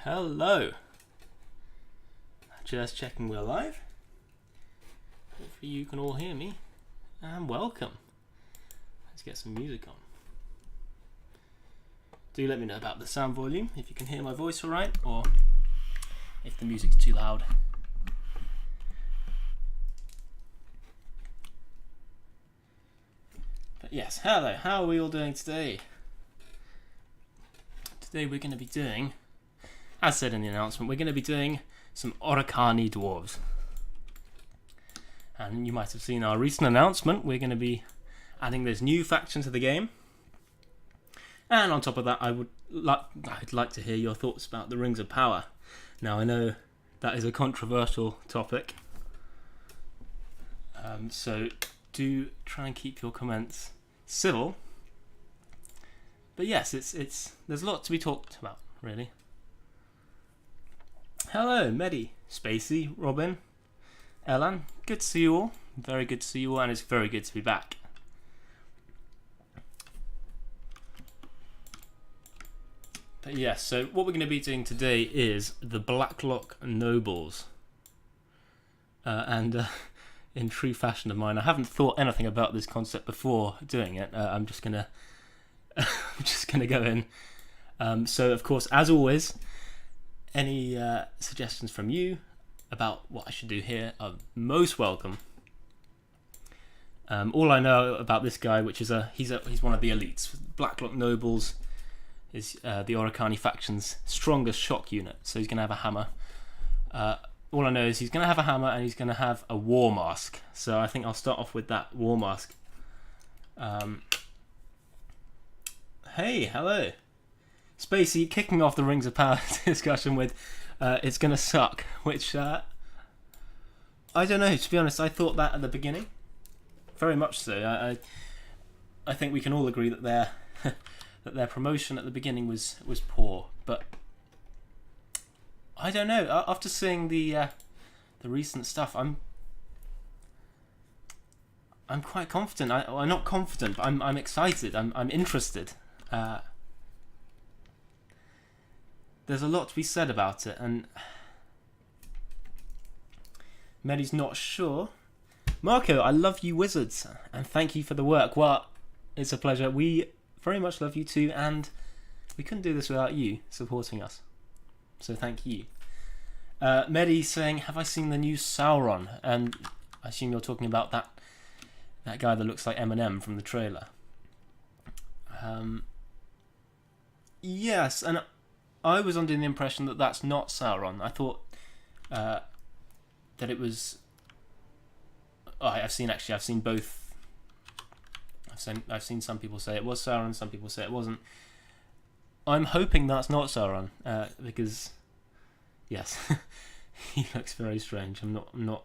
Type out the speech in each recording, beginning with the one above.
Hello. Just checking we're live. Hopefully you can all hear me. And welcome. Let's get some music on. Do let me know about the sound volume, if you can hear my voice alright, or if the music's too loud. But yes, hello, how are we all doing today? Today we're going to be doing, as said in the announcement, we're going to be doing some Orokhani dwarves. And you might have seen our recent announcement, we're going to be adding this new faction to the game. And on top of that, I'd like to hear your thoughts about the Rings of Power. Now I know that is a controversial topic, so do try and keep your comments civil. But yes, there's a lot to be talked about, really. Hello, Medi, Spacey, Robin, Ellen. Good to see you all. Very good to see you all, and it's very good to be back. But yes, so what we're going to be doing today is the Blacklock Nobles. In true fashion of mine, I haven't thought anything about this concept before doing it. I'm just gonna go in. So of course, as always, any suggestions from you about what I should do here are most welcome. All I know about this guy, which is he's one of the elites. Blacklock Nobles is the Orokhani faction's strongest shock unit, so he's going to have a hammer. All I know is he's going to have a hammer and he's going to have a war mask. So I think I'll start off with that war mask. Hey, hello. Spacey kicking off the Rings of Power discussion with it's going to suck, which I don't know, to be honest. I thought that at the beginning. Very much so. I think we can all agree that their promotion at the beginning was poor, but I don't know. After seeing the recent stuff, I'm quite confident. I'm not confident, but I'm excited. I'm interested. There's a lot to be said about it, and Medi's not sure. Marco, I love you, wizards, and thank you for the work. Well, it's a pleasure. We very much love you too, and we couldn't do this without you supporting us. So thank you. Medi saying, have I seen the new Sauron? And I assume you're talking about that guy that looks like Eminem from the trailer. Yes, and I was under the impression that that's not Sauron. I thought that it was. I've seen both. I've seen some people say it was Sauron, some people say it wasn't. I'm hoping that's not Sauron, because yes, he looks very strange. I'm not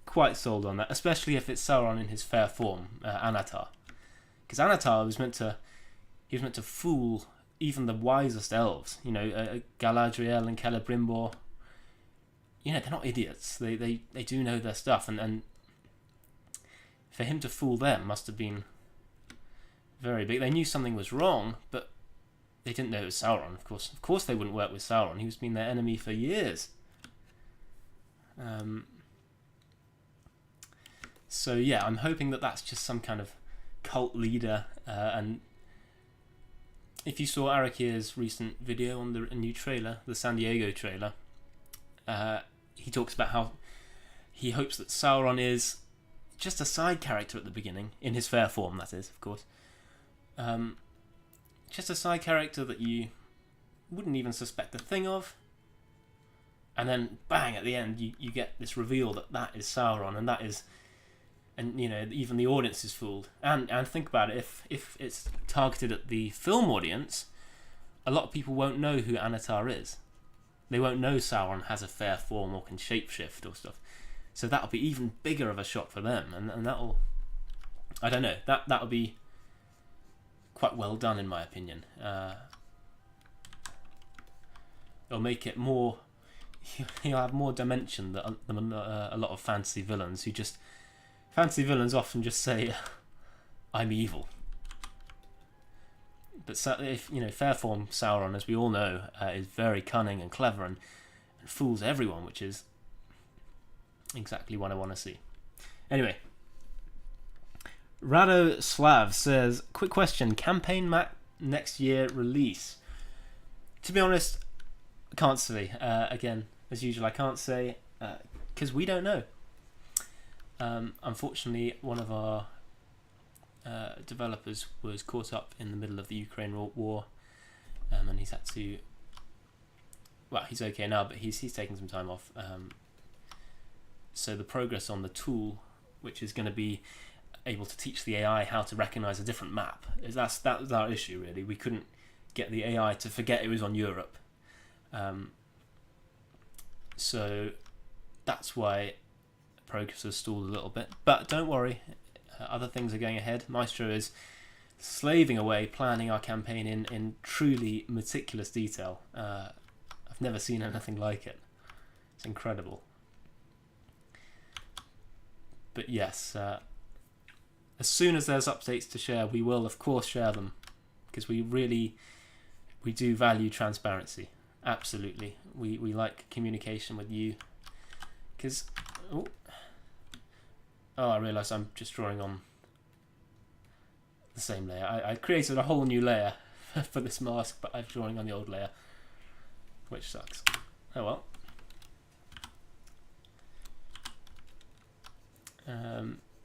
quite sold on that, especially if it's Sauron in his fair form, Anatar, because Anatar was meant to fool even the wisest elves. You know, Galadriel and Celebrimbor. You know, they're not idiots. They do know their stuff, and for him to fool them must have been very big. They knew something was wrong, but they didn't know it was Sauron. Of course, they wouldn't work with Sauron. He's been their enemy for years. So yeah, I'm hoping that that's just some kind of cult leader. And if you saw Arakir's recent video on the new trailer, the San Diego trailer, he talks about how he hopes that Sauron is just a side character at the beginning, in his fair form, that is, of course. Just a side character that you wouldn't even suspect a thing of, and then bang, at the end you get this reveal that is Sauron, and you know, even the audience is fooled. And think about it, if it's targeted at the film audience, a lot of people won't know who Anatar is. They won't know Sauron has a fair form or can shapeshift or stuff. So that'll be even bigger of a shock for them, and that'll, I don't know, that'll be quite well done in my opinion. It'll make it more, you'll have more dimension than a lot of fantasy villains often just say, I'm evil. But if Fairform Sauron, as we all know, is very cunning and clever and fools everyone, which is exactly what I want to see. Anyway, Rado Slav says, quick question, campaign map next year release? To be honest, I can't say. Again, as usual, I can't say because we don't know. Unfortunately, one of our developers was caught up in the middle of the Ukraine war, and he's had to. Well, he's okay now, but he's taking some time off. So the progress on the tool, which is going to be able to teach the AI how to recognize a different map, that was our issue really. We couldn't get the AI to forget it was on Europe. So that's why progress has stalled a little bit. But don't worry, other things are going ahead. Maestro is slaving away, planning our campaign in truly meticulous detail. I've never seen anything like it. It's incredible. But yes, as soon as there's updates to share, we will of course share them, because we do value transparency. Absolutely, we like communication with you. Because I realise I'm just drawing on the same layer. I created a whole new layer for this mask, but I'm drawing on the old layer, which sucks. Oh well.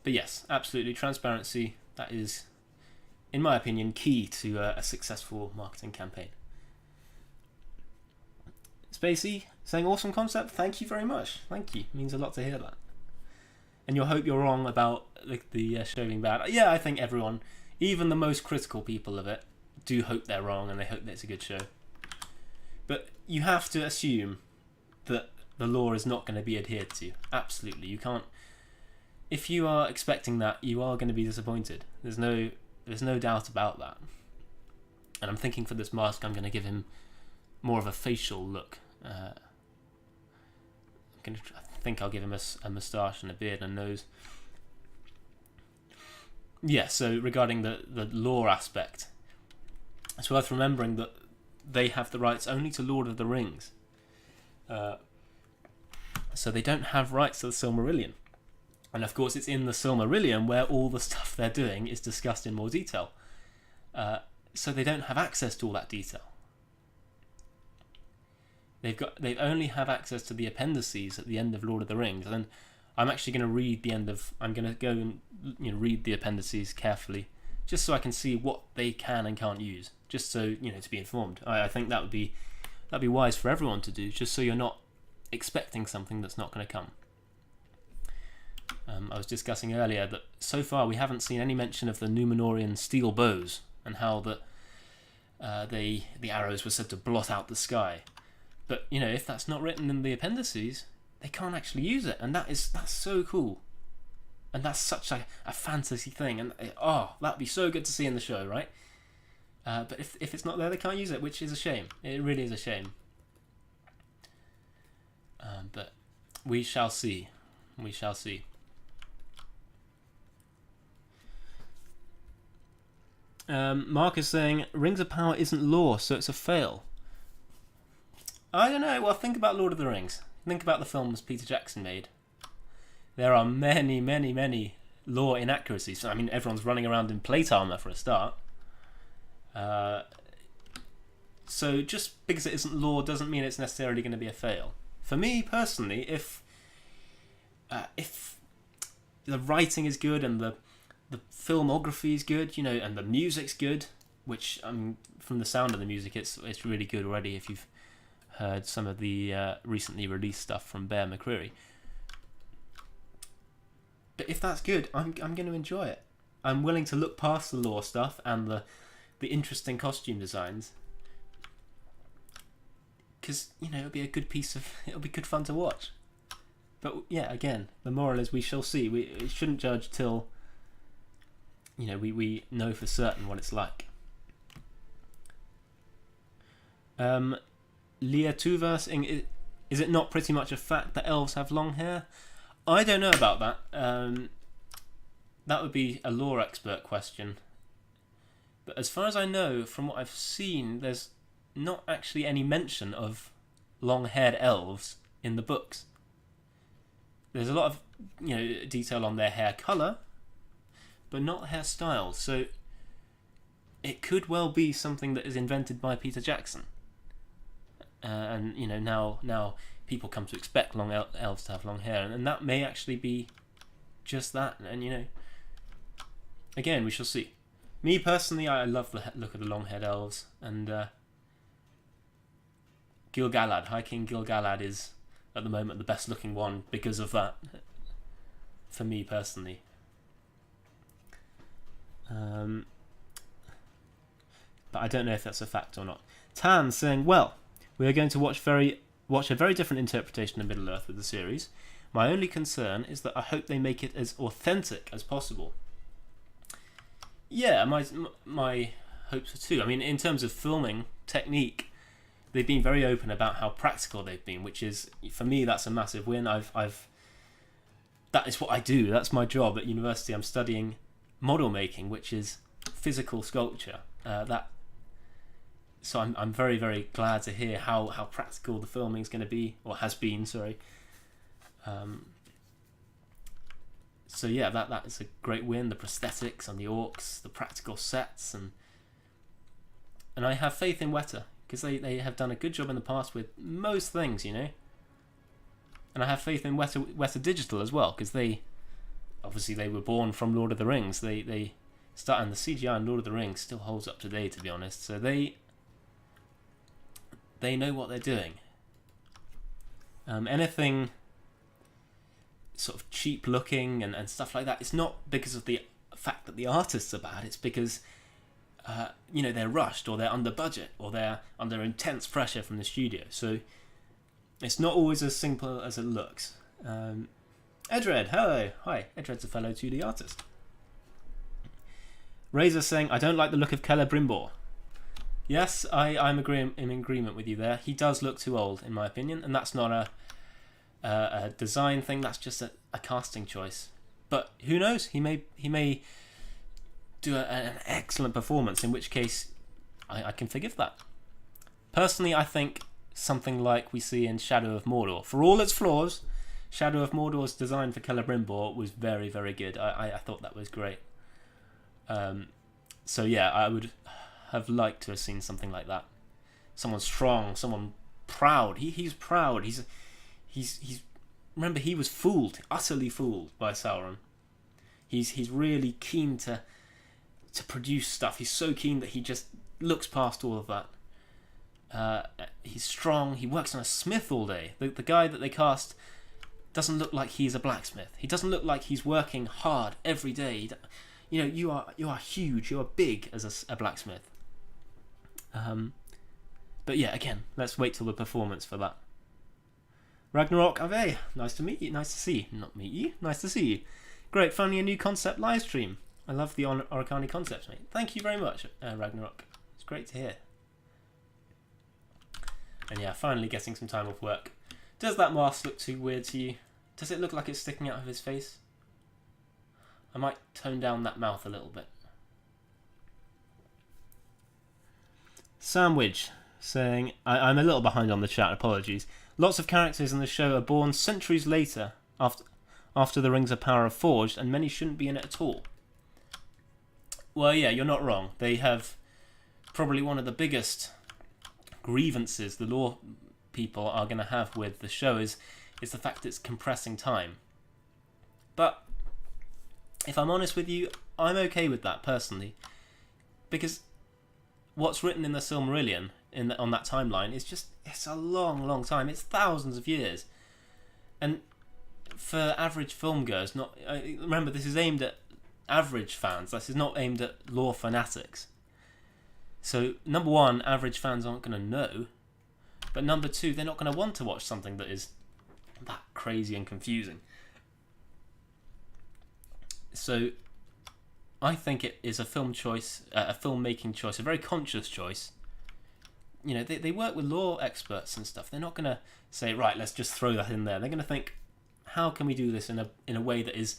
But yes, absolutely, transparency, that is, in my opinion, key to a successful marketing campaign. Spacey saying, awesome concept, thank you very much. Thank you, it means a lot to hear that. And you'll hope you're wrong about the show being bad. Yeah, I think everyone, even the most critical people of it, do hope they're wrong and they hope that it's a good show. But you have to assume that the lore is not going to be adhered to. Absolutely, you can't. If you are expecting that, you are going to be disappointed. There's no doubt about that. And I'm thinking for this mask, I'm going to give him more of a facial look. I think I'll give him a moustache and a beard and a nose. Yeah, so regarding the lore aspect, it's worth remembering that they have the rights only to Lord of the Rings. So they don't have rights to the Silmarillion. And of course, it's in the Silmarillion where all the stuff they're doing is discussed in more detail. So they don't have access to all that detail. They only have access to the appendices at the end of Lord of the Rings. And I'm actually going to read the end of. I'm going to go and read the appendices carefully, just so I can see what they can and can't use. Just so to be informed. I think that'd be wise for everyone to do, just so you're not expecting something that's not going to come. I was discussing earlier that so far we haven't seen any mention of the Numenorian steel bows and how the arrows were said to blot out the sky. But if that's not written in the appendices, they can't actually use it, and that's so cool. And that's such a fantasy thing, and that'd be so good to see in the show, right? But if it's not there, they can't use it, which is a shame. It really is a shame. But we shall see. We shall see. Mark is saying, Rings of Power isn't lore, so it's a fail. I don't know. Well, think about Lord of the Rings. Think about the films Peter Jackson made. There are many, many, many lore inaccuracies. I mean, everyone's running around in plate armor for a start. So just because it isn't lore doesn't mean it's necessarily going to be a fail. For me personally, if the writing is good and the filmography is good, and the music's good, which from the sound of the music, it's really good already. If you've heard some of the recently released stuff from Bear McCreary, but if that's good, I'm going to enjoy it. I'm willing to look past the lore stuff and the interesting costume designs, because it'll be it'll be good fun to watch. But yeah, again, the moral is we shall see. We shouldn't judge till we know for certain what it's like. Leah Tuvas, is it not pretty much a fact that elves have long hair? I don't know about that. That would be a lore expert question. But as far as I know, from what I've seen, there's not actually any mention of long-haired elves in the books. There's a lot of detail on their hair colour, but not hairstyle. So it could well be something that is invented by Peter Jackson. And now people come to expect long elves to have long hair, and that may actually be just that. And again, we shall see. Me personally, I love the look of the long-haired elves, and Gil-galad, High King Gil-galad, is at the moment the best looking one because of that, for me personally. But I don't know if that's a fact or not. Tan saying, well, we are going to watch a very different interpretation of Middle-earth with the series. My only concern is that I hope they make it as authentic as possible. Yeah, my hopes are too. I mean, in terms of filming technique, they've been very open about how practical they've been, which is, for me, that's a massive win. That is what I do. That's my job at university. I'm studying model making, which is physical sculpture. So I'm very, very glad to hear how practical the filming is going to be, or has been. Sorry. So yeah, that is a great win. The prosthetics and the orcs, the practical sets, and I have faith in Weta, because they have done a good job in the past with most things, And I have faith in Weta Digital as well, because they were born from Lord of the Rings. They start, and the CGI in Lord of the Rings still holds up today, to be honest. So they know what they're doing. Anything sort of cheap looking and stuff like that, it's not because of the fact that the artists are bad. It's because they're rushed, or they're under budget, or they're under intense pressure from the studio. So it's not always as simple as it looks. Edred, hello. Hi, Edred's a fellow 2D artist. Razor saying, I don't like the look of Celebrimbor. Yes, I'm in agreement with you there. He does look too old, in my opinion, and that's not a design thing. That's just a casting choice. But who knows? He may do an excellent performance, in which case I can forgive that. Personally, I think something like we see in Shadow of Mordor, for all its flaws, Shadow of Mordor's design for Celebrimbor was very, very good. I thought that was great. So yeah, I would have liked to have seen something like that. Someone strong, someone proud. He's proud. He's remember, he was fooled, utterly fooled by Sauron. He's really keen to produce stuff. He's so keen that he just looks past all of that. He's strong. He works on a smith all day. The guy that they cast doesn't look like he's a blacksmith. He doesn't look like he's working hard every day. You are huge. You are big as a blacksmith. But yeah, again, let's wait till the performance for that. Ragnarok Ave, nice to meet you. Nice to see you. Not meet you. Nice to see you. Great, finally a new concept live stream. I love the Oricani concepts, mate. Thank you very much, Ragnarok. It's great to hear. And yeah, finally getting some time off work. Does that mask look too weird to you? Does it look like it's sticking out of his face? I might tone down that mouth a little bit. Sandwich saying, I'm a little behind on the chat, apologies. Lots of characters in the show are born centuries later after the Rings of Power are forged, and many shouldn't be in it at all. Well, yeah, you're not wrong. They have probably one of the biggest grievances the lore people are going to have with the show is the fact it's compressing time. But if I'm honest with you, I'm okay with that personally, because what's written in the Silmarillion on that timeline is it's a long, long time. It's thousands of years, and for average film goers, remember, this is aimed at average fans. This is not aimed at lore fanatics. So number one, average fans aren't going to know, but number two, they're not going to want to watch something that is that crazy and confusing. So I think it is a film choice, a filmmaking choice, a very conscious choice. They work with law experts and stuff. They're not going to say, right, let's just throw that in there. They're going to think, how can we do this in a way that is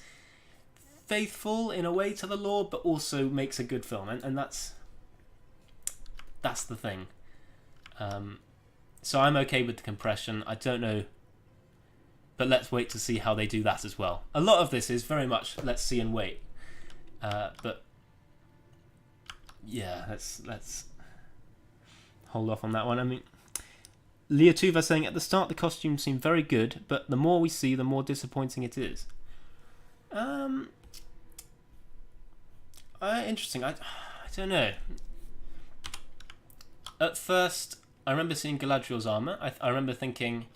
faithful in a way to the law, but also makes a good film? And that's That's the thing. So I'm okay with the compression. I don't know, but let's wait to see how they do that as well. A lot of this is very much let's see and wait. But yeah, let's hold off on that one. I mean, Leotuva saying, at the start the costumes seem very good, but the more we see, the more disappointing it is. Interesting. I don't know. At first, I remember seeing Galadriel's armor. I remember thinking,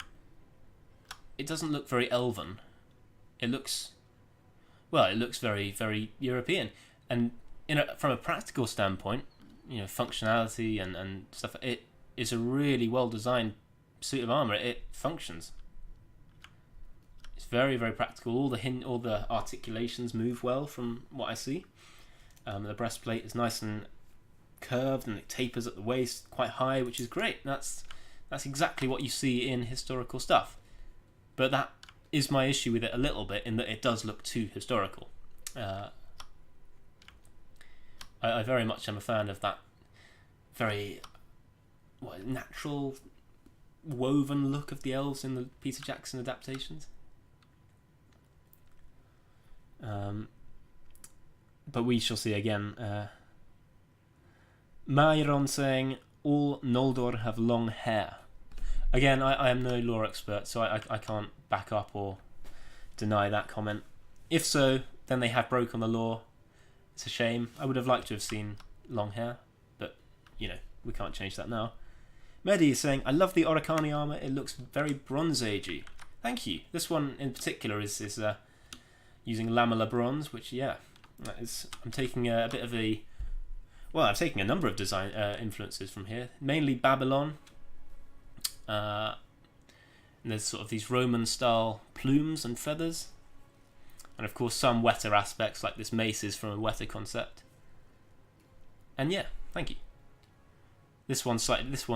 it doesn't look very elven. It looks very, very European. And from a practical standpoint, functionality and stuff, it is a really well designed suit of armor. It functions. It's very, very practical. All the articulations move well from what I see. The breastplate is nice and curved, and it tapers at the waist quite high, which is great. That's exactly what you see in historical stuff. But that is my issue with it a little bit, in that it does look too historical. I very much am a fan of that very natural woven look of the elves in the Peter Jackson adaptations. But we shall see again. Myron saying, all Noldor have long hair. Again, I am no lore expert, so I can't back up or deny that comment. If so, then they have broken the law. It's a shame. I would have liked to have seen long hair, but, we can't change that now. Mehdi is saying, I love the Oricani armour. It looks very Bronze Agey. Thank you. This one in particular is using lamellar bronze, which, I'm taking a bit of a... Well, I'm taking a number of design influences from here. Mainly Babylon. And there's sort of these Roman-style plumes and feathers. And of course some Weta aspects, like this mace is from a Weta concept. And thank you. This one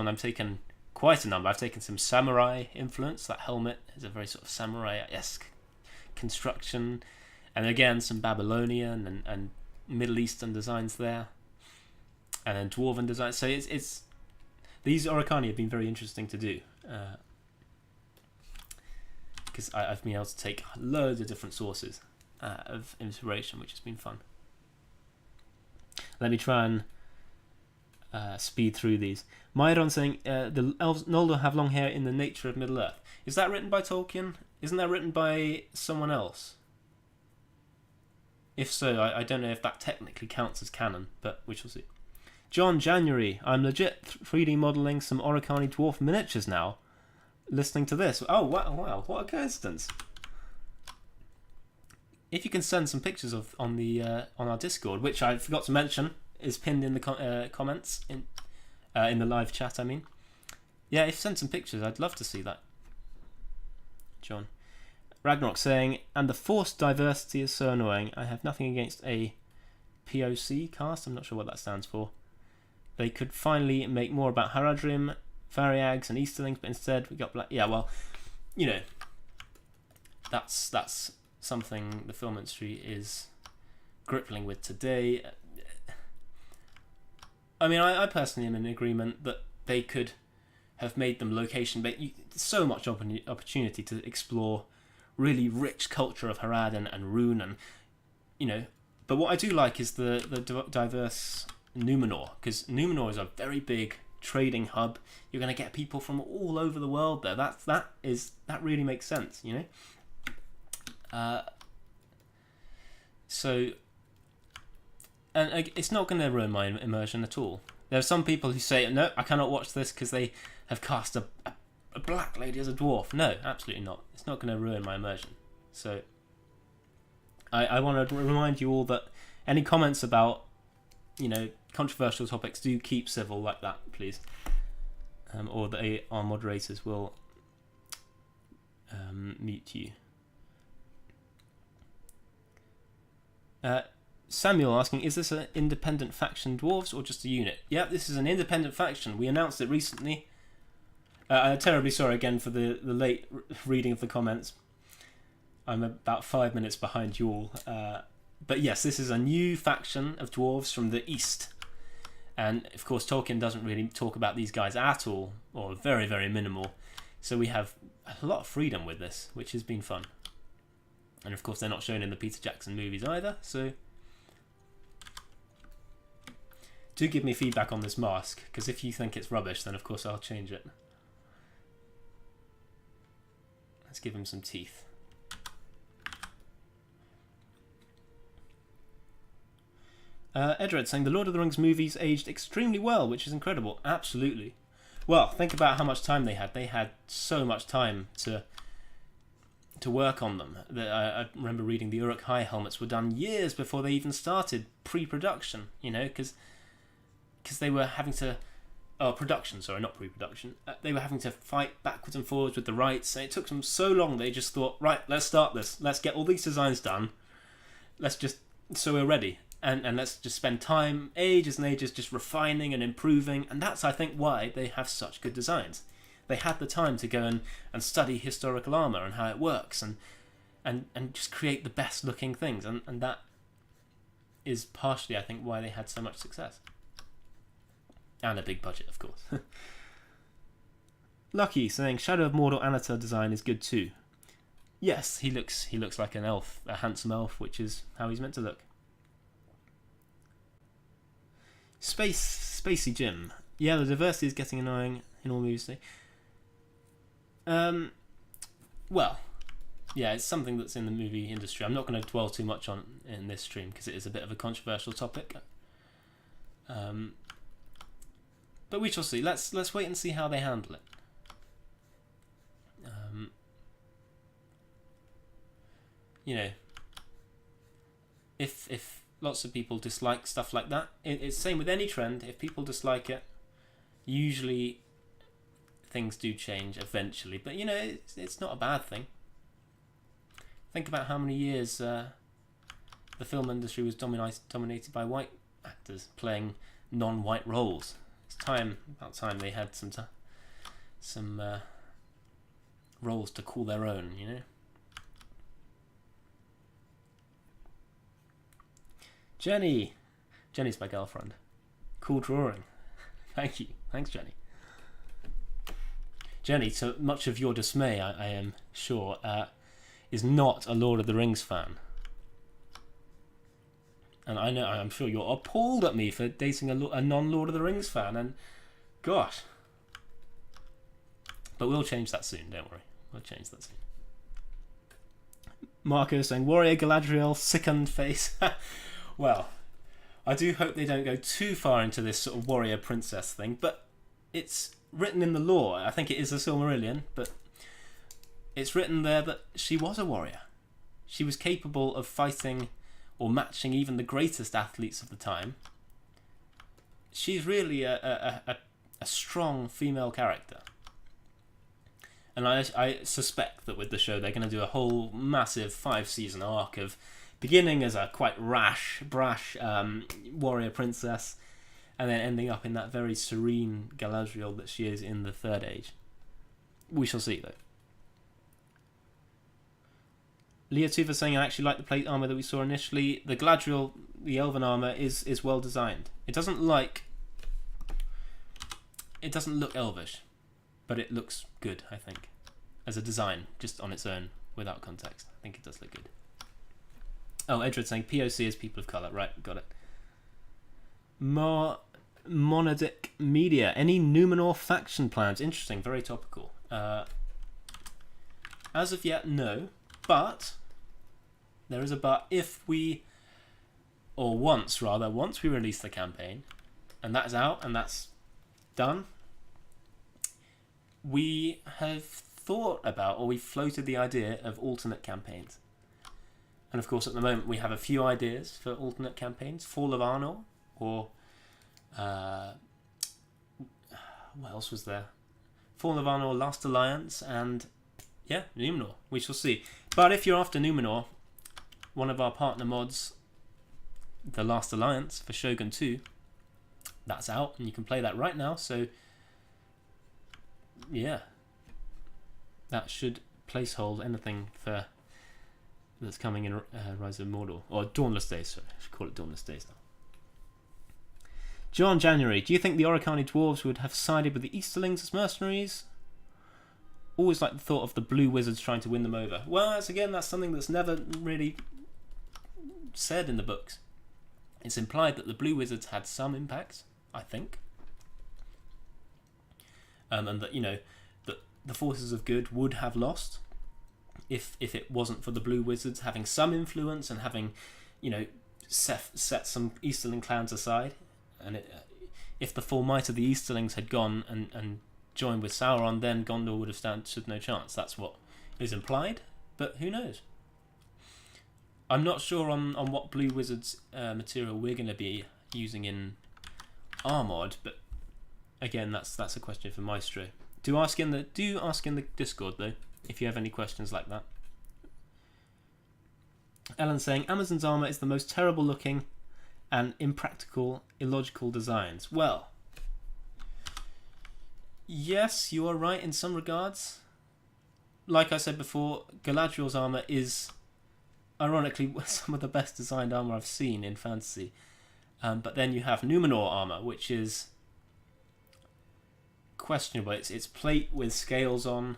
I'm taking quite a number. I've taken some samurai influence. That helmet is a very sort of samurai-esque construction. And again, some Babylonian and Middle Eastern designs there. And then Dwarven designs. So it's these Oricani have been very interesting to do. Because I've been able to take loads of different sources of inspiration, which has been fun. Let me try and speed through these. Myron saying, the elves Noldor have long hair in the nature of Middle-earth. Is that written by Tolkien? Isn't that written by someone else? If so, I don't know if that technically counts as canon, but we shall see. John January, I'm legit 3D modelling some Oricani dwarf miniatures now. Listening to this. Oh, wow, what a coincidence. If you can send some pictures on our Discord, which I forgot to mention, is pinned in the comments, in the live chat, I mean. Yeah, if you send some pictures, I'd love to see that. John. Ragnarok saying, and the forced diversity is so annoying. I have nothing against a POC cast. I'm not sure what that stands for. They could finally make more about Haradrim, Variags and Easterlings, but instead we got black. Yeah, well, that's something the film industry is grappling with today. I mean, I personally am in agreement that they could have made them location, but so much opportunity to explore really rich culture of Harad and Rune, and But what I do like is the diverse Numenor, because Numenor is a very big trading hub. You're going to get people from all over the world there. That really makes sense, So, and it's not going to ruin my immersion at all. There are some people who say, no, I cannot watch this because they have cast a black lady as a dwarf. No, absolutely not. It's not going to ruin my immersion. So, I want to remind you all that any comments about, controversial topics, do keep civil like that, please. Or our moderators will mute you. Samuel asking, is this an independent faction dwarves or just a unit? Yeah, this is an independent faction. We announced it recently. I'm terribly sorry again for the late reading of the comments. I'm about 5 minutes behind you all. But yes, this is a new faction of dwarves from the east. And of course, Tolkien doesn't really talk about these guys at all, or very, very minimal. So we have a lot of freedom with this, which has been fun. And of course, they're not shown in the Peter Jackson movies either. So do give me feedback on this mask, because if you think it's rubbish, then of course I'll change it. Let's give him some teeth. Edred saying the Lord of the Rings movies aged extremely well, which is incredible. Absolutely. Well, think about how much time they had. They had so much time to work on them. I remember reading the Uruk-hai helmets were done years before they even started pre-production. You know, because they were having to... Oh, production, sorry, not pre-production. They were having to fight backwards and forwards with the rights. And it took them so long, they just thought, right, let's start this. Let's get all these designs done. So we're ready. And let's just spend time, ages and ages, just refining and improving. And that's, I think, why they have such good designs. They had the time to go and study historical armour and how it works and just create the best looking things. And that is partially, I think, why they had so much success. And a big budget, of course. Lucky saying Shadow of Mordor Anatar design is good too. Yes, he looks like an elf, a handsome elf, which is how he's meant to look. Spacey Jim. Yeah, the diversity is getting annoying in all movies today. Well, yeah, it's something that's in the movie industry. I'm not going to dwell too much on in this stream because it is a bit of a controversial topic. But we shall see. Let's wait and see how they handle it. You know, if lots of people dislike stuff like that, it's the same with any trend. If people dislike it, usually things do change eventually. But you know, it's not a bad thing. Think about how many years the film industry was dominated by white actors playing non-white roles. It's about time they had some roles to call their own, you know. Jenny's my girlfriend. Cool drawing. Thank you. Thanks, Jenny. Jenny, to much of your dismay, I am sure, is not a Lord of the Rings fan. And I'm sure you're appalled at me for dating a non-Lord of the Rings fan, and gosh. But we'll change that soon, don't worry. We'll change that soon. Marco saying, Warrior Galadriel, sickened face. Well, I do hope they don't go too far into this sort of warrior princess thing, but it's written in the lore. I think it is a Silmarillion, but it's written there that she was a warrior. She was capable of fighting or matching even the greatest athletes of the time. She's really a strong female character. And I suspect that with the show they're going to do a whole massive 5-season arc of beginning as a quite brash warrior princess, and then ending up in that very serene Galadriel that she is in the Third Age. We shall see, though. Leah Tuva saying, I actually like the plate armour that we saw initially. The Galadriel, the elven armour, is well designed. It doesn't look elvish, but it looks good, I think. As a design, just on its own, without context. I think it does look good. Oh, Edred saying POC is people of colour. Right, got it. Monadic Media. Any Numenor faction plans? Interesting, very topical. As of yet, no. But there is a but. Once we release the campaign, and that's out and that's done, we have thought about, or we've floated the idea of alternate campaigns. And of course, at the moment, we have a few ideas for alternate campaigns. Fall of Arnor, or what else was there? Fall of Arnor, Last Alliance, and yeah, Numenor. We shall see. But if you're after Numenor, one of our partner mods, The Last Alliance for Shogun 2, that's out, and you can play that right now. So yeah, that should placehold anything for that's coming in Rise of Mordor, or Dawnless Days. Sorry, I should call it Dawnless Days now. John January, do you think the Oricani dwarves would have sided with the Easterlings as mercenaries? Always like the thought of the blue wizards trying to win them over. Well, that's something that's never really said in the books. It's implied that the blue wizards had some impact, I think. And that, that the forces of good would have lost if it wasn't for the blue wizards having some influence and having, set some Easterling clans aside. And if the full might of the Easterlings had gone and joined with Sauron, then Gondor would have stood no chance. That's what is implied, but who knows? I'm not sure on what blue wizards material we're going to be using in Armored, but again, that's a question for Maestro. Do ask in the Discord though if you have any questions like that. Ellen's saying Amazon's armor is the most terrible looking and impractical, illogical designs. Well, yes, you are right in some regards. Like I said before, Galadriel's armor is ironically some of the best designed armor I've seen in fantasy. But then you have Numenor armor, which is questionable. It's plate with scales on,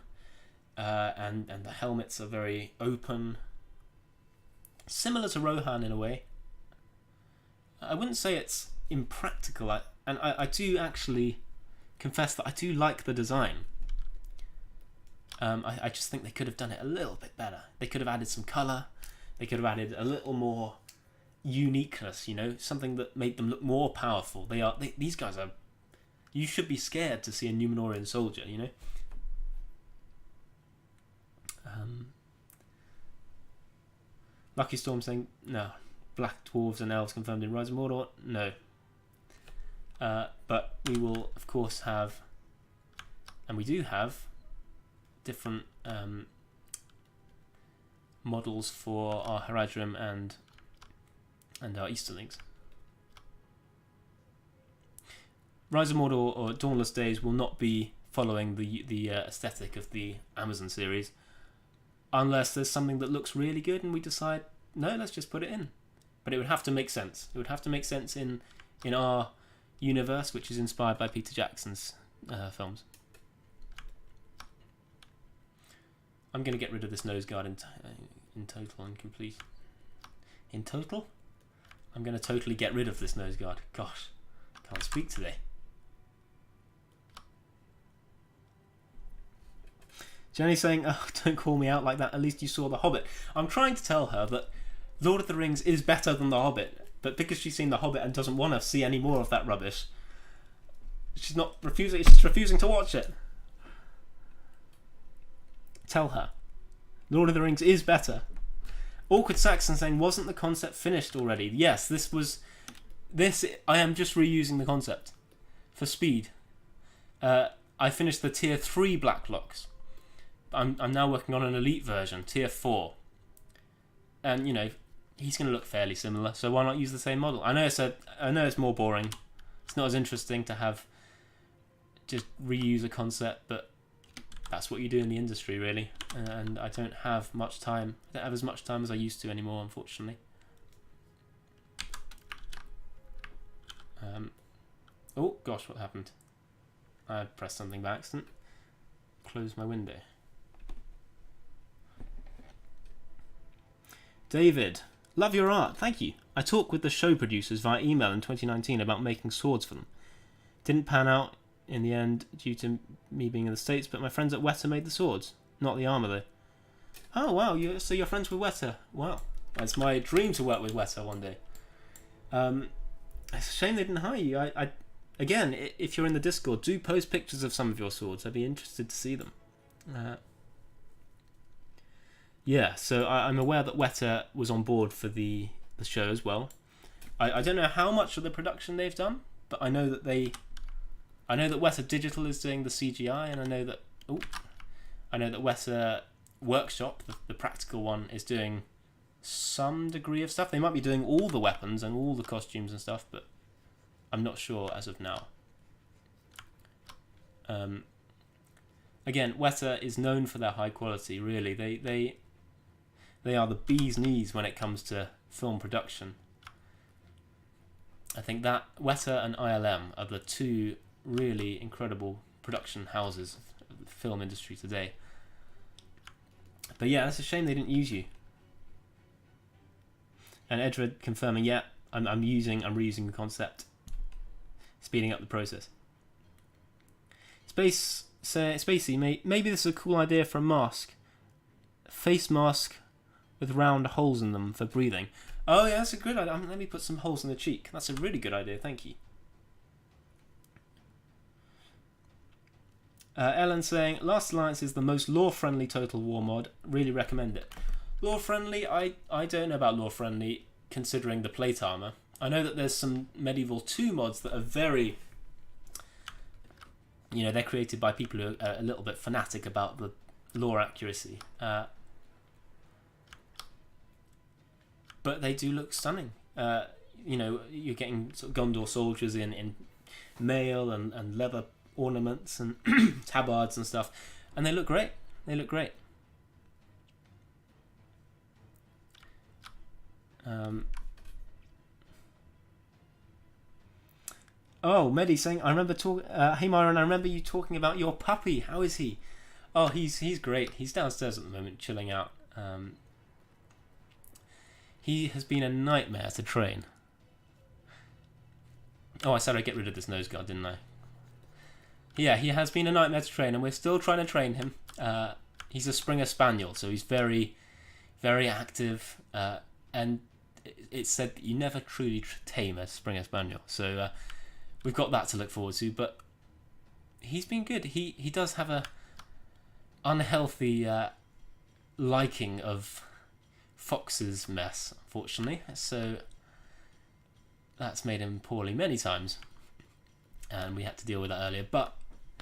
and the helmets are very open, similar to Rohan in a way. I wouldn't say it's impractical, I do actually confess that I do like the design. I just think they could have done it a little bit better. They could have added some colour. They could have added a little more uniqueness, something that made them look more powerful. These guys are... You should be scared to see a Numenorean soldier, Lucky Storm saying, no. Black dwarves and elves confirmed in Rise of Mordor? No. But we will, of course, have... And we do have different models for our Haradrim and our Easterlings. Rise of Mordor or Dawnless Days will not be following the aesthetic of the Amazon series unless there's something that looks really good and we decide, no, let's just put it in. But it would have to make sense. It would have to make sense in our universe, which is inspired by Peter Jackson's films. I'm going to get rid of this nose guard in total and complete. In total? I'm going to totally get rid of this nose guard. Gosh, can't speak today. Jenny's saying, oh, don't call me out like that. At least you saw The Hobbit. I'm trying to tell her that Lord of the Rings is better than The Hobbit. But because she's seen The Hobbit and doesn't want to see any more of that rubbish, she's refusing to watch it. Tell her. Lord of the Rings is better. Awkward Saxon saying, wasn't the concept finished already? Yes, I am just reusing the concept. For speed. I finished the tier 3 Blacklocks. I'm now working on an elite version, tier 4. And, he's going to look fairly similar, so why not use the same model? I know it's more boring. It's not as interesting to have just reuse a concept, but that's what you do in the industry, really. And I don't have much time. I don't have as much time as I used to anymore, unfortunately. Oh gosh, what happened? I pressed something by accident. Close my window. David, love your art, thank you. I talked with the show producers via email in 2019 about making swords for them. Didn't pan out in the end due to me being in the States, but my friends at Weta made the swords. Not the armour though. Oh wow, so you're friends with Weta. Wow. It's my dream to work with Weta one day. It's a shame they didn't hire you. I again, if you're in the Discord, do post pictures of some of your swords. I'd be interested to see them. Yeah, so I'm aware that Weta was on board for the show as well. I don't know how much of the production they've done, but I know that Weta Digital is doing the CGI, and I know that Weta Workshop, the practical one, is doing some degree of stuff. They might be doing all the weapons and all the costumes and stuff, but I'm not sure as of now. Again, Weta is known for their high quality, really. They are the bee's knees when it comes to film production. I think that Weta and ILM are the two really incredible production houses of the film industry today. But yeah, it's a shame they didn't use you. And Edred confirming, yeah, I'm reusing the concept, speeding up the process. Spacey, maybe this is a cool idea for a mask, face mask with round holes in them for breathing. Oh yeah, that's a good idea. Let me put some holes in the cheek. That's a really good idea. Thank you. Ellen saying, Last Alliance is the most lore-friendly Total War mod. Really recommend it. Lore-friendly? I don't know about lore-friendly, considering the plate armor. I know that there's some Medieval 2 mods that are very... they're created by people who are a little bit fanatic about the lore accuracy. But they do look stunning. You're getting sort of Gondor soldiers in mail and leather ornaments and tabards and stuff, and they look great. Medi saying, I remember hey Myron, I remember you talking about your puppy. How is he? Oh, he's great. He's downstairs at the moment, chilling out. He has been a nightmare to train. Oh, I said I'd get rid of this nose guard, didn't I? Yeah, he has been a nightmare to train, and we're still trying to train him. He's a Springer Spaniel, so he's very, very active, and it's said that you never truly tame a Springer Spaniel. So we've got that to look forward to, but he's been good. He does have a unhealthy liking of Fox's mess, unfortunately, so that's made him poorly many times, and we had to deal with that earlier. But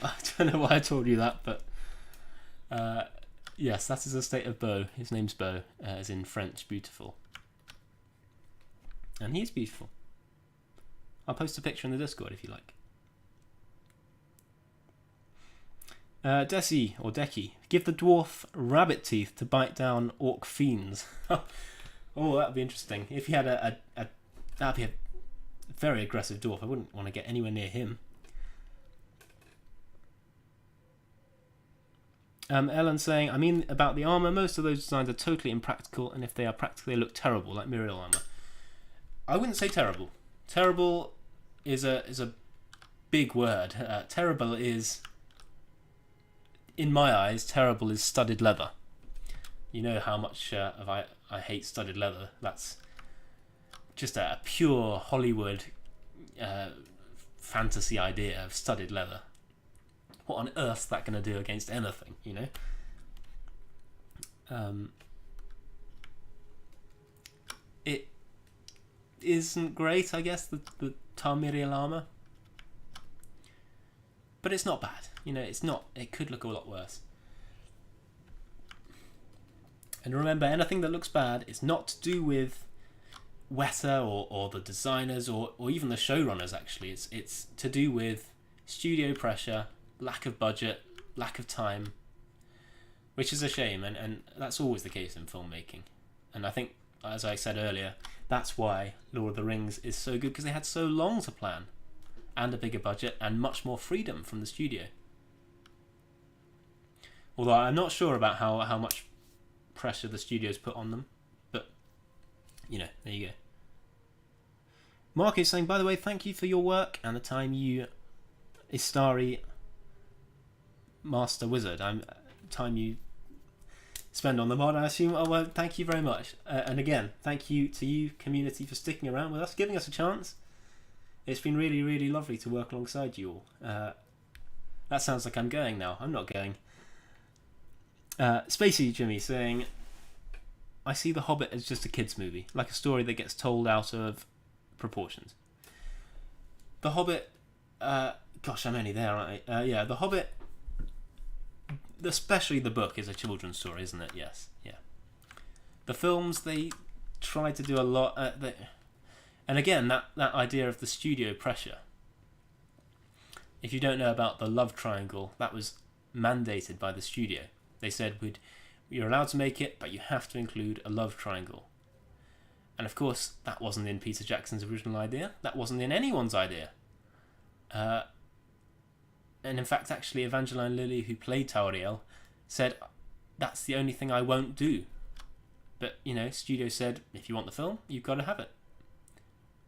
I don't know why I told you that, but yes, that is the state of Beau. His name's Beau, as in French beautiful, and he's beautiful. I'll post a picture in the Discord if you like. Desi, or Deki, give the dwarf rabbit teeth to bite down orc fiends. Oh, that'd be interesting. If he had that'd be a very aggressive dwarf. I wouldn't want to get anywhere near him. Ellen saying, I mean about the armor, most of those designs are totally impractical, and if they are practical, they look terrible, like Muriel armor. I wouldn't say terrible. Terrible is a big word. Terrible is, in my eyes, terrible is studded leather. You know how much I hate studded leather. That's just a pure Hollywood fantasy idea of studded leather. What on earth's that going to do against anything, you know? It isn't great, I guess, the Tarmiriel armor. But it's not bad. You know, it could look a lot worse. And remember, anything that looks bad is not to do with Weta or the designers or even the showrunners, actually. It's to do with studio pressure, lack of budget, lack of time, which is a shame, and that's always the case in filmmaking. And I think, as I said earlier, that's why Lord of the Rings is so good, because they had so long to plan, and a bigger budget, and much more freedom from the studio. Although I'm not sure about how much pressure the studios put on them, but, you know, there you go. Mark is saying, by the way, thank you for your work and the time you Istari Master Wizard. Time you spend on the mod, I assume. Oh, well, thank you very much. And again, thank you to you, community, for sticking around with us, giving us a chance. It's been really, really lovely to work alongside you all. That sounds like I'm going now. I'm not going. Spacey Jimmy saying, I see The Hobbit as just a kids' movie, like a story that gets told out of proportions. The Hobbit, gosh, I'm only there, aren't I? Yeah, The Hobbit, especially the book, is a children's story, isn't it? Yes, yeah. The films, they try to do a lot, and again, that idea of the studio pressure. If you don't know about the love triangle, that was mandated by the studio. They said, you're allowed to make it, but you have to include a love triangle. And of course, that wasn't in Peter Jackson's original idea. That wasn't in anyone's idea. And in fact, actually, Evangeline Lilly, who played Tauriel, said, that's the only thing I won't do. But, studio said, if you want the film, you've got to have it.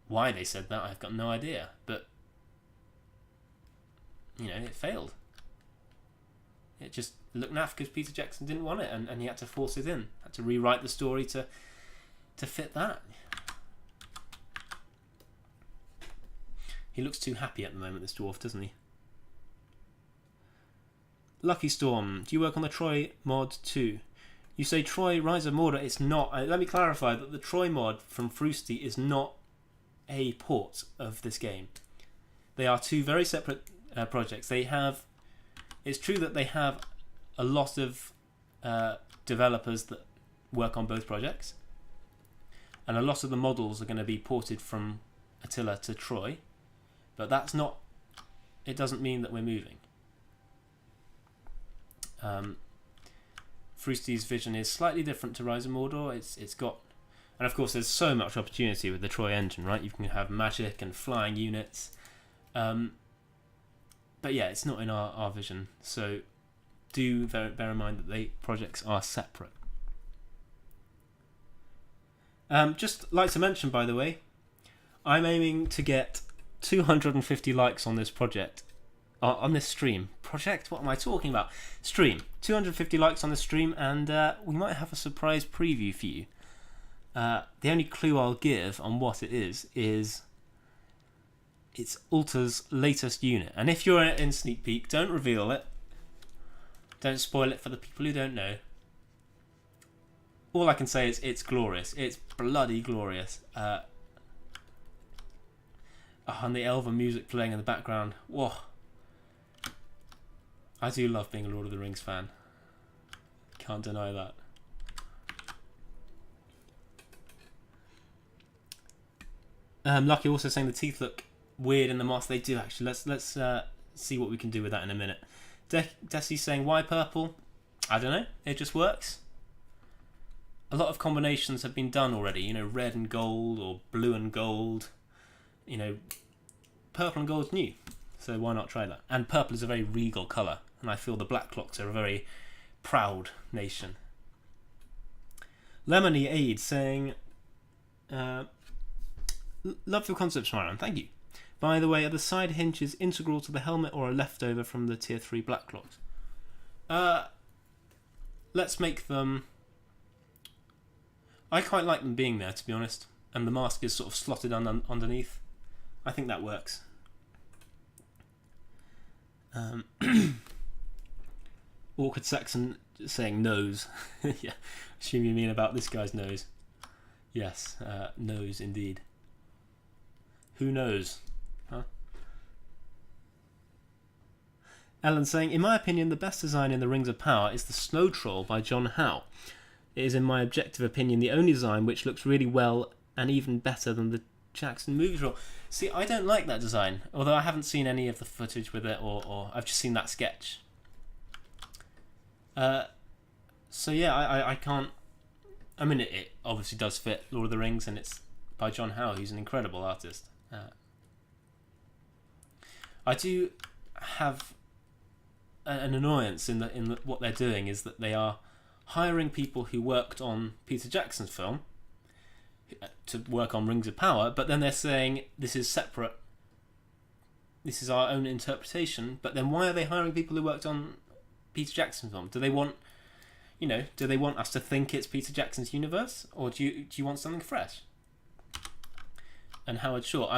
Why they said that, I've got no idea. But, it failed. It just looked naff because Peter Jackson didn't want it, and he had to force it in. Had to rewrite the story to fit that. He looks too happy at the moment, this dwarf, doesn't he? Lucky Storm, do you work on the Troy mod too? You say Troy Rise of Mordor, it's not. Let me clarify that the Troy mod from Frusty is not a port of this game. They are two very separate projects. It's true that they have a lot of developers that work on both projects, and a lot of the models are going to be ported from Attila to Troy, but it doesn't mean that we're moving. Frusty's vision is slightly different to Rise of Mordor. It's got, and of course there's so much opportunity with the Troy engine, right? You can have magic and flying units, but yeah, it's not in our vision. So do bear in mind that the projects are separate. Just like to mention, by the way, I'm aiming to get 250 likes on this project. On this stream. Project? What am I talking about? Stream. 250 likes on the stream, and we might have a surprise preview for you. The only clue I'll give on what it is it's Ulta's latest unit. And if you're in sneak peek, don't reveal it. Don't spoil it for the people who don't know. All I can say is it's glorious. It's bloody glorious. And the Elven music playing in the background. Whoa. I do love being a Lord of the Rings fan. Can't deny that. Lucky also saying the teeth look weird in the moss. They do actually. Let's see what we can do with that in a minute. Desi's saying why purple? I don't know. It just works. A lot of combinations have been done already. Red and gold or blue and gold. Purple and gold's new. So why not try that? And purple is a very regal colour, and I feel the Blackclocks are a very proud nation. Lemony Aid saying, love your concepts, Myron, thank you. By the way, are the side hinges integral to the helmet or a leftover from the tier 3 Blackclocks? Let's make them... I quite like them being there, to be honest, and the mask is sort of slotted underneath. I think that works. Awkward Saxon saying nose. Yeah, assume you mean about this guy's nose. Yes, nose indeed. Who knows? Huh? Ellen saying, in my opinion, the best design in the Rings of Power is the Snow Troll by John Howe. It is, in my objective opinion, the only design which looks really well and even better than the Jackson movie troll. See, I don't like that design, although I haven't seen any of the footage with it, or I've just seen that sketch. So yeah, I can't... I mean, it obviously does fit Lord of the Rings, and it's by John Howe, who's an incredible artist. I do have an annoyance in what they're doing, is that they are hiring people who worked on Peter Jackson's film to work on Rings of Power, but then they're saying this is separate, this is our own interpretation. But then why are they hiring people who worked on Peter Jackson's film? Do they want us to think it's Peter Jackson's universe, or do you want something fresh? And Howard Shore,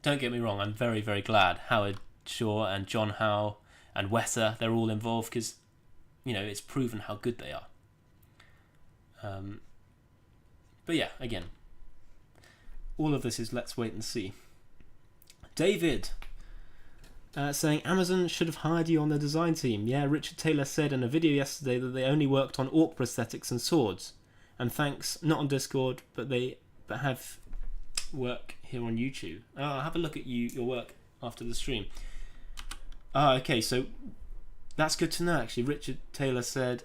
don't get me wrong, I'm very, very glad Howard Shore and John Howe and Weta, they're all involved, because it's proven how good they are. But yeah, again, all of this is let's wait and see. David saying Amazon should have hired you on the design team. Yeah, Richard Taylor said in a video yesterday that they only worked on orc prosthetics and swords. And thanks, not on Discord, but have work here on YouTube. I'll have a look at your work after the stream. Okay, so that's good to know actually. Richard Taylor said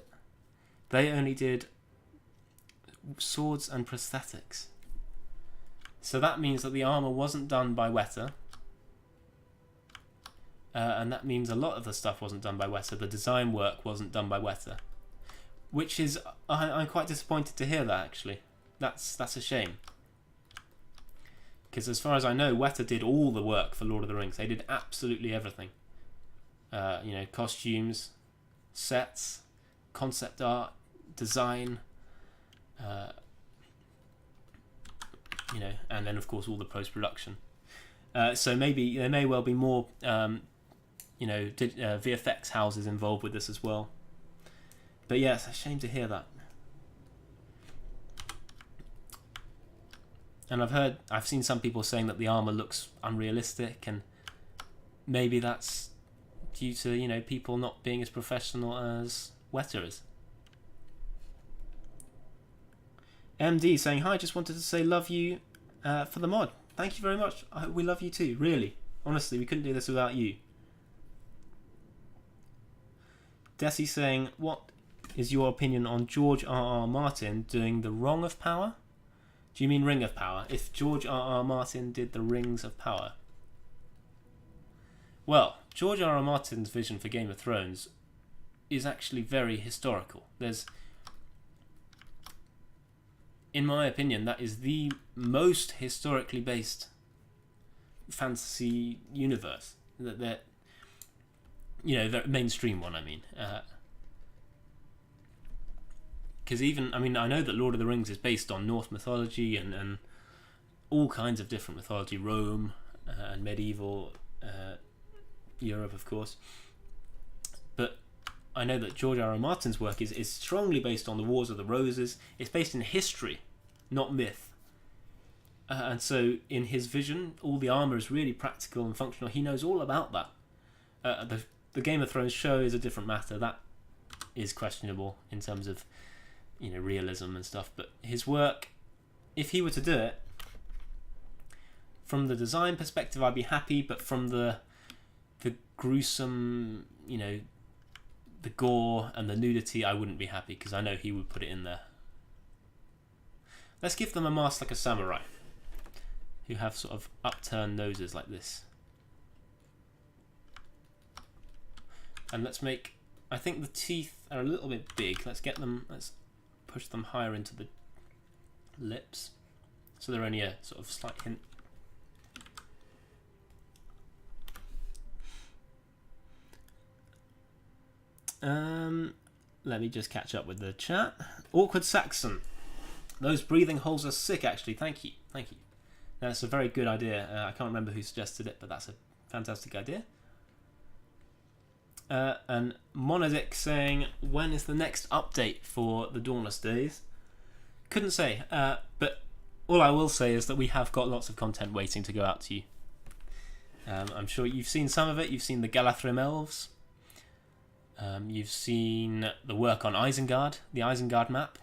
they only did swords and prosthetics. So that means that the armor wasn't done by Weta. And that means a lot of the stuff wasn't done by Weta. The design work wasn't done by Weta. Which is... I'm quite disappointed to hear that, actually. That's a shame. Because as far as I know, Weta did all the work for Lord of the Rings. They did absolutely everything. You know, costumes, sets, concept art, design, you know, and then of course all the post-production. So maybe there may well be more, you know, VFX houses involved with this as well. But yeah, it's a shame to hear that. And I've seen some people saying that the armor looks unrealistic, and maybe that's due to, you know, people not being as professional as Weta is. MD saying, hi, just wanted to say love you for the mod. Thank you very much. We love you too, really. Honestly, we couldn't do this without you. Desi saying, what is your opinion on George R.R. Martin doing the Wrong of Power? Do you mean Ring of Power? If George R.R. Martin did the Rings of Power? Well, George R.R. Martin's vision for Game of Thrones is actually very historical. There's, in my opinion, that is the most historically based fantasy universe. That you know, the mainstream one, I mean. Because even, I mean, I know that Lord of the Rings is based on Norse mythology and all kinds of different mythology, Rome and medieval Europe, of course. But I know that George R.R. Martin's work is strongly based on the Wars of the Roses. It's based in history, not myth. And so in his vision, all the armour is really practical and functional. He knows all about that. The Game of Thrones show is a different matter. That is questionable in terms of, you know, realism and stuff. But his work, if he were to do it, from the design perspective, I'd be happy. But from the gruesome, you know, the gore and the nudity, I wouldn't be happy, because I know he would put it in there. Let's give them a mask like a samurai, who have sort of upturned noses like this. And let's make, I think the teeth are a little bit big. Let's push them higher into the lips, so they're only a sort of slight hint. Let me just catch up with the chat. Awkward Saxon. Those breathing holes are sick, actually. Thank you. That's a very good idea. I can't remember who suggested it, but that's a fantastic idea. And Monodic saying, when is the next update for the Dawnless Days? Couldn't say, but all I will say is that we have got lots of content waiting to go out to you. I'm sure you've seen some of it. You've seen the Galathrim Elves. You've seen the work on Isengard, the Isengard map.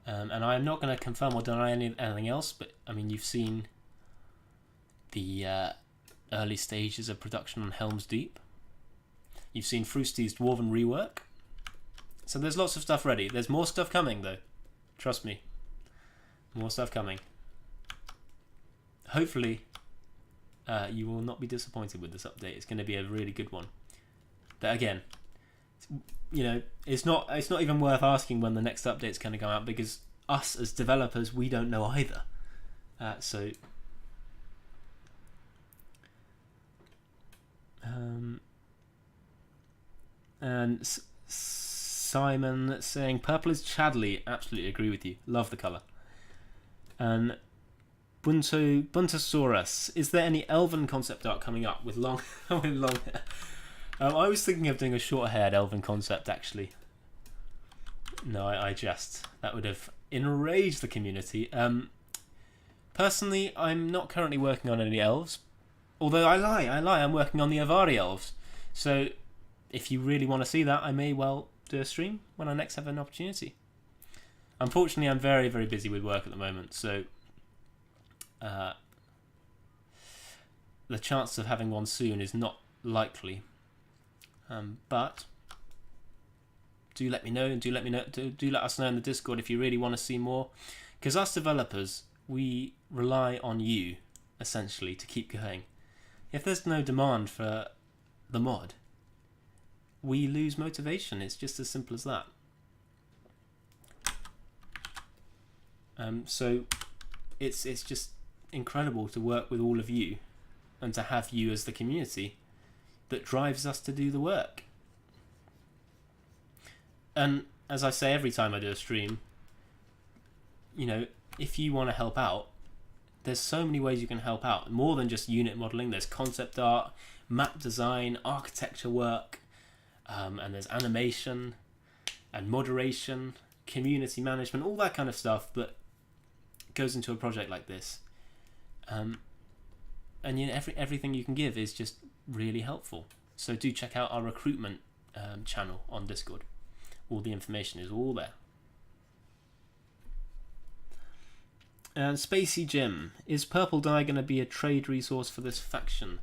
And I'm not going to confirm or deny anything else, but I mean, you've seen the early stages of production on Helm's Deep. You've seen Frusty's Dwarven rework. So there's lots of stuff ready. There's more stuff coming, though. Trust me. More stuff coming. Hopefully, you will not be disappointed with this update. It's going to be a really good one. But again, you know, it's not even worth asking when the next update's going to come out, because us as developers, we don't know either. And Simon saying purple is Chadley. Absolutely agree with you. Love the colour. And Buntosaurus. Is there any elven concept art coming up with long long hair? I was thinking of doing a short-haired elven concept, actually. No, I jest. That would have enraged the community. Personally, I'm not currently working on any elves. Although I lie, I'm working on the Avari elves. So, if you really want to see that, I may well do a stream when I next have an opportunity. Unfortunately, I'm very, very busy with work at the moment, so the chance of having one soon is not likely. But do let me know, and do let us know in the Discord if you really want to see more. Because us developers, we rely on you, essentially, to keep going. If there's no demand for the mod, we lose motivation. It's just as simple as that. So it's just incredible to work with all of you and to have you as the community that drives us to do the work. And as I say every time I do a stream, you know, if you want to help out, there's so many ways you can help out. More than just unit modelling. There's concept art, map design, architecture work, and there's animation and moderation, community management, all that kind of stuff that goes into a project like this. And you know, everything you can give is just really helpful. So do check out our recruitment channel on Discord. All the information is all there. And Spacey Jim, is purple dye going to be a trade resource for this faction?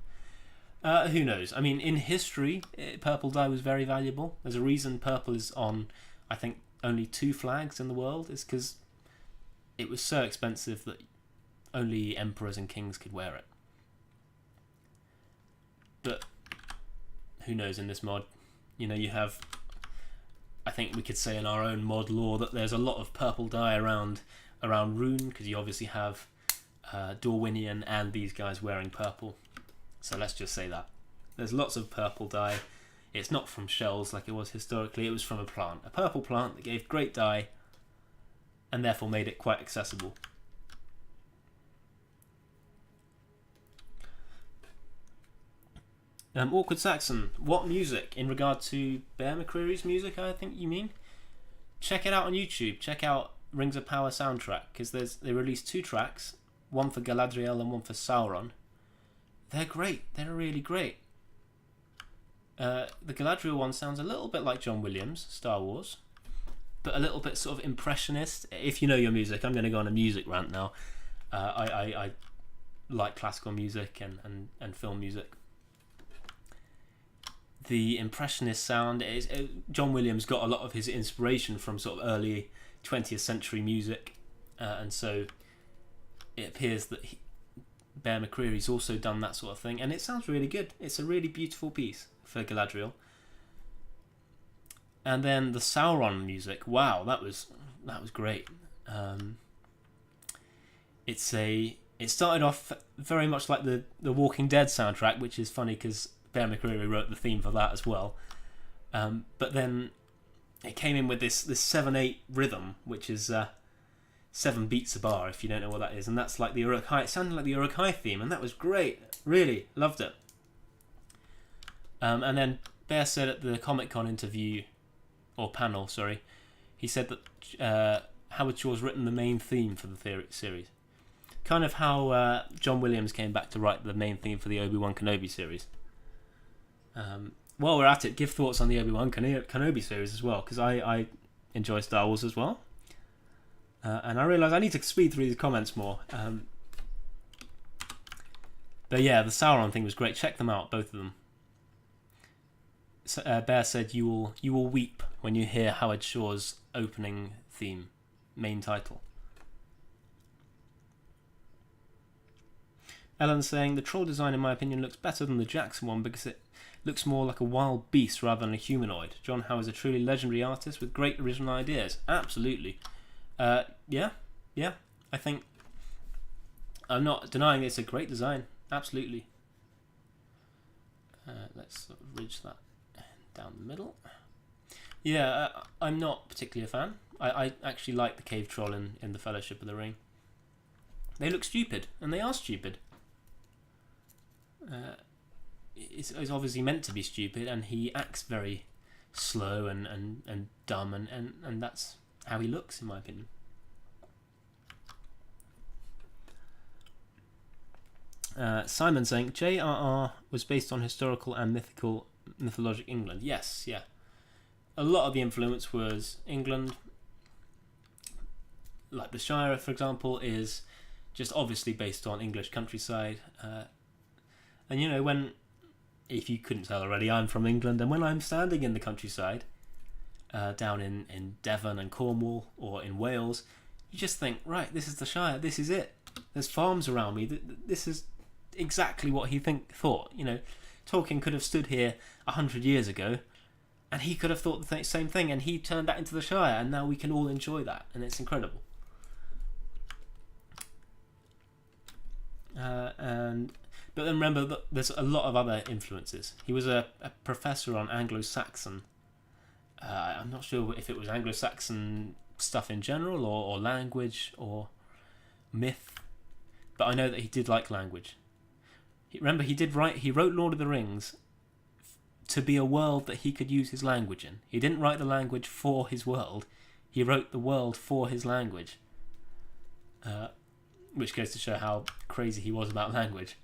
Who knows? I mean, in history, purple dye was very valuable. There's a reason purple is on, I think, only 2 flags in the world. It's because it was so expensive that only emperors and kings could wear it. But who knows in this mod? You know, you have, I think we could say in our own mod lore that there's a lot of purple dye around Rune, because you obviously have Dorwinian and these guys wearing purple. So let's just say that. There's lots of purple dye. It's not from shells like it was historically, it was from a plant. A purple plant that gave great dye and therefore made it quite accessible. Awkward Saxon, what music? In regard to Bear McCreary's music, I think you mean? Check it out on YouTube. Check out Rings of Power soundtrack, because they released 2 tracks, one for Galadriel and one for Sauron. They're great. They're really great. The Galadriel one sounds a little bit like John Williams, Star Wars, but a little bit sort of impressionist. If you know your music, I'm going to go on a music rant now. I like classical music and film music. The impressionist sound is John Williams got a lot of his inspiration from sort of early 20th century music, and so it appears that Bear McCreary's also done that sort of thing, and it sounds really good. It's a really beautiful piece for Galadriel. And then the Sauron music, wow, that was great. It started off very much like the Walking Dead soundtrack, which is funny because Bear McCreary wrote the theme for that as well. But then it came in with this 7/8 rhythm, which is 7 beats a bar, if you don't know what that is, and that's like the Uruk-hai. It sounded like the Uruk-hai theme, and that was great. Really loved it. And then Bear said at the Comic-Con interview, or panel, sorry, he said that Howard Shore's written the main theme for the series. Kind of how John Williams came back to write the main theme for the Obi-Wan Kenobi series. While we're at it, give thoughts on the Obi-Wan Kenobi series as well, because I enjoy Star Wars as well. And I realise I need to speed through these comments more. But yeah, the Sauron thing was great. Check them out, both of them. Bear said you will weep when you hear Howard Shore's opening theme, main title. Ellen's saying the troll design, in my opinion, looks better than the Jackson one because it looks more like a wild beast rather than a humanoid. John Howe is a truly legendary artist with great original ideas. Absolutely. Yeah. I think I'm not denying it's a great design. Absolutely. Let's sort of ridge that down the middle. Yeah, I'm not particularly a fan. I actually like the cave troll in the Fellowship of the Ring. They look stupid, and they are stupid. It's obviously meant to be stupid, and he acts very slow and dumb, and that's how he looks, in my opinion. Simon saying J.R.R. was based on historical and mythologic England. Yes, yeah. A lot of the influence was England. Like the Shire, for example, is just obviously based on English countryside. And you know, if you couldn't tell already, I'm from England, and when I'm standing in the countryside, down in Devon and Cornwall or in Wales, you just think, right, this is the Shire, this is it. There's farms around me. This is exactly what he thought. You know, Tolkien could have stood here 100 years ago, and he could have thought the same thing, and he turned that into the Shire, and now we can all enjoy that, and it's incredible. But then remember that there's a lot of other influences. He was a professor on Anglo-Saxon. I'm not sure if it was Anglo-Saxon stuff in general, or language, or myth. But I know that he did like language. Remember, he wrote Lord of the Rings to be a world that he could use his language in. He didn't write the language for his world. He wrote the world for his language. Which goes to show how crazy he was about language.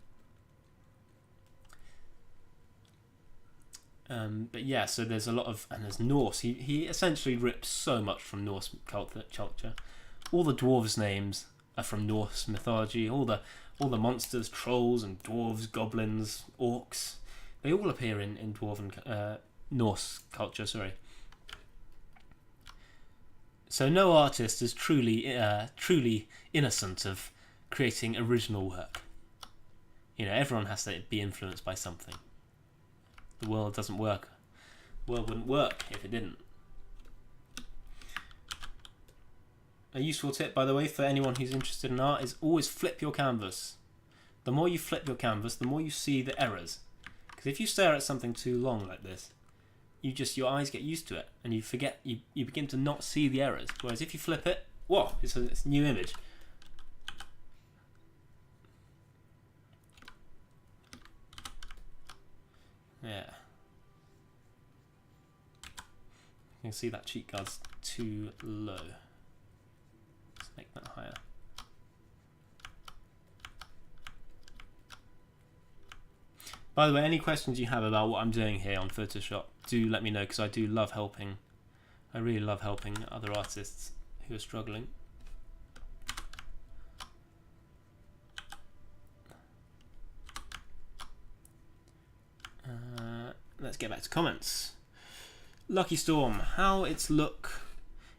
But yeah, so there's a lot of... And there's Norse. He essentially rips so much from Norse culture. All the dwarves' names are from Norse mythology. All the monsters, trolls and dwarves, goblins, orcs, they all appear in Dwarven Norse culture. Sorry. So no artist is truly innocent of creating original work. You know, everyone has to be influenced by something. The world doesn't work. The world wouldn't work if it didn't. A useful tip, by the way, for anyone who's interested in art is always flip your canvas. The more you flip your canvas, the more you see the errors. Because if you stare at something too long like this, your eyes get used to it, and you forget. You begin to not see the errors. Whereas if you flip it, whoa, it's a new image. Yeah. You can see that cheek guard's too low. Let's make that higher. By the way, any questions you have about what I'm doing here on Photoshop, do let me know, because I do love helping. I really love helping other artists who are struggling. Let's get back to comments. Lucky Storm, how it's look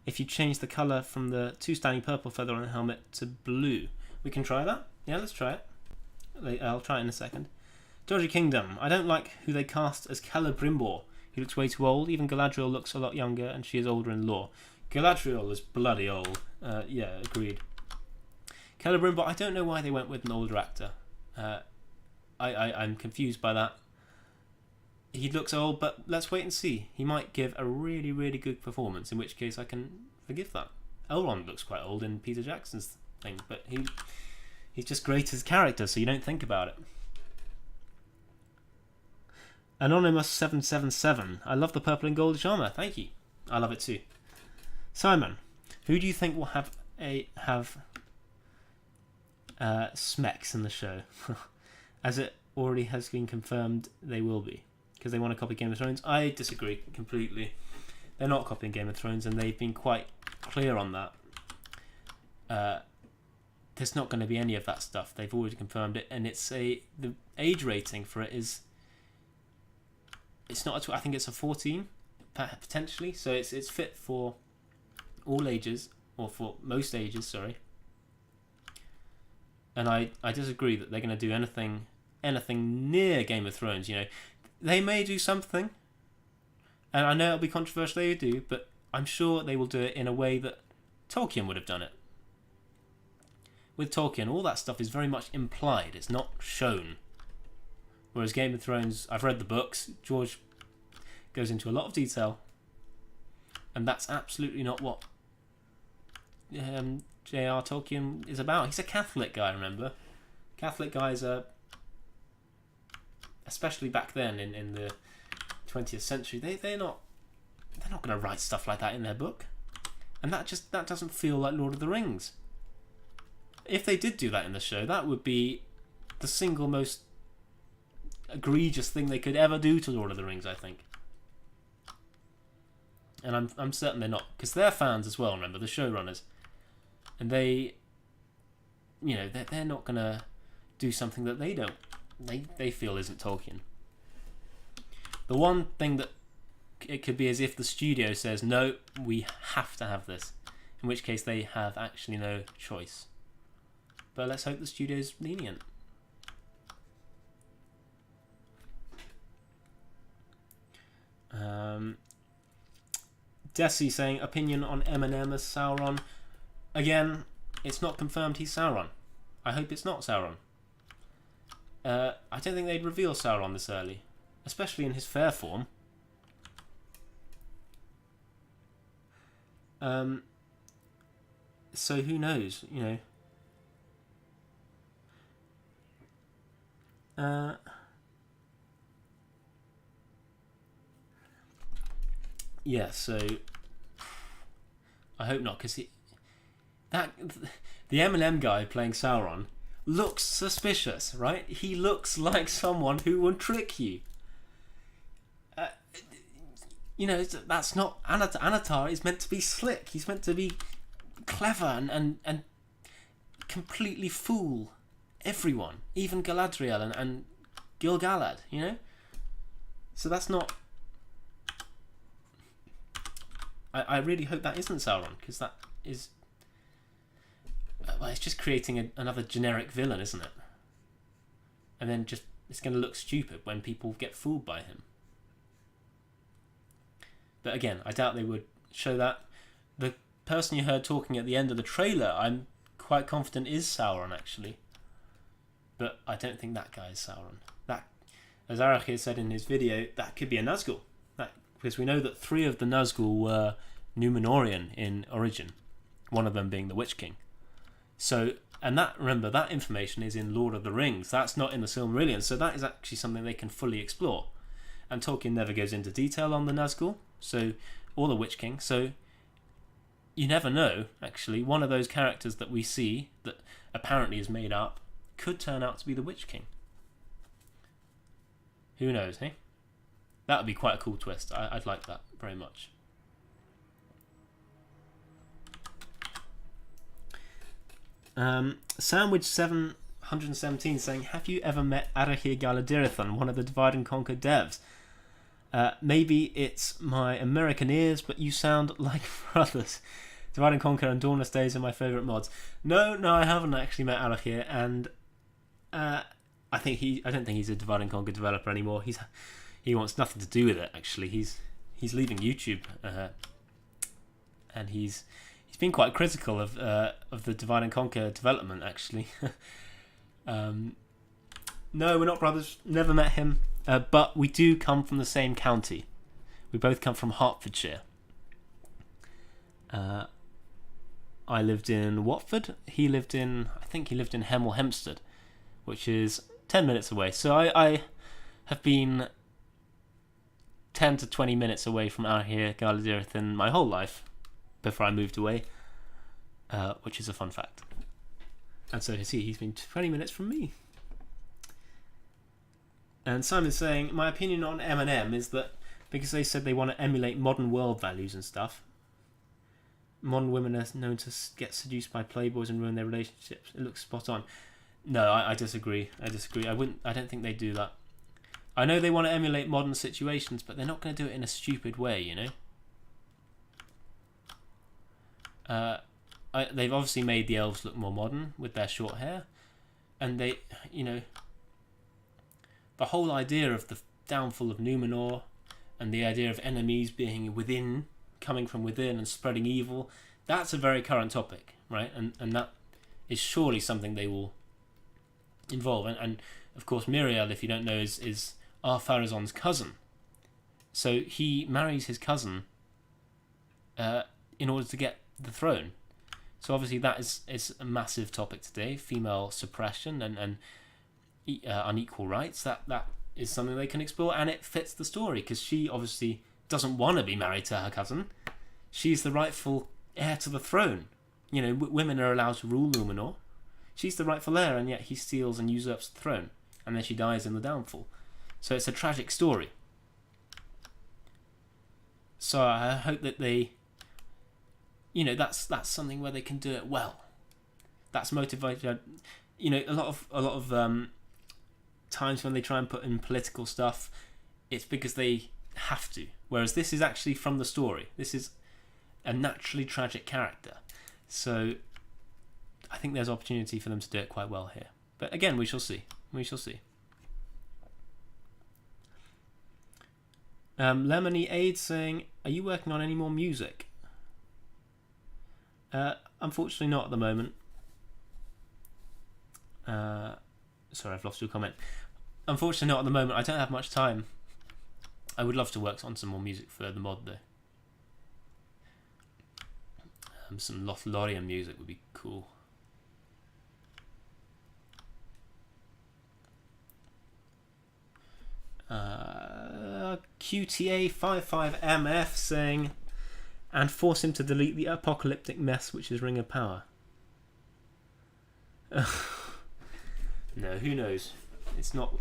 if you change the colour from the 2 standing purple feather on the helmet to blue. We can try that. Yeah, let's try it. I'll try it in a second. Dodgy Kingdom, I don't like who they cast as Celebrimbor. He looks way too old. Even Galadriel looks a lot younger, and she is older in lore. Galadriel is bloody old. Yeah, agreed. Celebrimbor, I don't know why they went with an older actor. I'm confused by that. He looks old, but let's wait and see. He might give a really, really good performance, in which case I can forgive that. Elrond looks quite old in Peter Jackson's thing, but he's just great as a character, so you don't think about it. Anonymous777, I love the purple and goldish armour. Thank you. I love it too. Simon, who do you think will have Smeks in the show? As it already has been confirmed, they will be. Because they want to copy Game of Thrones. I disagree completely. They're not copying Game of Thrones, and they've been quite clear on that. There's not going to be any of that stuff. They've already confirmed it, and the age rating for it is. It's not. I think it's a 14, potentially. So it's fit for all ages, or for most ages. Sorry. And I disagree that they're going to do anything near Game of Thrones. You know. They may do something, and I know it'll be controversial they do, but I'm sure they will do it in a way that Tolkien would have done it. With Tolkien, all that stuff is very much implied, it's not shown. Whereas Game of Thrones, I've read the books, George goes into a lot of detail, and that's absolutely not what J.R. Tolkien is about. He's a Catholic guy, remember? Catholic guys are... Especially back then in the 20th century, they're not going to write stuff like that in their book, and that doesn't feel like Lord of the Rings. If they did do that in the show, that would be the single most egregious thing they could ever do to Lord of the Rings, I think. And I'm certain they're not, because they're fans as well. Remember, the showrunners, and they're not going to do something that they feel isn't Tolkien. The one thing that it could be as if the studio says, no, we have to have this, in which case they have actually no choice. But let's hope the studio's lenient. Desi saying, opinion on Eminem as Sauron. Again, it's not confirmed he's Sauron. I hope it's not Sauron. I don't think they'd reveal Sauron this early, especially in his fair form. So who knows, you know. Yeah, so I hope not, because the Eminem guy playing Sauron looks suspicious, right? He looks like someone who would trick you. You know, that's not Anatar is meant to be slick. He's meant to be clever and completely fool everyone, even Galadriel and Gil-galad, you know? So that's not... I really hope that isn't Sauron, because that is... Well, it's just creating another generic villain, isn't it? And then just it's going to look stupid when people get fooled by him. But again, I doubt they would show that. The person you heard talking at the end of the trailer, I'm quite confident is Sauron, actually. But I don't think that guy is Sauron. That, as Arachir said in his video, that could be a Nazgul. Because we know that 3 of the Nazgul were Numenorian in origin, one of them being the Witch King. So, and that, remember, that information is in Lord of the Rings. That's not in the Silmarillion, so that is actually something they can fully explore. And Tolkien never goes into detail on the Nazgul, so, or the Witch King. So, you never know. Actually, one of those characters that we see that apparently is made up could turn out to be the Witch King. Who knows, hey? That would be quite a cool twist. I'd like that very much. Sandwich 717 saying, have you ever met Arachir Galadirithon, one of the Divide and Conquer devs? Maybe it's my American ears, but you sound like brothers. Divide and Conquer and Dawnless Days are my favourite mods. No, I haven't actually met Arachir, and I don't think he's a Divide and Conquer developer anymore. He wants nothing to do with it. Actually, he's leaving YouTube, and he's been quite critical of the Divide and Conquer development. Actually, no, we're not brothers. Never met him, but we do come from the same county. We both come from Hertfordshire. I lived in Watford. I think he lived in Hemel Hempstead, which is 10 minutes away. So I have been 10 to 20 minutes away from Arachir Galadirithon my whole life before I moved away, which is a fun fact. And so he's been 20 minutes from me. And Simon's saying, my opinion on Eminem is that because they said they want to emulate modern world values and stuff, modern women are known to get seduced by playboys and ruin their relationships. It looks spot on. No, I disagree. I don't think they do that. I know they want to emulate modern situations, but they're not going to do it in a stupid way, you know? They've obviously made the elves look more modern with their short hair, and they, you know, the whole idea of the downfall of Numenor and the idea of enemies being within, coming from within and spreading evil, that's a very current topic, right? And that is surely something they will involve. And of course, Miriel, if you don't know, is Ar-Pharazôn's cousin. So he marries his cousin in order to get the throne. So obviously that is a massive topic today, female suppression and unequal rights. That is something they can explore, and it fits the story because she obviously doesn't want to be married to her cousin. She's the rightful heir to the throne. You know, women are allowed to rule Luminor. She's the rightful heir, and yet he steals and usurps the throne, and then she dies in the downfall. So it's a tragic story. So I hope that they, you know, that's something where they can do it well. That's motivated. You know, a lot of times when they try and put in political stuff, it's because they have to. Whereas this is actually from the story. This is a naturally tragic character. So I think there's opportunity for them to do it quite well here. But again, we shall see. We shall see. Lemony Aid saying, are you working on any more music? Unfortunately not at the moment. Sorry, I've lost your comment. Unfortunately not at the moment. I don't have much time. I would love to work on some more music for the mod though. Some Lothlorien music would be cool. QTA55MF saying, and force him to delete the apocalyptic mess which is Ring of Power. No, who knows? It's not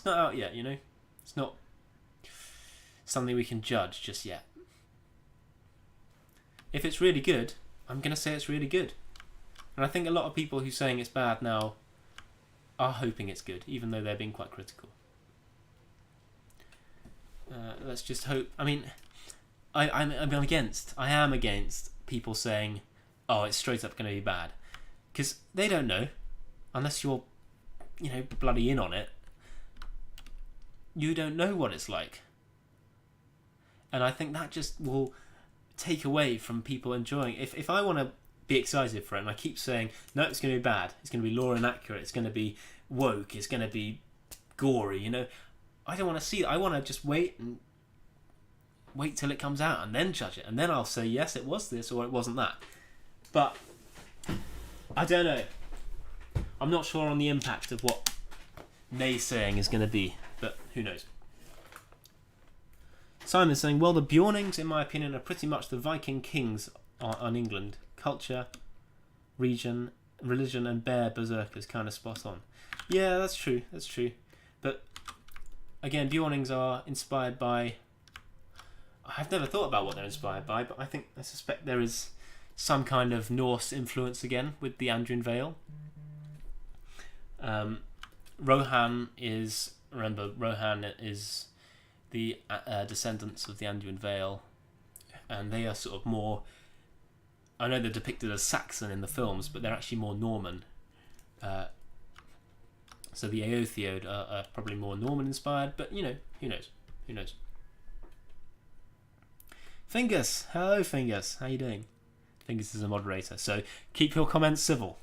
out yet, you know? It's not something we can judge just yet. If it's really good, I'm going to say it's really good. And I think a lot of people who are saying it's bad now are hoping it's good, even though they're being quite critical. Let's just hope. I mean, I am against people saying, oh, it's straight up going to be bad. Because they don't know. Unless you're, bloody in on it. You don't know what it's like. And I think that just will take away from people enjoying it. If I want to be excited for it, and I keep saying, no, it's going to be bad. It's going to be lore inaccurate. It's going to be woke. It's going to be gory, I don't want to see it. I want to just wait till it comes out and then judge it. And then I'll say, yes, it was this or it wasn't that. But I don't know. I'm not sure on the impact of what naysaying is going to be, but who knows. Simon's saying, well, the Bjornings, in my opinion, are pretty much the Viking kings on England. Culture, region, religion, and bear berserkers, kind of spot on. Yeah, that's true. That's true. But again, Bjornings are inspired by... I've never thought about what they're inspired by, but I suspect there is some kind of Norse influence again with the Andrian Vale. Rohan is the descendants of the Andrian Vale, and they are sort of more... I know they're depicted as Saxon in the films, but they're actually more Norman. So the Aotheod are probably more Norman inspired, but who knows? Who knows? Fingus, hello Fingus, how you doing? Fingus is a moderator, so keep your comments civil.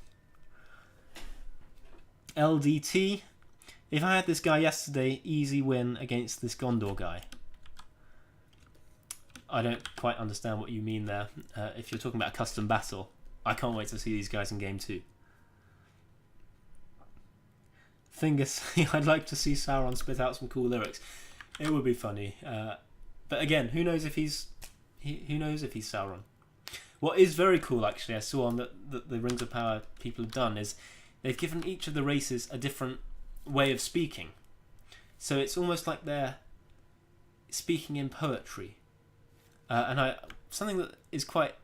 LDT, if I had this guy yesterday, easy win against this Gondor guy. I don't quite understand what you mean there. If you're talking about a custom battle, I can't wait to see these guys in game 2. Fingus, I'd like to see Sauron spit out some cool lyrics. It would be funny. But again, who knows if he's Sauron. What is very cool, actually, I saw on the Rings of Power people have done, is they've given each of the races a different way of speaking. So it's almost like they're speaking in poetry. Something that is quite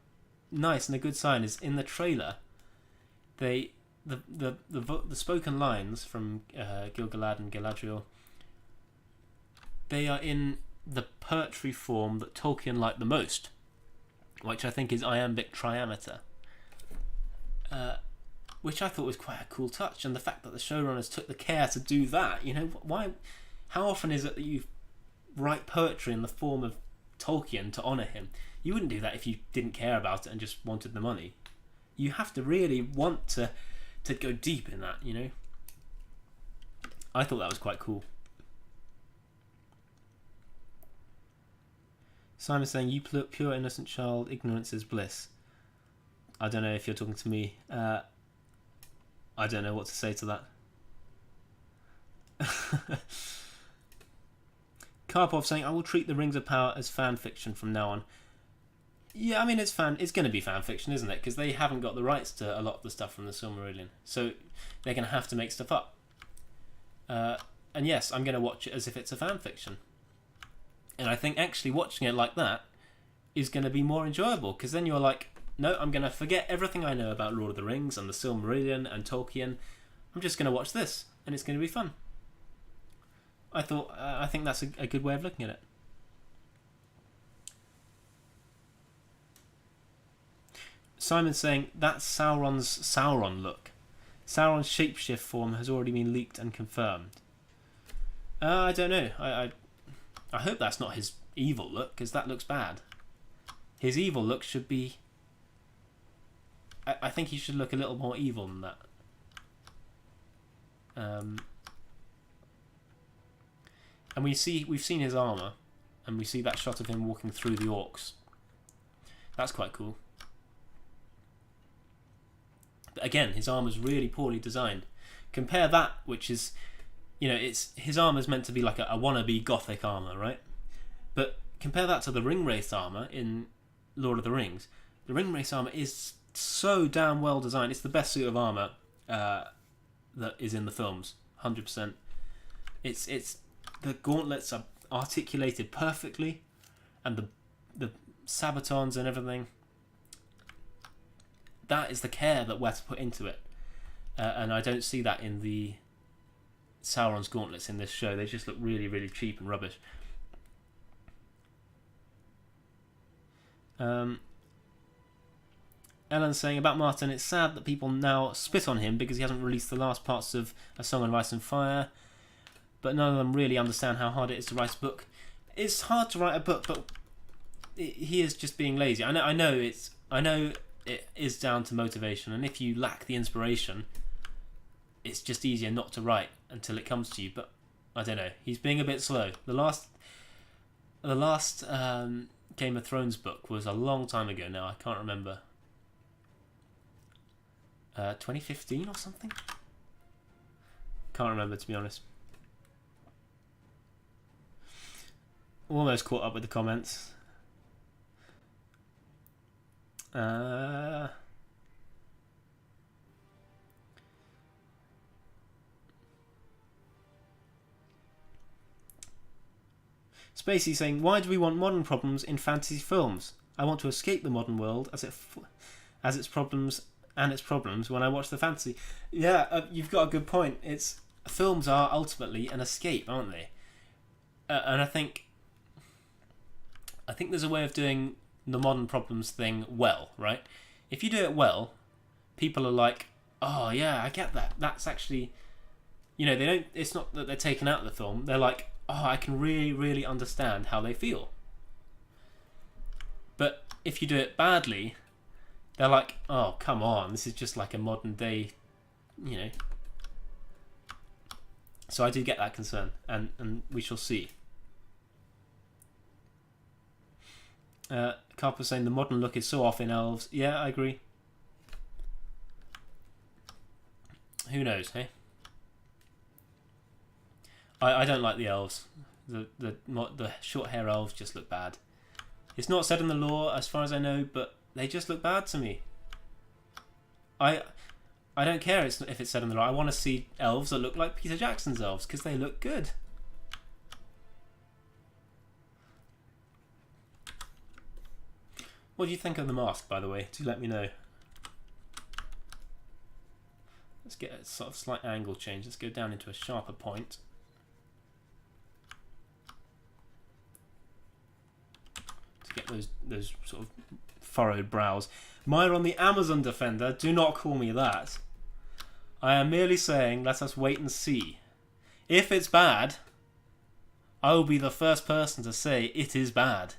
nice and a good sign is in the trailer, the spoken lines from Gil-galad and Galadriel, they are in the poetry form that Tolkien liked the most, which I think is iambic triameter, which I thought was quite a cool touch. And the fact that the showrunners took the care to do that, why? How often is it that you write poetry in the form of Tolkien to honour him? You wouldn't do that if you didn't care about it and just wanted the money. You have to really want to go deep in that, I thought that was quite cool. Simon's saying, you pure innocent child, ignorance is bliss. I don't know if you're talking to me. I don't know what to say to that. Karpov saying, I will treat the Rings of Power as fan fiction from now on. Yeah, I mean, it's going to be fan fiction, isn't it? Because they haven't got the rights to a lot of the stuff from the Silmarillion. So they're going to have to make stuff up. And yes, I'm going to watch it as if it's a fan fiction. And I think actually watching it like that is going to be more enjoyable. Because then you're like, no, I'm going to forget everything I know about Lord of the Rings and the Silmarillion and Tolkien. I'm just going to watch this. And it's going to be fun. I think that's a good way of looking at it. Simon's saying that's Sauron's Sauron look. Sauron's shapeshift form has already been leaked and confirmed. I don't know. I hope that's not his evil look, because that looks bad. His evil look should be... I think he should look a little more evil than that. And we've seen his armour, and we see that shot of him walking through the orcs. That's quite cool. But again, his armour's really poorly designed. Compare that, which is, his armour's meant to be like a wannabe gothic armour, right? But compare that to the Ringwraith armour in Lord of the Rings. The Ringwraith armour is so damn well designed. It's the best suit of armour that is in the films, 100%. It's the gauntlets are articulated perfectly, and the sabatons and everything. That is the care that we're to put into it, and I don't see that in the Sauron's gauntlets in this show. They just look really, really cheap and rubbish. Ellen's saying about Martin, it's sad that people now spit on him because he hasn't released the last parts of A Song of Ice and Fire, but none of them really understand how hard it is to write a book. It's hard to write a book, but he is just being lazy. I know it is down to motivation, and if you lack the inspiration, it's just easier not to write until it comes to you. But I don't know, he's being a bit slow. The last Game of Thrones book was a long time ago now. I can't remember. 2015 or something? Can't remember, to be honest. Almost caught up with the comments. Spacey saying, why do we want modern problems in fantasy films? I want to escape the modern world as its problems when I watch the fantasy. Yeah, you've got a good point. Films are ultimately an escape, aren't they? And I think there's a way of doing the modern problems thing well, right? If you do it well, people are like, oh yeah, I get that. That's actually, they don't. It's not that they're taken out of the film. They're like, oh, I can really, really understand how they feel. But if you do it badly, they're like, oh, come on, this is just like a modern day, So I do get that concern, and we shall see. Carp was saying the modern look is so off in elves. Yeah, I agree. Who knows, hey? I don't like the elves. The short hair elves just look bad. It's not said in the lore, as far as I know, but they just look bad to me. I don't care if it's said in the lore. I want to see elves that look like Peter Jackson's elves because they look good. What do you think of the mask, by the way? Do let me know. Let's get a sort of slight angle change. Let's go down into a sharper point. To get those sort of furrowed brows. Mine on the Amazon Defender. Do not call me that. I am merely saying let us wait and see. If it's bad, I will be the first person to say it is bad.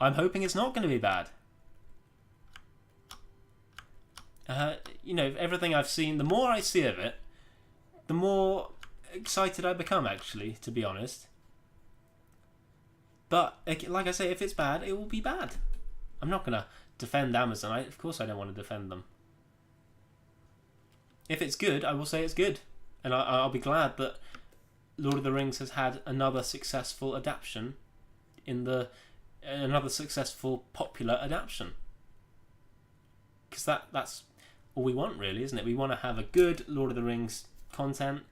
I'm hoping it's not going to be bad. Everything I've seen, the more I see of it, the more excited I become, actually, to be honest. But, like I say, if it's bad, it will be bad. I'm not going to defend Amazon. Of course I don't want to defend them. If it's good, I will say it's good. And I'll be glad that Lord of the Rings has had another successful adaptation another successful popular adaptation, because that's all we want, really, isn't it? We want to have a good Lord of the Rings content,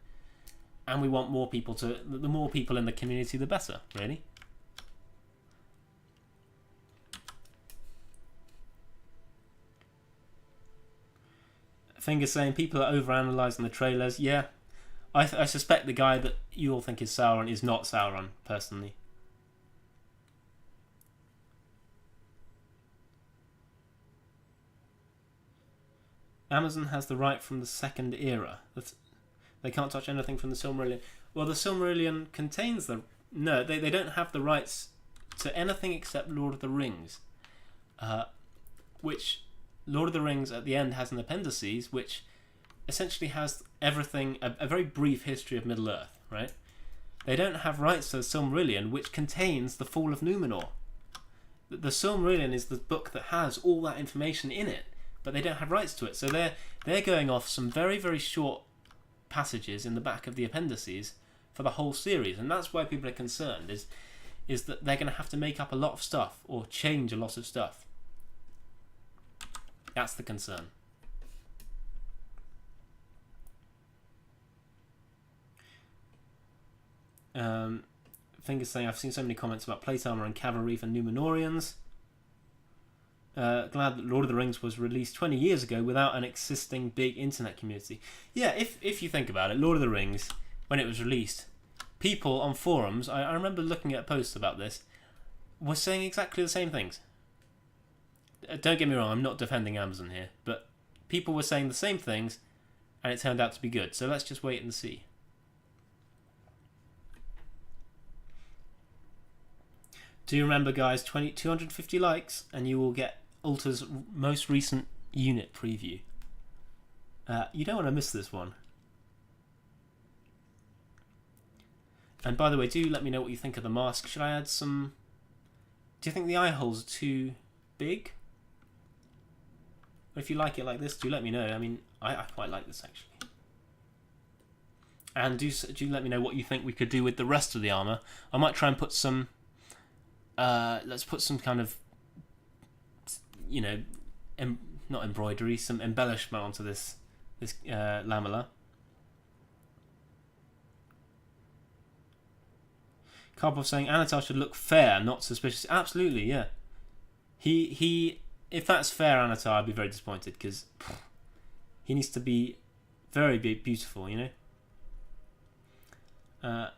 and we want more people the more people in the community, the better, really. Finger saying people are overanalyzing the trailers. Yeah, I suspect the guy that you all think is Sauron is not Sauron, personally. Amazon has the right from the Second Era. They can't touch anything from the Silmarillion. Well, the Silmarillion contains the... No, they don't have the rights to anything except Lord of the Rings. Which Lord of the Rings at the end has an appendices which essentially has everything, a very brief history of Middle-earth, right? They don't have rights to the Silmarillion, which contains the fall of Numenor. The Silmarillion is the book that has all that information in it, but they don't have rights to it. So they're going off some very, very short passages in the back of the appendices for the whole series, and that's why people are concerned, is that they're going to have to make up a lot of stuff or change a lot of stuff. That's the concern. Fingers saying, I've seen so many comments about plate armor and cavalry for Numenorians. Glad that Lord of the Rings was released 20 years ago without an existing big internet community. Yeah, if you think about it, Lord of the Rings, when it was released, people on forums, I remember looking at posts about this, were saying exactly the same things. Don't get me wrong, I'm not defending Amazon here, but people were saying the same things, and it turned out to be good. So let's just wait and see. Do you remember, guys, 250 likes, and you will get Ulta's most recent unit preview. You don't want to miss this one. And by the way, do let me know what you think of the mask. Should I add some... Do you think the eye holes are too big? Or if you like it like this, do let me know. I mean, I quite like this, actually. And do let me know what you think we could do with the rest of the armour. I might try and put some... let's put some kind of, you know, not embroidery, some embellishment onto this lamella. Karpov saying Anatar should look fair, not suspicious. Absolutely, yeah. He if that's fair, Anatar, I'd be very disappointed, because he needs to be very beautiful, you know.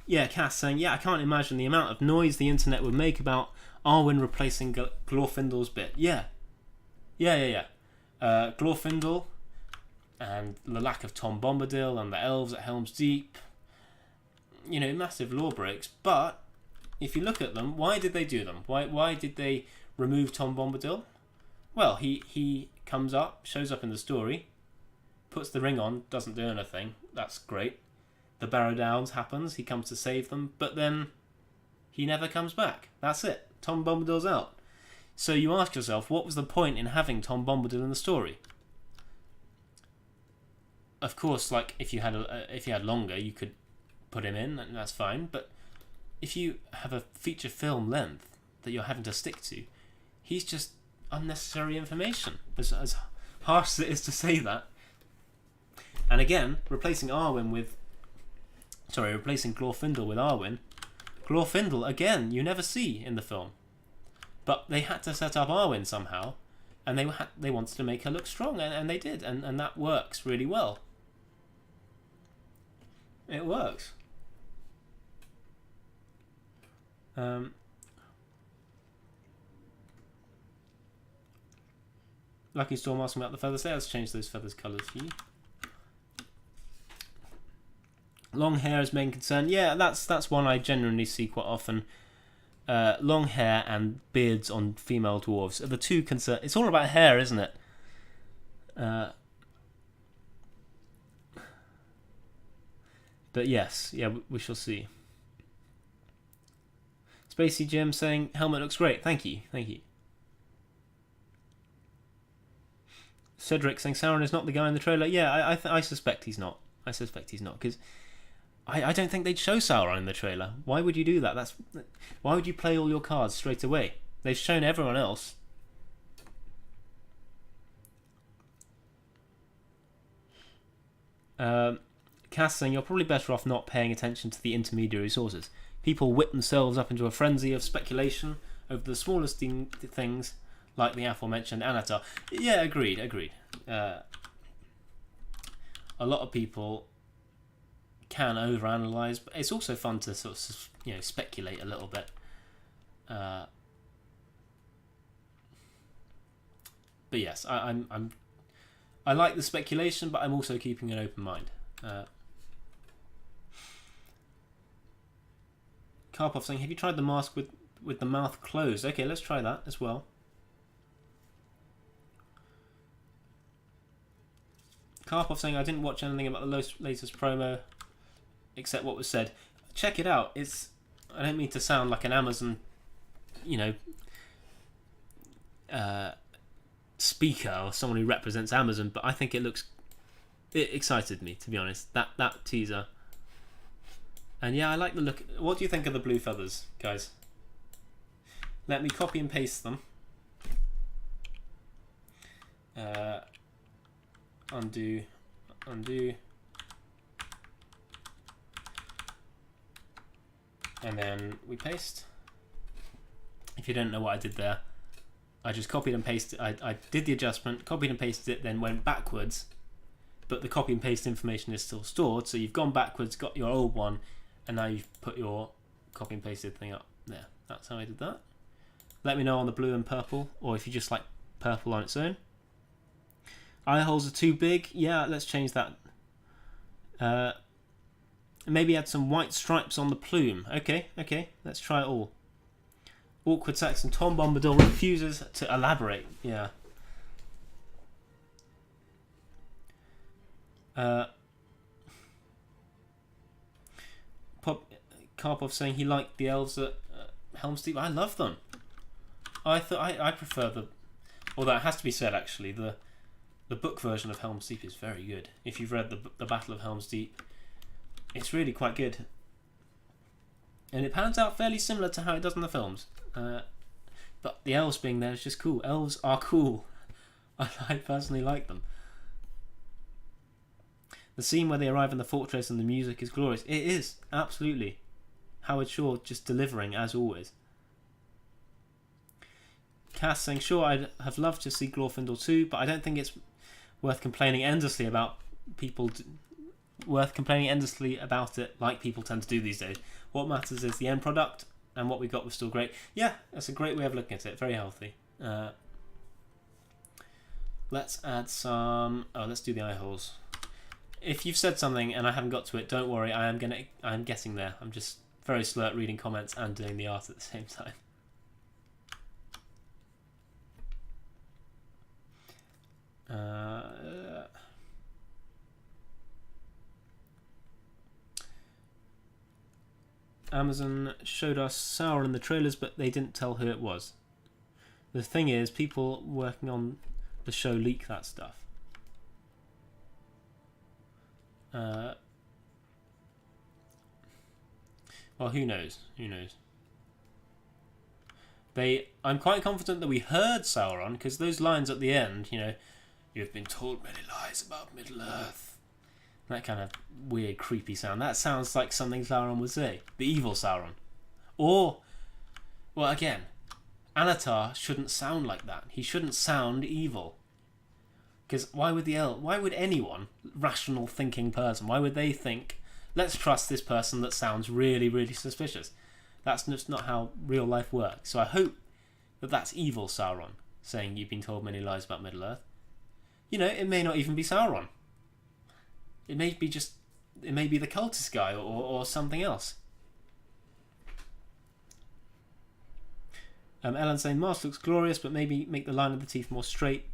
Yeah, Cass saying, yeah, I can't imagine the amount of noise the internet would make about Arwen replacing Glorfindel's bit. Yeah. Glorfindel and the lack of Tom Bombadil and the elves at Helm's Deep. You know, massive law breaks. But if you look at them, why did they do them? Why did they remove Tom Bombadil? Well, he comes up, shows up in the story, puts the ring on, doesn't do anything. That's great. The Barrow Downs happens, he comes to save them, but then he never comes back. That's it. Tom Bombadil's out. So you ask yourself, what was the point in having Tom Bombadil in the story? Of course, like if you had longer, you could put him in, and that's fine. But if you have a feature film length that you're having to stick to, he's just unnecessary information. As harsh as it is to say that. And again, replacing Glorfindel with Arwen. Glorfindel, again, you never see in the film. But they had to set up Arwen somehow, and they wanted to make her look strong, and they did, and that works really well. It works. Lucky Storm asking about the feathers. Let's change those feathers colours for you. Long hair is main concern. Yeah, that's one I genuinely see quite often. Long hair and beards on female dwarves are the two concern. It's all about hair, isn't it? But yes, yeah, we shall see. Spacey Jim saying helmet looks great. Thank you. Cedric saying Sauron is not the guy in the trailer. Yeah, I suspect he's not. Because I don't think they'd show Sauron in the trailer. Why would you do that? Why would you play all your cards straight away? They've shown everyone else. Cass saying you're probably better off not paying attention to the intermediary sources. People whip themselves up into a frenzy of speculation over the smallest things like the aforementioned Anatar. Yeah, agreed. A lot of people can overanalyze, but it's also fun to sort of, you know, speculate a little bit. But yes, I like the speculation, but I'm also keeping an open mind. Karpov saying, have you tried the mask with the mouth closed? Okay, let's try that as well. Karpov saying, I didn't watch anything about the latest promo except what was said. Check it out. I don't mean to sound like an Amazon, you know, speaker or someone who represents Amazon, but I think it excited me, to be honest, that teaser. And yeah, I like the look. What do you think of the blue feathers, guys? Let me copy and paste them. Undo. And then we paste. If you don't know what I did there, I just copied and pasted. I did the adjustment, copied and pasted it, then went backwards. But the copy and paste information is still stored, so you've gone backwards, got your old one, and now you've put your copy and pasted thing up there. That's how I did that. Let me know on the blue and purple, or if you just like purple on its own. Eye holes are too big. Yeah, let's change that. Maybe add some white stripes on the plume. Okay, let's try it all. Awkward Saxon Tom Bombadil refuses to elaborate. Yeah. Karpov saying he liked the elves at Helm's Deep. I love them. I prefer the. Although it has to be said, actually, the book version of Helm's Deep is very good. If you've read the Battle of Helm's Deep, it's really quite good. And it pans out fairly similar to how it does in the films. But the elves being there is just cool. Elves are cool. I personally like them. The scene where they arrive in the fortress and the music is glorious. It is, absolutely. Howard Shore just delivering as always. Cass saying, sure, I'd have loved to see Glorfindel 2, but I don't think it's worth complaining endlessly about it like people tend to do these days. What matters is the end product, and what we got was still great. Yeah, that's a great way of looking at it. Very healthy. Let's add some. Oh, let's do the eye holes. If you've said something and I haven't got to it, don't worry. I'm getting there. I'm just very slow at reading comments and doing the art at the same time. Amazon showed us Sauron in the trailers, but they didn't tell who it was. The thing is, people working on the show leak that stuff. Well, who knows? I'm quite confident that we heard Sauron, because those lines at the end, you know, you've been told many lies about Middle-earth. That kind of weird, creepy sound. That sounds like something Sauron would say. The evil Sauron. Or, well, again, Anatar shouldn't sound like that. He shouldn't sound evil. Because why would anyone, rational thinking person, why would they think, let's trust this person that sounds really, really suspicious? That's just not how real life works. So I hope that that's evil Sauron, saying you've been told many lies about Middle-earth. You know, it may not even be Sauron. It may be the cultist guy or something else. Ellen saying, mask looks glorious, but maybe make the line of the teeth more straight.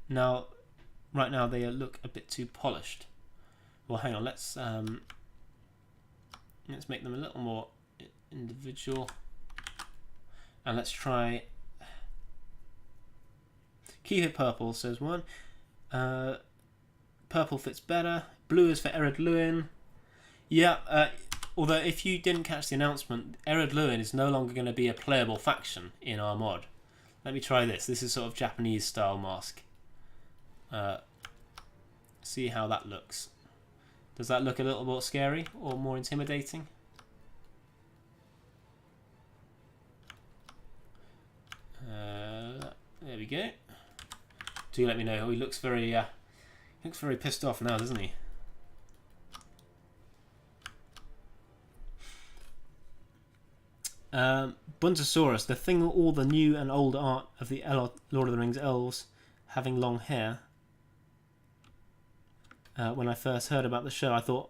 Right now they look a bit too polished. Well, hang on, let's make them a little more individual. And let's try... Keep it purple, says one. Purple fits better. Blue is for Ered Luin. Yeah, although if you didn't catch the announcement, Ered Luin is no longer going to be a playable faction in our mod. Let me try this. This is sort of Japanese style mask. See how that looks. Does that look a little more scary or more intimidating? There we go. Do let me know. Oh, he looks very pissed off now, doesn't he? Buntosaurus, the thing all the new and old art of the Lord of the Rings elves having long hair. When I first heard about the show, I thought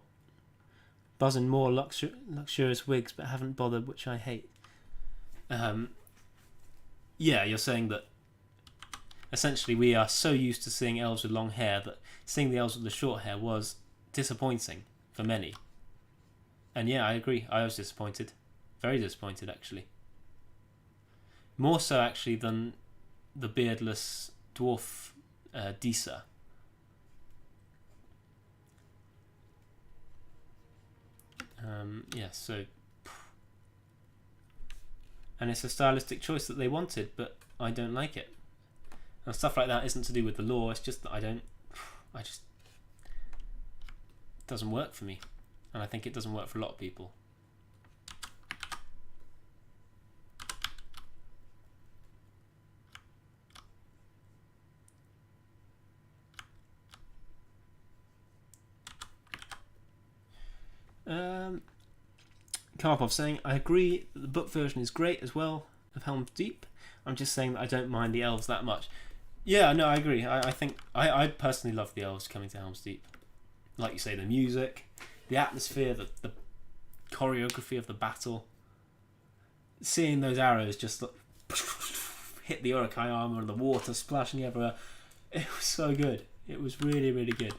buzzing more luxurious wigs, but haven't bothered, which I hate. Yeah, you're saying that essentially we are so used to seeing elves with long hair that seeing the elves with the short hair was disappointing for many. And yeah, I agree. I was disappointed. Very disappointed, actually. More so, actually, than the beardless dwarf Disa. Yeah, so... And it's a stylistic choice that they wanted, but I don't like it. And stuff like that isn't to do with the lore, it's just that it doesn't work for me. And I think it doesn't work for a lot of people. Karpov saying, I agree that the book version is great as well of Helm's Deep. I'm just saying that I don't mind the elves that much. Yeah, no, I agree. I think I personally love the elves coming to Helm's Deep. Like you say, the music, the atmosphere, the choreography of the battle. Seeing those arrows just hit the Uruk-hai armor and the water splashing everywhere. It was so good. It was really, really good.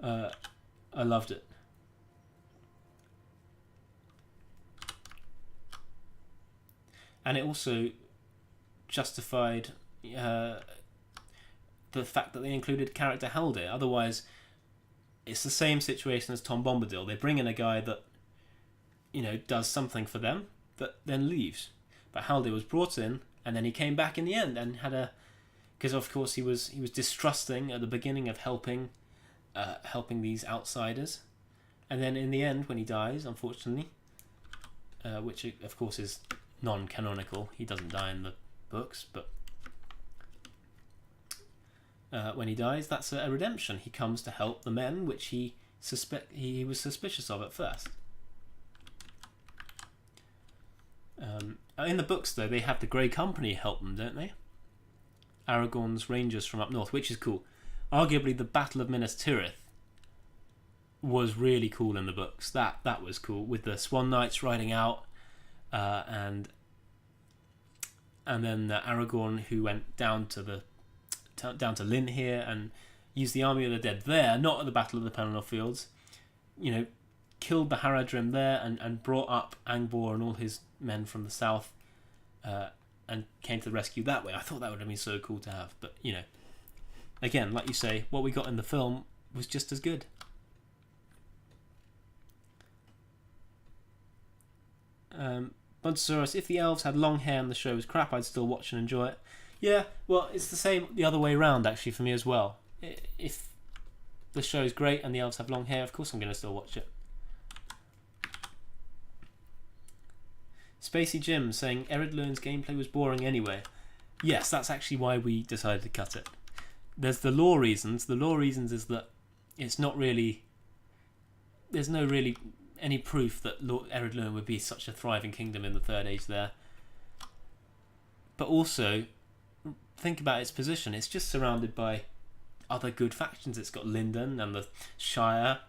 I loved it. And it also justified the fact that they included character Haldir. Otherwise, it's the same situation as Tom Bombadil. They bring in a guy that, does something for them, but then leaves. But Haldir was brought in, and then he came back in the end and had because of course he was distrusting at the beginning of helping these outsiders, and then in the end when he dies, unfortunately, which of course is non-canonical, he doesn't die in the books, but when he dies, that's a redemption. He comes to help the men which he was suspicious of at first. In the books though, they have the Grey Company help them, don't they? Aragorn's rangers from up north, which is cool. Arguably the Battle of Minas Tirith was really cool in the books. That was cool, with the Swan Knights riding out, and then Aragorn, who went down to Lynn here and used the army of the dead there, not at the Battle of the Pelennor Fields. Killed the Haradrim there and brought up Angbor and all his men from the south, and came to the rescue that way. I thought that would have been so cool to have, but again, like you say, what we got in the film was just as good. Buntosaurus, if the elves had long hair and the show was crap, I'd still watch and enjoy it. Yeah, well, it's the same the other way around actually for me as well. If the show's great and the elves have long hair, of course I'm going to still watch it. Spacey Jim saying Ered Luin's gameplay was boring anyway. Yes, that's actually why we decided to cut it. There's the lore reasons. The lore reasons is that it's not really... There's no really any proof that Ered Luin would be such a thriving kingdom in the Third Age there. But also, think about its position. It's just surrounded by other good factions. It's got Lindon and the Shire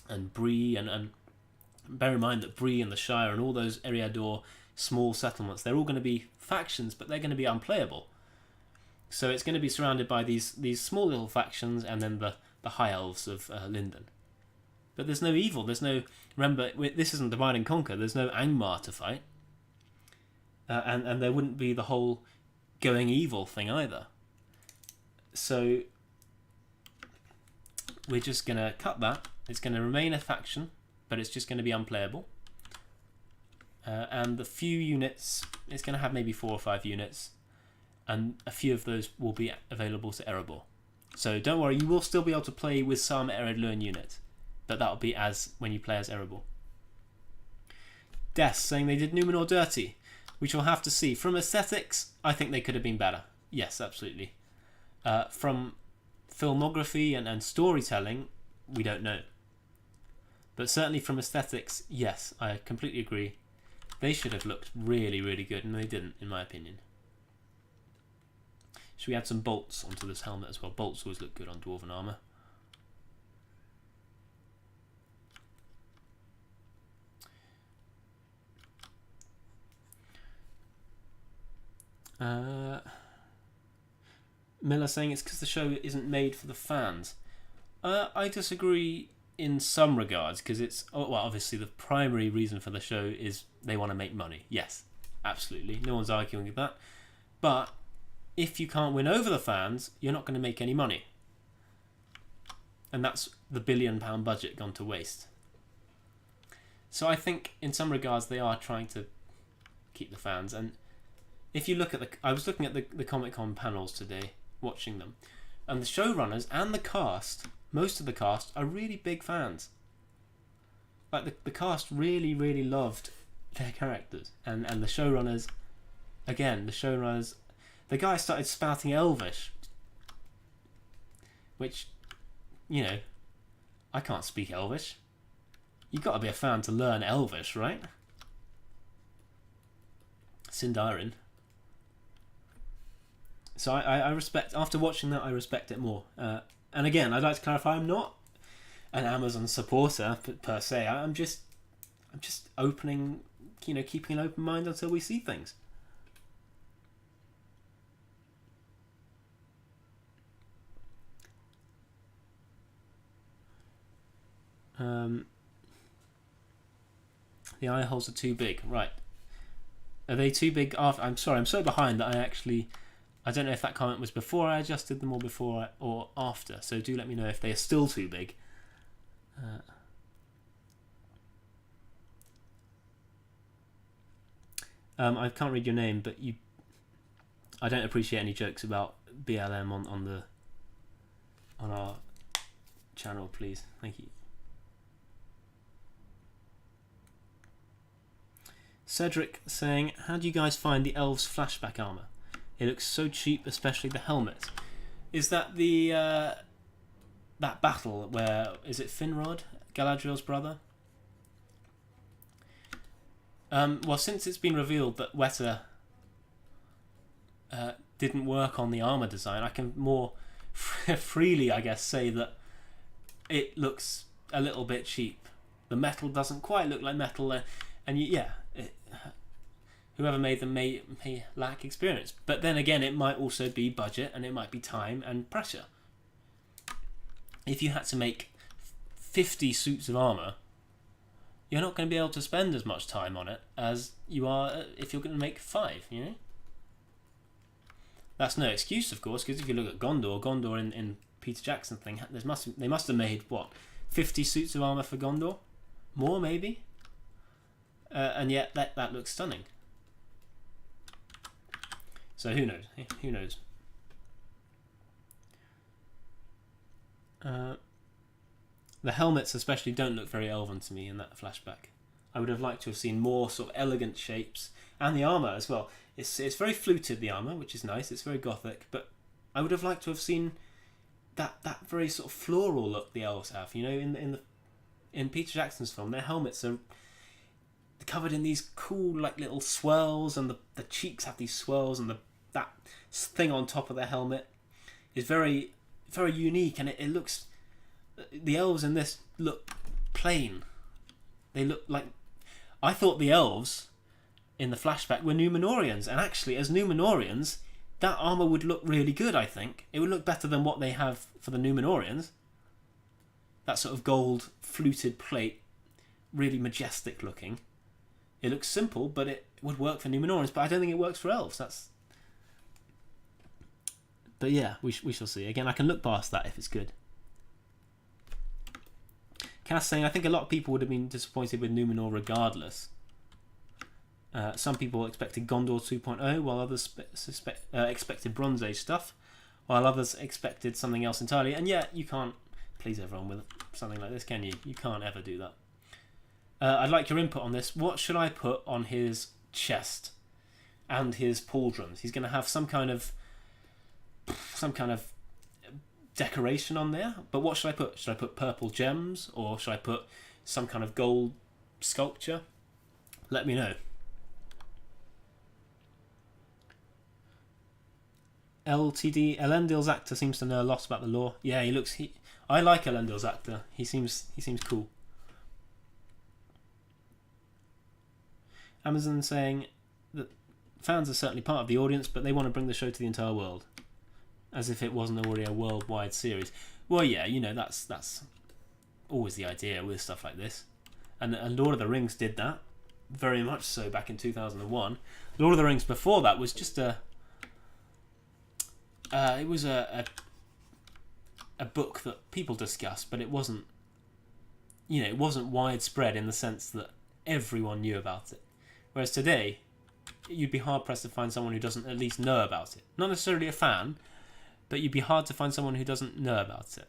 and Bree, and bear in mind that Bree and the Shire and all those Eriador small settlements, they're all going to be factions, but they're going to be unplayable. So it's going to be surrounded by these small little factions and then the High Elves of Lindon. But there's no evil. There's no... Remember, this isn't Divide and Conquer. There's no Angmar to fight. And there wouldn't be the whole going evil thing either. So we're just going to cut that. It's going to remain a faction, but it's just going to be unplayable. And the few units, it's going to have maybe 4 or 5 units, and a few of those will be available to Erebor. So don't worry, you will still be able to play with some Ered Luin units, but that'll be as when you play as Erebor. Des saying they did Numenor dirty. which we'll have to see. From aesthetics, I think they could have been better. Yes, absolutely. From filmography and storytelling, we don't know. But certainly from aesthetics, yes, I completely agree. They should have looked really, really good, and they didn't, in my opinion. Should we add some bolts onto this helmet as well? Bolts always look good on Dwarven armour. Miller saying it's because the show isn't made for the fans. I disagree in some regards, because it's, well, obviously the primary reason for the show is they want to make money. Yes, absolutely. No one's arguing with that. But if you can't win over the fans, you're not going to make any money. And that's the £1 billion budget gone to waste. So I think in some regards they are trying to keep the fans. And if you look at I was looking at the Comic-Con panels today, watching them, and the showrunners and the cast, most of the cast are really big fans. Like the cast really, really loved their characters, and the showrunners, again, the guy started spouting Elvish, which, you know, I can't speak Elvish. You've got to be a fan to learn Elvish, right? Sindarin. So I respect, after watching that, I respect it more. And again, I'd like to clarify, I'm not an Amazon supporter per se. I'm just opening, keeping an open mind until we see things. The eye holes are too big, right? Are they too big? I'm sorry, I'm so behind that I don't know if that comment was before I adjusted them or after. So do let me know if they are still too big. I can't read your name, but I don't appreciate any jokes about BLM on our channel, please. Thank you. Cedric saying, how do you guys find the elves' flashback armor? It looks so cheap, especially the helmets. Is that the that battle where, is it Finrod, Galadriel's brother? Well, since it's been revealed that Weta didn't work on the armor design, I can more freely, I guess, say that it looks a little bit cheap. The metal doesn't quite look like metal, and whoever made them may lack experience. But then again, it might also be budget, and it might be time and pressure. If you had to make 50 suits of armor, you're not going to be able to spend as much time on it as you are if you're going to make 5, That's no excuse, of course, because if you look at Gondor in Peter Jackson thing, they must have made, 50 suits of armor for Gondor? More, maybe? And yet that looks stunning. So who knows? Who knows? The helmets especially don't look very elven to me in that flashback. I would have liked to have seen more sort of elegant shapes, and the armour as well. It's very fluted, the armour, which is nice. It's very gothic, but I would have liked to have seen that very sort of floral look the elves have. In Peter Jackson's film, their helmets are covered in these cool little swirls, and the cheeks have these swirls, and that thing on top of their helmet is very, very unique, and it looks. The elves in this look plain. They look like. I thought the elves in the flashback were Numenorians, and actually, as Numenorians, that armor would look really good. I think it would look better than what they have for the Numenorians. That sort of gold fluted plate, really majestic looking. It looks simple, but it would work for Numenorians. But I don't think it works for elves. But yeah, we shall see. Again, I can look past that if it's good. Cass saying, I think a lot of people would have been disappointed with Numenor regardless. Some people expected Gondor 2.0, while others expected Bronze Age stuff, while others expected something else entirely. And yet, you can't please everyone with something like this, can you? You can't ever do that. I'd like your input on this. What should I put on his chest? and his pauldrons. He's going to have some kind of decoration on there. But what should I put? Should I put purple gems, or should I put some kind of gold sculpture? Let me know. LTD Elendil's actor seems to know a lot about the lore. Yeah, I like Elendil's actor. He seems cool. Amazon saying that fans are certainly part of the audience, but they want to bring the show to the entire world, as if it wasn't already a worldwide series. Well, yeah, that's always the idea with stuff like this, and Lord of the Rings did that very much so back in 2001. Lord of the Rings before that was just a book that people discussed, but it wasn't widespread in the sense that everyone knew about it. Whereas today, you'd be hard pressed to find someone who doesn't at least know about it. Not necessarily a fan, but you'd be hard to find someone who doesn't know about it.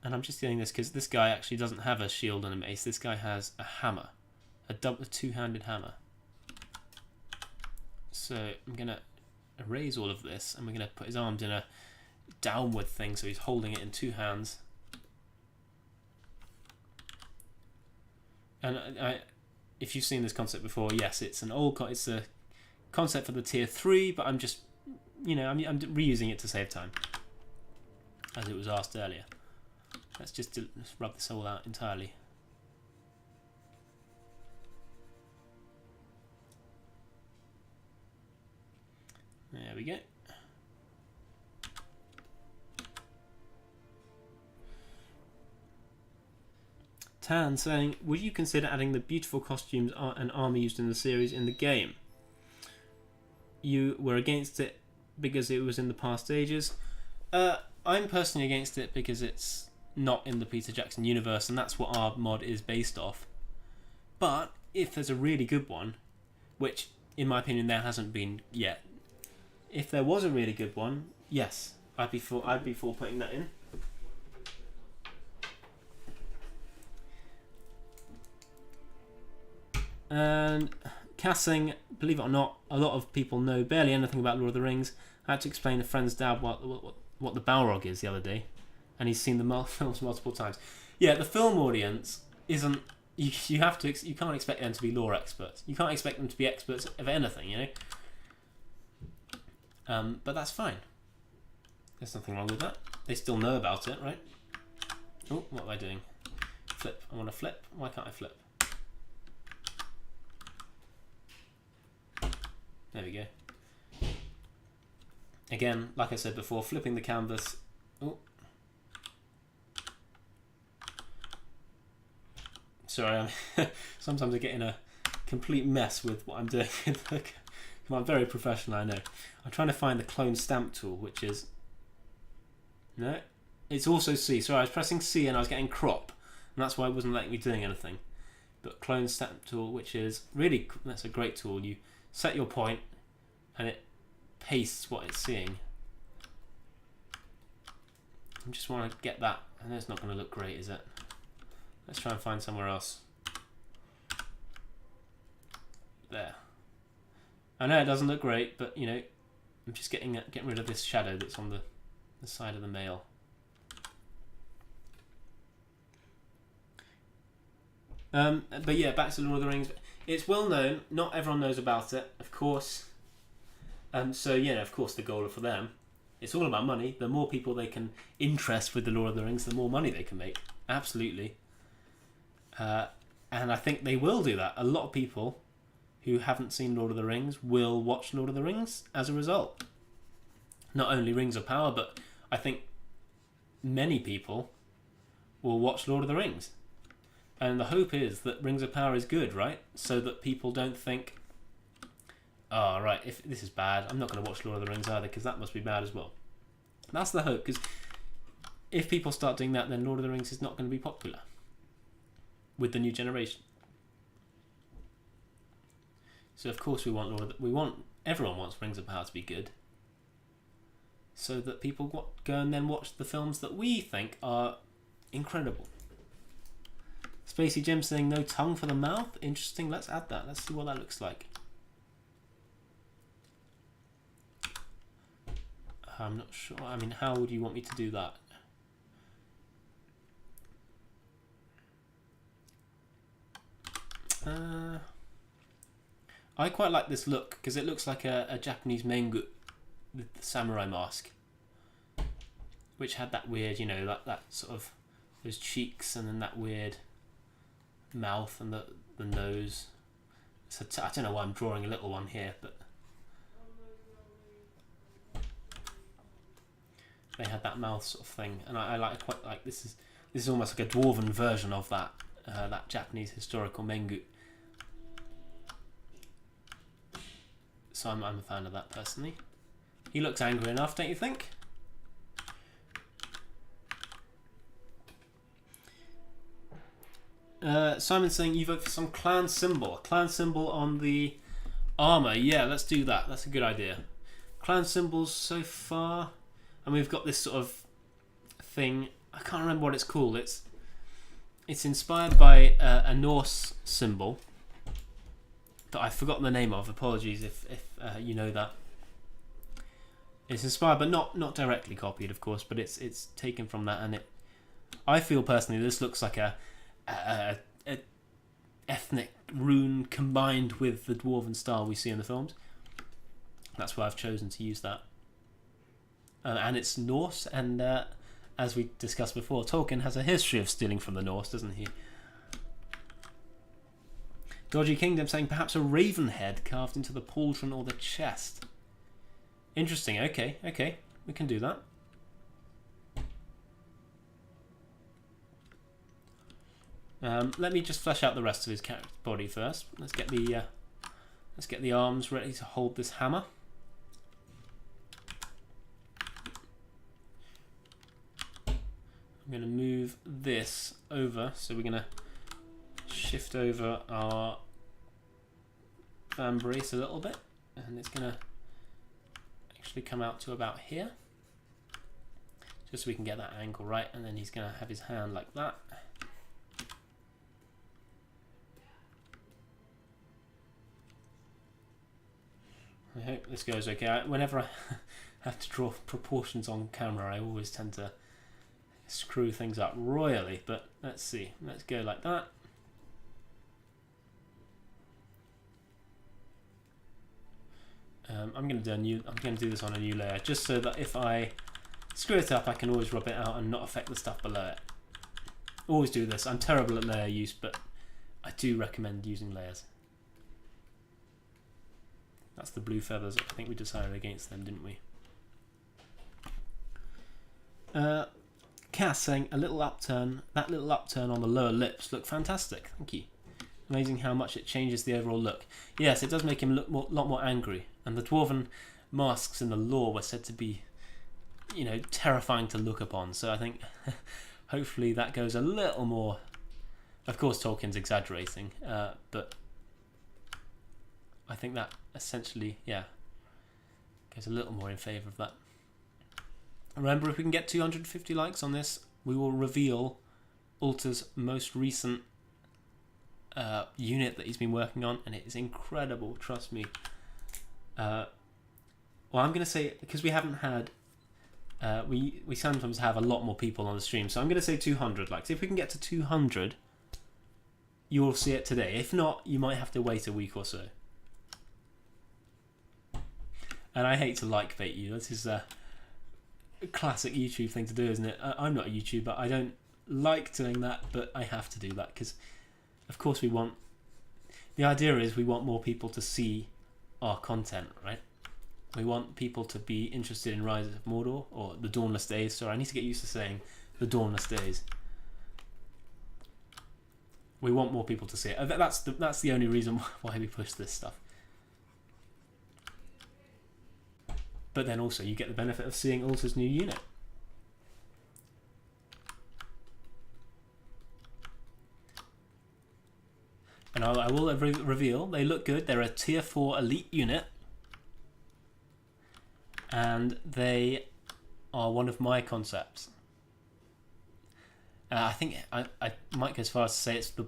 And I'm just getting this because this guy actually doesn't have a shield and a mace. This guy has a hammer, a two-handed hammer. So I'm going to erase all of this, and we're going to put his arms in a downward thing, so he's holding it in two hands. And if you've seen this concept before, yes, it's it's a concept for the tier 3, but I'm just, I'm reusing it to save time, as it was asked earlier. Let's just rub this all out entirely. There we go. Tan saying, would you consider adding the beautiful costumes and armor used in the series in the game? You were against it because it was in the past ages. I'm personally against it because it's not in the Peter Jackson universe, and that's what our mod is based off. But if there's a really good one, which in my opinion there hasn't been yet, if there was a really good one, yes, I'd be for putting that in. And Cassing, believe it or not, a lot of people know barely anything about Lord of the Rings. I had to explain to friend's dad what the Balrog is the other day, and he's seen the films multiple times. Yeah, the film audience isn't. You can't expect them to be lore experts. You can't expect them to be experts of anything, But that's fine. There's nothing wrong with that. They still know about it, right? Oh, what am I doing? Flip. I want to flip. Why can't I flip? There we go. Again, like I said before, flipping the canvas. Oh. Sorry, sometimes I get in a complete mess with what I'm doing. I'm very professional, I know. I'm trying to find the clone stamp tool, which is... No, it's also C. Sorry, I was pressing C and I was getting crop, and that's why it wasn't letting me doing anything. But clone stamp tool, which is really... That's a great tool. You set your point, and it pastes what it's seeing. I just want to get that. I know it's not going to look great, is it? Let's try and find somewhere else. There. I know it doesn't look great, but I'm just getting rid of this shadow that's on the side of the mail. But yeah, back to Lord of the Rings. It's well known. Not everyone knows about it, of course. So of course the goal for them, it's all about money. The more people they can interest with the Lord of the Rings, the more money they can make. Absolutely. And I think they will do that. A lot of people who haven't seen Lord of the Rings will watch Lord of the Rings as a result. Not only Rings of Power, but I think many people will watch Lord of the Rings. And the hope is that Rings of Power is good, right? So that people don't think, oh, right, if this is bad, I'm not going to watch Lord of the Rings either, because that must be bad as well. That's the hope, because if people start doing that, then Lord of the Rings is not going to be popular with the new generation. So of course everyone wants Rings of Power to be good, so that people go and then watch the films that we think are incredible. Spacey Jim saying no tongue for the mouth. Interesting. Let's add that. Let's see what that looks like. I'm not sure. I mean, how would you want me to do that? I quite like this look because it looks like a Japanese mengu with the samurai mask, which had that weird, you know, that sort of those cheeks and then that weird mouth and the nose. So I don't know why I'm drawing a little one here, but they had that mouth sort of thing, and I quite like this is almost like a dwarven version of that that Japanese historical mengu. So I'm a fan of that personally. He looks angry enough, don't you think? Simon's saying you vote for some clan symbol. A clan symbol on the armor. Yeah, let's do that. That's a good idea. Clan symbols so far. And we've got this sort of thing. I can't remember what it's called. It's inspired by a Norse symbol that I've forgotten the name of. Apologies if you know that. It's inspired, but not directly copied, of course. But it's taken from that, and I feel personally this looks like a ethnic rune combined with the dwarven style we see in the films. That's why I've chosen to use that. And it's Norse, and as we discussed before, Tolkien has a history of stealing from the Norse, doesn't he? Dodgy Kingdom saying perhaps a raven head carved into the pauldron or the chest. Interesting. Okay, we can do that. Let me just flesh out the rest of his character body first. Let's get the arms ready to hold this hammer. I'm going to move this over, so we're going to shift over our fan brace a little bit, and it's going to actually come out to about here, just so we can get that angle right, and then he's going to have his hand like that. I hope this goes okay. Whenever I have to draw proportions on camera, I always tend to screw things up royally, but let's see. Let's go like that. I'm going to do this on a new layer, just so that if I screw it up, I can always rub it out and not affect the stuff below it. Always do this. I'm terrible at layer use, but I do recommend using layers. That's the blue feathers. I think we decided against them, didn't we? Cass saying a little upturn. That little upturn on the lower lips look fantastic. Thank you. Amazing how much it changes the overall look. Yes, it does make him look a lot more angry. And the dwarven masks in the lore were said to be, you know, terrifying to look upon. So I think hopefully that goes a little more. Of course, Tolkien's exaggerating, but I think that essentially, yeah, goes a little more in favour of that. Remember, if we can get 250 likes on this, we will reveal Ulta's most recent unit that he's been working on, and it is incredible, trust me. Well, I'm going to say, because we haven't had, we sometimes have a lot more people on the stream, so I'm going to say 200 likes. If we can get to 200, you will see it today. If not, you might have to wait a week or so. And I hate to like bait you. This is a classic YouTube thing to do, isn't it? I'm not a YouTuber. I don't like doing that, but I have to do that because, of course, we want. The idea is we want more people to see our content, right? We want people to be interested in Rise of Mordor or the Dawnless Days. Sorry, I need to get used to saying the Dawnless Days. We want more people to see it. That's the only reason why we push this stuff. But then also you get the benefit of seeing Ulta's new unit. And I will reveal, they look good. They're a tier 4 elite unit. And they are one of my concepts. I think I might go as far as to say it's the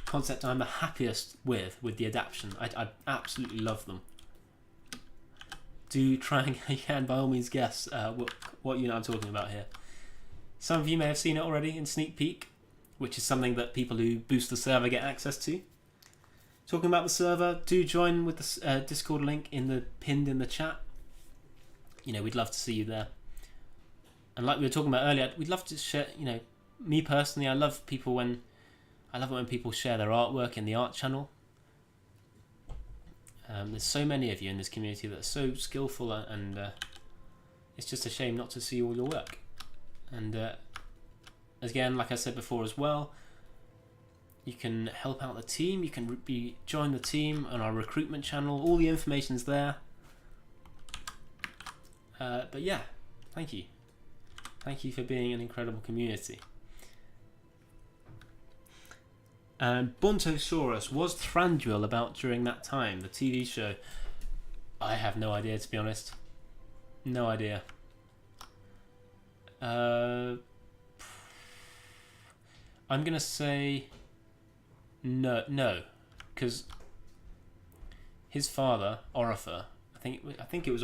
concept I'm the happiest with the adaptation. I absolutely love them. Do try and you can by all means guess what unit I'm talking about here. Some of you may have seen it already in sneak peek, which is something that people who boost the server get access to. Talking about the server, do join with the Discord link pinned in the chat. You know, we'd love to see you there. And like we were talking about earlier, we'd love to share. You know, me personally, I love it when people share their artwork in the art channel. There's so many of you in this community that are so skillful, and it's just a shame not to see all your work. And again, like I said before as well, you can help out the team. You can join the team on our recruitment channel. All the information's there. But yeah, thank you. Thank you for being an incredible community. And Bontosaurus, was Thranduil about during that time, the TV show? I have no idea, to be honest. No idea. I'm gonna say no, because his father, Orifer, I think it was.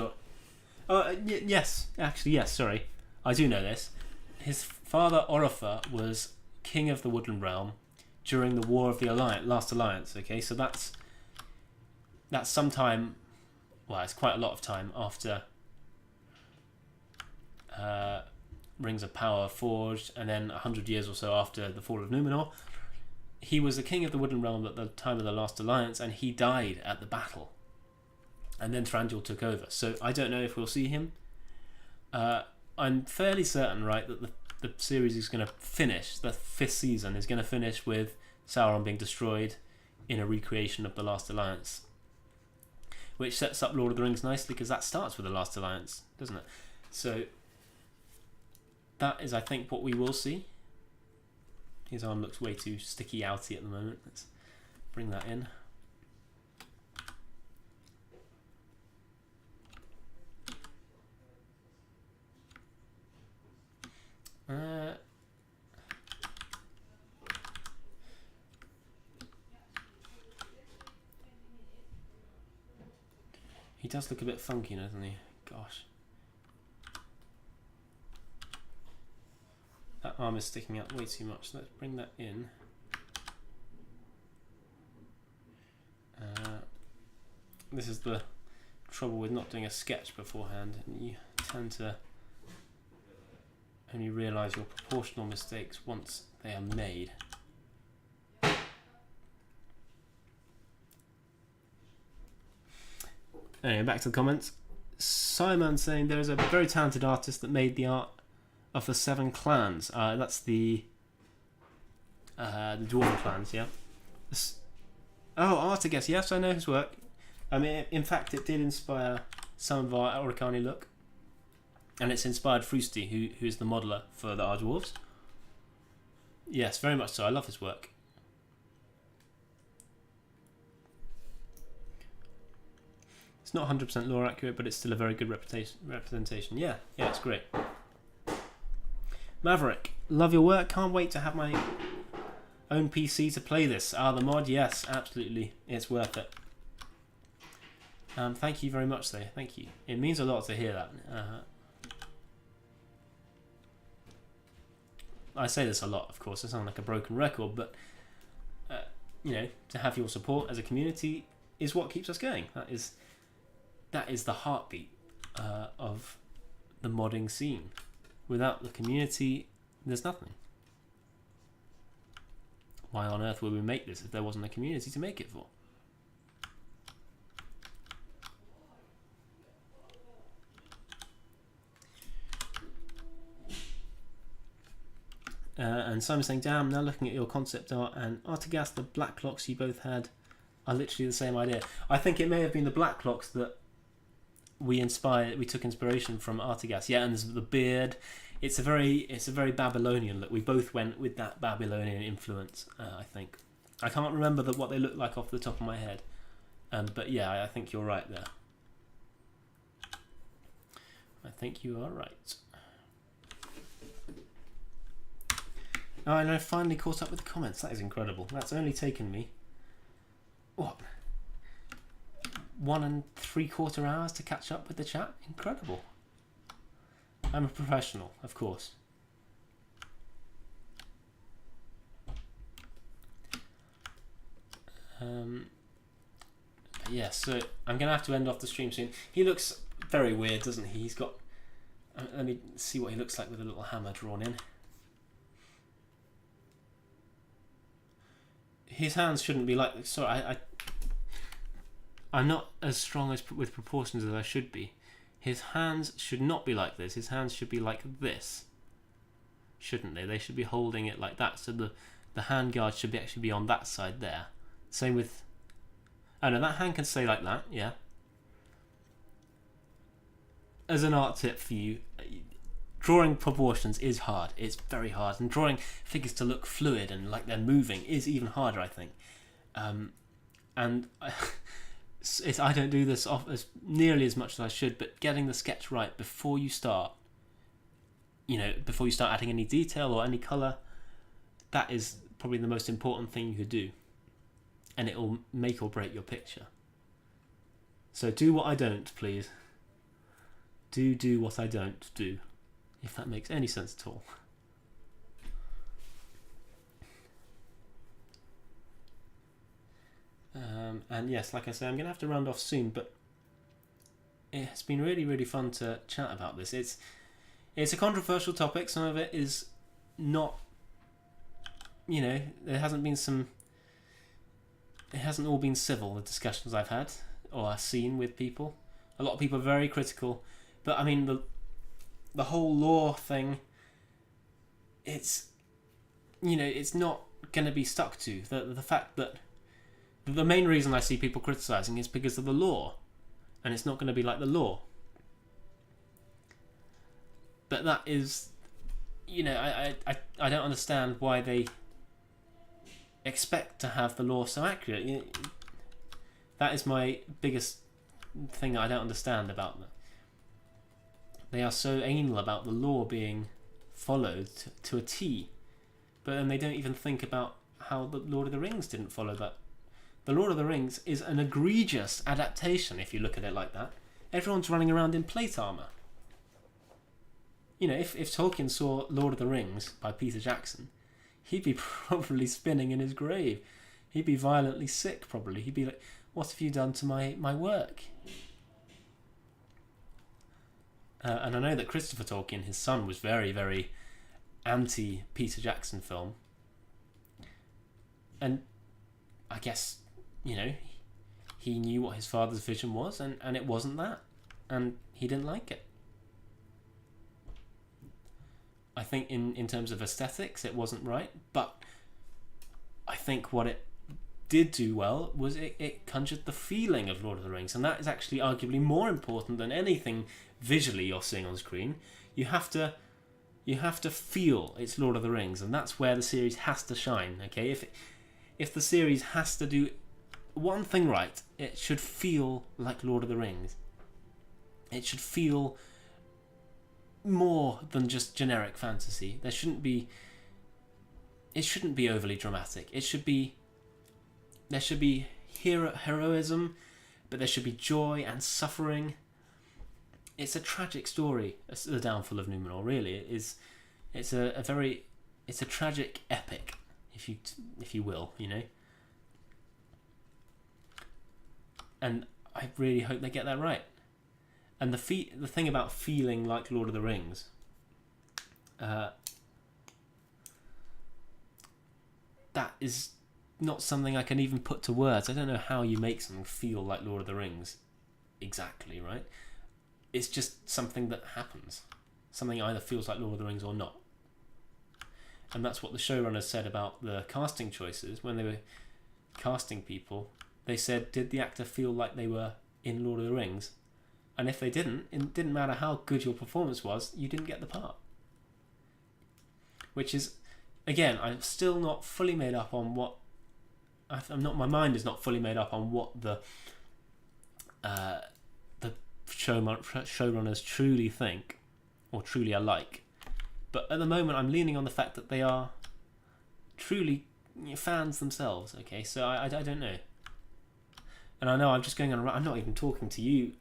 Yes, actually, yes. Sorry, I do know this. His father, Orifer, was king of the Woodland Realm during the War of the Last Alliance. Okay, so that's some time. Well, it's quite a lot of time after Rings of Power forged, and then 100 years or so after the fall of Numenor. He was the king of the Woodland Realm at the time of the Last Alliance, and he died at the battle. And then Thranduil took over. So I don't know if we'll see him. I'm fairly certain, right, that the series is going to finish. The 5th season is going to finish with Sauron being destroyed in a recreation of the Last Alliance, which sets up Lord of the Rings nicely, because that starts with the Last Alliance, doesn't it? So that is, I think, what we will see. His arm looks way too sticky outy at the moment. Let's bring that in. He does look a bit funky, doesn't he? Gosh. That arm is sticking out way too much. Let's bring that in. This is the trouble with not doing a sketch beforehand. You tend to only realise your proportional mistakes once they are made. Anyway, back to the comments. Simon saying there is a very talented artist that made the art of the 7 clans. That's the Dwarven clans, yeah. Artigas, yes, I know his work. I mean, in fact, it did inspire some of our Oricani look, and it's inspired Frusti, who is the modeller for our dwarves. Yes, very much so. I love his work. It's not 100% lore accurate, but it's still a very good representation. Yeah, it's great. Maverick, love your work. Can't wait to have my own PC to play this. The mod, yes, absolutely. It's worth it. Thank you very much, though. Thank you. It means a lot to hear that. I say this a lot, of course. I sound like a broken record, but to have your support as a community is what keeps us going. That is the heartbeat of the modding scene. Without the community, there's nothing. Why on earth would we make this if there wasn't a community to make it for? And Simon's saying, damn, now looking at your concept art and Artigas, the black clocks you both had are literally the same idea. I think it may have been the black clocks that we took inspiration from Artigas. Yeah, and there's the beard. It's a very Babylonian look. We both went with that Babylonian influence, I think. I can't remember what they look like off the top of my head. But yeah, I think you're right there. I think you are right. Oh, and I finally caught up with the comments. That is incredible. That's only taken me, what, 1 3/4 hours to catch up with the chat? Incredible. I'm a professional, of course. Yeah, so I'm going to have to end off the stream soon. He looks very weird, doesn't he? He's got... let me see what he looks like with a little hammer drawn in. His hands shouldn't be like... Sorry, I'm not as strong as with proportions as I should be. His hands should not be like this. His hands should be like this. Shouldn't they? They should be holding it like that. So the hand guard should actually be on that side there. Same with... Oh no, that hand can stay like that, yeah. As an art tip for you, drawing proportions is hard. It's very hard. And drawing figures to look fluid and like they're moving is even harder, I think. And I don't do this as nearly as much as I should, but getting the sketch right before you start, before you start adding any detail or any colour, that is probably the most important thing you could do. And it will make or break your picture. So do what I don't, please. Do what I don't do, if that makes any sense at all. And yes, like I say, I'm going to have to round off soon, but it's been really, really fun to chat about this. It's a controversial topic. Some of it is not, there hasn't been some... It hasn't all been civil, the discussions I've had or I've seen with people. A lot of people are very critical. But I mean, the whole law thing, it's not going to be stuck to. The fact that the main reason I see people criticising is because of the law. And it's not going to be like the law. But that is, I don't understand why they expect to have the law so accurate. That is my biggest thing that I don't understand about them. They are so anal about the law being followed to a T, but then they don't even think about how the Lord of the Rings didn't follow that. The Lord of the Rings is an egregious adaptation if you look at it like that. Everyone's running around in plate armour. If Tolkien saw Lord of the Rings by Peter Jackson, he'd be probably spinning in his grave. He'd be violently sick, probably. He'd be like, what have you done to my work? And I know that Christopher Tolkien, his son, was very, very anti-Peter Jackson film. And I guess, he knew what his father's vision was, and it wasn't that. And he didn't like it. I think in terms of aesthetics, it wasn't right, but I think what it did do well was it conjured the feeling of Lord of the Rings, and that is actually arguably more important than anything visually you're seeing on screen. You have to feel it's Lord of the Rings, and that's where the series has to shine. Okay, if the series has to do one thing right, it should feel like Lord of the Rings. It should feel more than just generic fantasy. It shouldn't be overly dramatic. There should be heroism, but there should be joy and suffering. It's a tragic story, the downfall of Numenor. Really, it's a tragic epic, if you will, And I really hope they get that right. And the thing about feeling like Lord of the Rings, that is not something I can even put to words. I don't know how you make something feel like Lord of the Rings exactly, right? It's just something that happens. Something either feels like Lord of the Rings or not. And that's what the showrunners said about the casting choices when they were casting people. They said, did the actor feel like they were in Lord of the Rings? And if they didn't, it didn't matter how good your performance was, you didn't get the part. Which is, again, I'm still not fully made up on what... my mind is not fully made up on what the showrunners truly think, or truly are like. But at the moment, I'm leaning on the fact that they are truly fans themselves. Okay, so I don't know. And I know I'm just going on. I'm not even talking to you.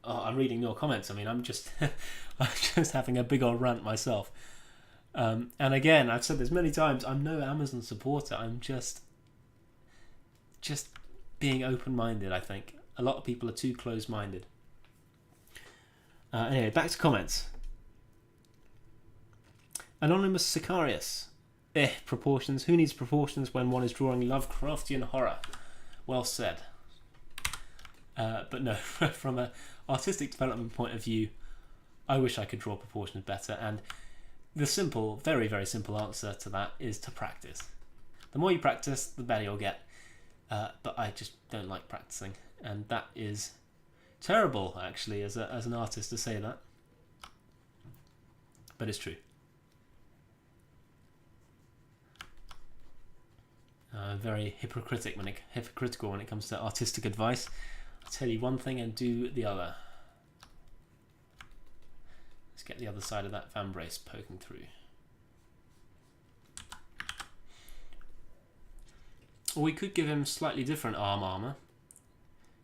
Oh, I'm reading your comments. I mean, I'm just I'm just having a big old rant myself. And again, I've said this many times. I'm no Amazon supporter. I'm just being open-minded. I think a lot of people are too close-minded. Anyway, back to comments. Anonymous Sicarius. Proportions. Who needs proportions when one is drawing Lovecraftian horror? Well said. But no, from an artistic development point of view, I wish I could draw proportions better. And the simple, very, very simple answer to that is to practice. The more you practice, the better you'll get. But I just don't like practicing. And that is terrible, actually, as an artist to say that. But it's true. Very hypocritical when it comes to artistic advice. I'll tell you one thing and do the other. Let's get the other side of that fan brace poking through. Or we could give him slightly different armor.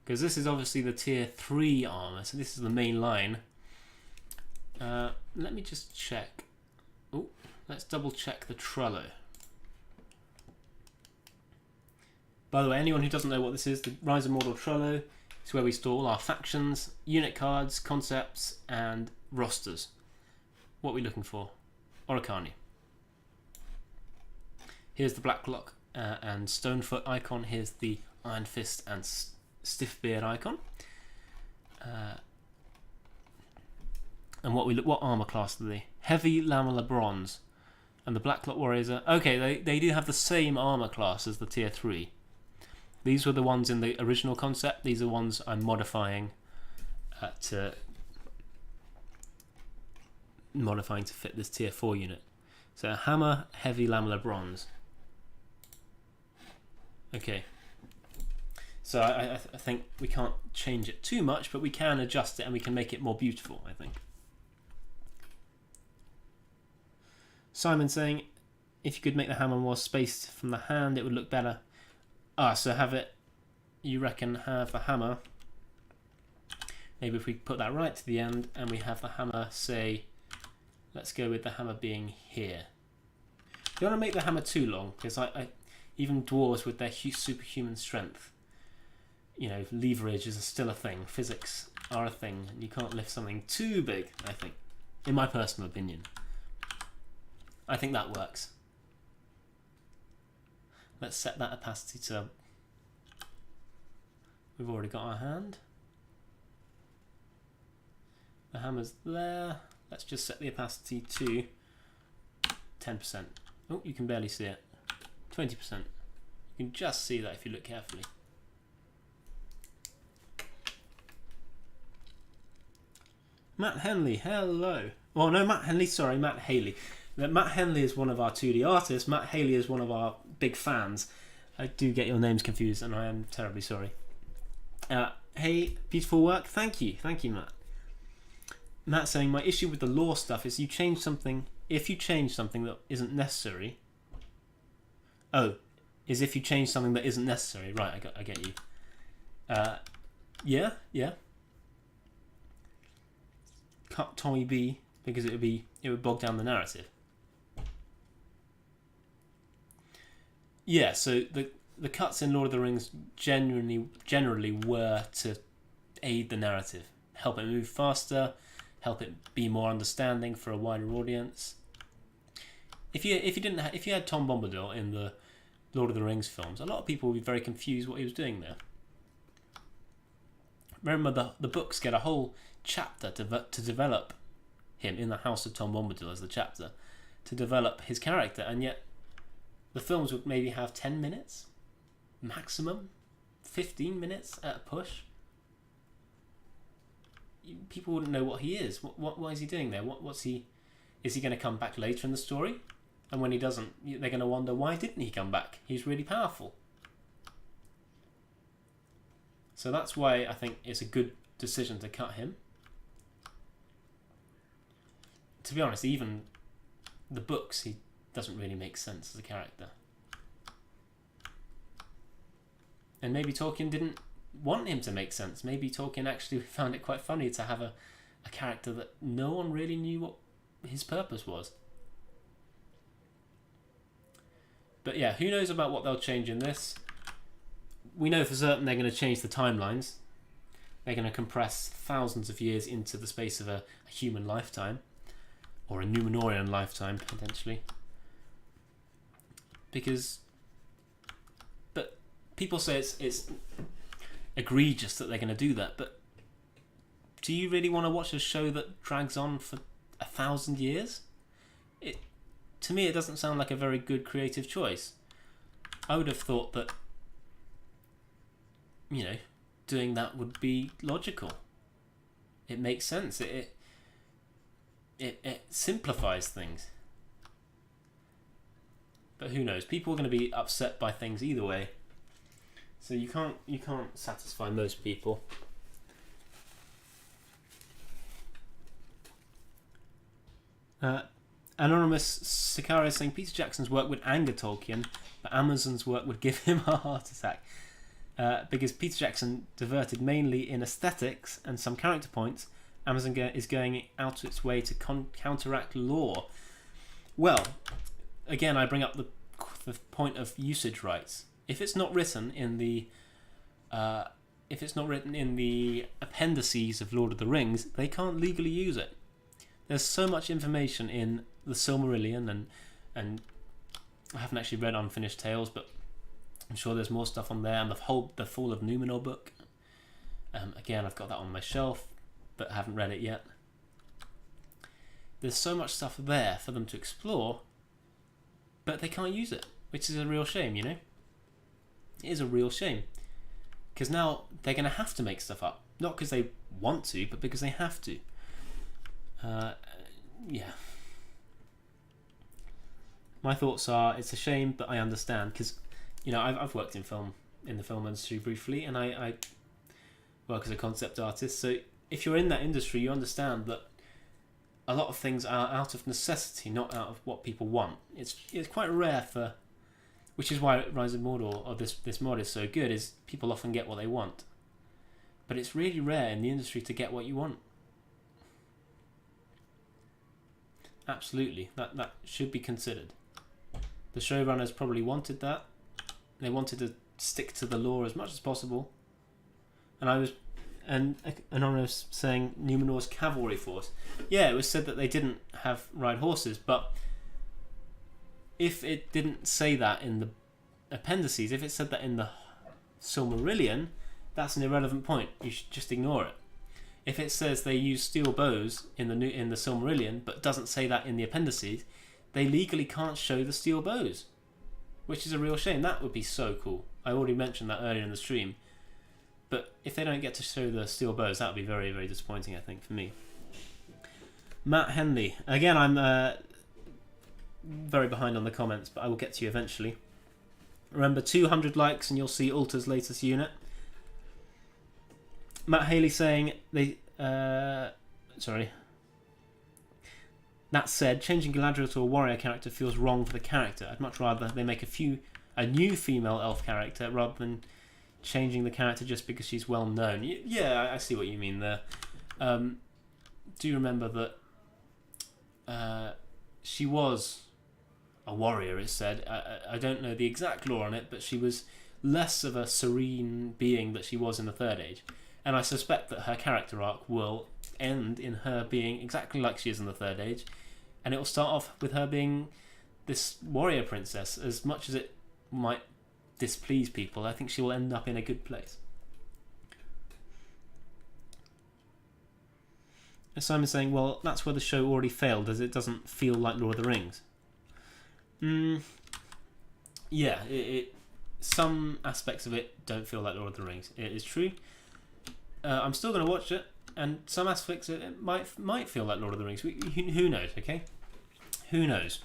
Because this is obviously the tier 3 armor, so this is the main line. Let me just check. Oh, let's double check the Trello. By the way, anyone who doesn't know what this is, the Rise of Mordor Trello is where we store all our factions, unit cards, concepts, and rosters. What are we looking for? Oricani. Here's the Blacklock and Stonefoot icon. Here's the Iron Fist and Stiffbeard icon. And what armor class are they? Heavy Lamellar Bronze. And the Blacklock Warriors are... Okay, they do have the same armor class as the tier 3. These were the ones in the original concept. These are ones I'm modifying to fit this tier 4 unit. So Hammer, Heavy Lamellar Bronze. Okay. So I think we can't change it too much, but we can adjust it and we can make it more beautiful, I think. Simon saying, if you could make the hammer more spaced from the hand, it would look better. So have it, you reckon, have the hammer, maybe if we put that right to the end and we have the hammer, say, let's go with the hammer being here. You don't want to make the hammer too long, because even dwarves with their superhuman strength, you know, leverage is still a thing, physics are a thing, and you can't lift something too big, I think, in my personal opinion. I think that works. Let's set that opacity to... We've already got our hand. The hammer's there. Let's just set the opacity to 10%. Oh, you can barely see it. 20%. You can just see that if you look carefully. Matt Henley, hello. Well, no, Matt Henley, sorry, Matt Haley. Matt Henley is one of our 2D artists. Matt Haley is one of our big fans. I do get your names confused, and I am terribly sorry. Hey, beautiful work. Thank you, Matt. Matt saying, my issue with the lore stuff is you change something. If you change something that isn't necessary. Oh, is if you change something that isn't necessary. Right, I get you. Yeah. Cut Tommy B because it would bog down the narrative. Yeah, so the cuts in Lord of the Rings generally were to aid the narrative, help it move faster, help it be more understanding for a wider audience. If you had Tom Bombadil in the Lord of the Rings films, a lot of people would be very confused what he was doing there. Remember, the books get a whole chapter to develop him in the House of Tom Bombadil as the chapter, to develop his character, and yet the films would maybe have 10 minutes, maximum, 15 minutes at a push. People wouldn't know what he is. What is he doing there? What's he? Is he going to come back later in the story? And when he doesn't, they're going to wonder, why didn't he come back? He's really powerful. So that's why I think it's a good decision to cut him. To be honest, even the books, he doesn't really make sense as a character. And maybe Tolkien didn't want him to make sense. Maybe Tolkien actually found it quite funny to have a character that no one really knew what his purpose was. But yeah, who knows about what they'll change in this. We know for certain they're going to change the timelines. They're going to compress thousands of years into the space of a human lifetime. Or a Numenorian lifetime, potentially. But people say it's egregious that they're going to do that. But do you really want to watch a show that drags on for 1,000 years? To me, it doesn't sound like a very good creative choice. I would have thought that, doing that would be logical. It makes sense. It simplifies things. But who knows? People are going to be upset by things either way. So you can't satisfy most people. Anonymous Sicario saying Peter Jackson's work would anger Tolkien, but Amazon's work would give him a heart attack. Because Peter Jackson diverted mainly in aesthetics and some character points, Amazon is going out its way to counteract lore. Well, again, I bring up the point of usage rights. If it's not written in the appendices of Lord of the Rings, they can't legally use it. There's so much information in the Silmarillion, and I haven't actually read Unfinished Tales, but I'm sure there's more stuff on there. And the Fall of Numenor book. Again, I've got that on my shelf, but haven't read it yet. There's so much stuff there for them to explore, but they can't use it, which is a real shame, It is a real shame. Because now they're going to have to make stuff up. Not because they want to, but because they have to. Yeah. My thoughts are, it's a shame, but I understand. Because, I've worked in the film industry briefly, and I work as a concept artist. So if you're in that industry, you understand that a lot of things are out of necessity, not out of what people want. It's quite rare for, which is why Rise of Mordor, or this mod is so good, is people often get what they want. But it's really rare in the industry to get what you want. Absolutely, that should be considered. The showrunners probably wanted that. They wanted to stick to the lore as much as possible. And Anonymous saying Numenor's cavalry force. Yeah, it was said that they didn't ride horses, but if it didn't say that in the appendices, if it said that in the Silmarillion, that's an irrelevant point. You should just ignore it. If it says they use steel bows in the Silmarillion, but doesn't say that in the appendices, they legally can't show the steel bows, which is a real shame. That would be so cool. I already mentioned that earlier in the stream. But if they don't get to show the steel bows, that would be very, very disappointing, I think, for me. Matt Henley. Again, I'm very behind on the comments, but I will get to you eventually. Remember, 200 likes and you'll see Alta's latest unit. Matt Haley saying that said, changing Galadriel to a warrior character feels wrong for the character. I'd much rather they make a new female elf character rather than changing the character just because she's well known. Yeah, I see what you mean there. Do you remember that she was a warrior, it said. I don't know the exact lore on it, but she was less of a serene being that she was in the Third Age. And I suspect that her character arc will end in her being exactly like she is in the Third Age, and it will start off with her being this warrior princess. As much as it might displease people, I think she will end up in a good place. And Simon's saying, well, that's where the show already failed, as it doesn't feel like Lord of the Rings. Yeah, some aspects of it don't feel like Lord of the Rings. It is true. I'm still going to watch it, and some aspects of it might feel like Lord of the Rings. Who knows, okay? Who knows?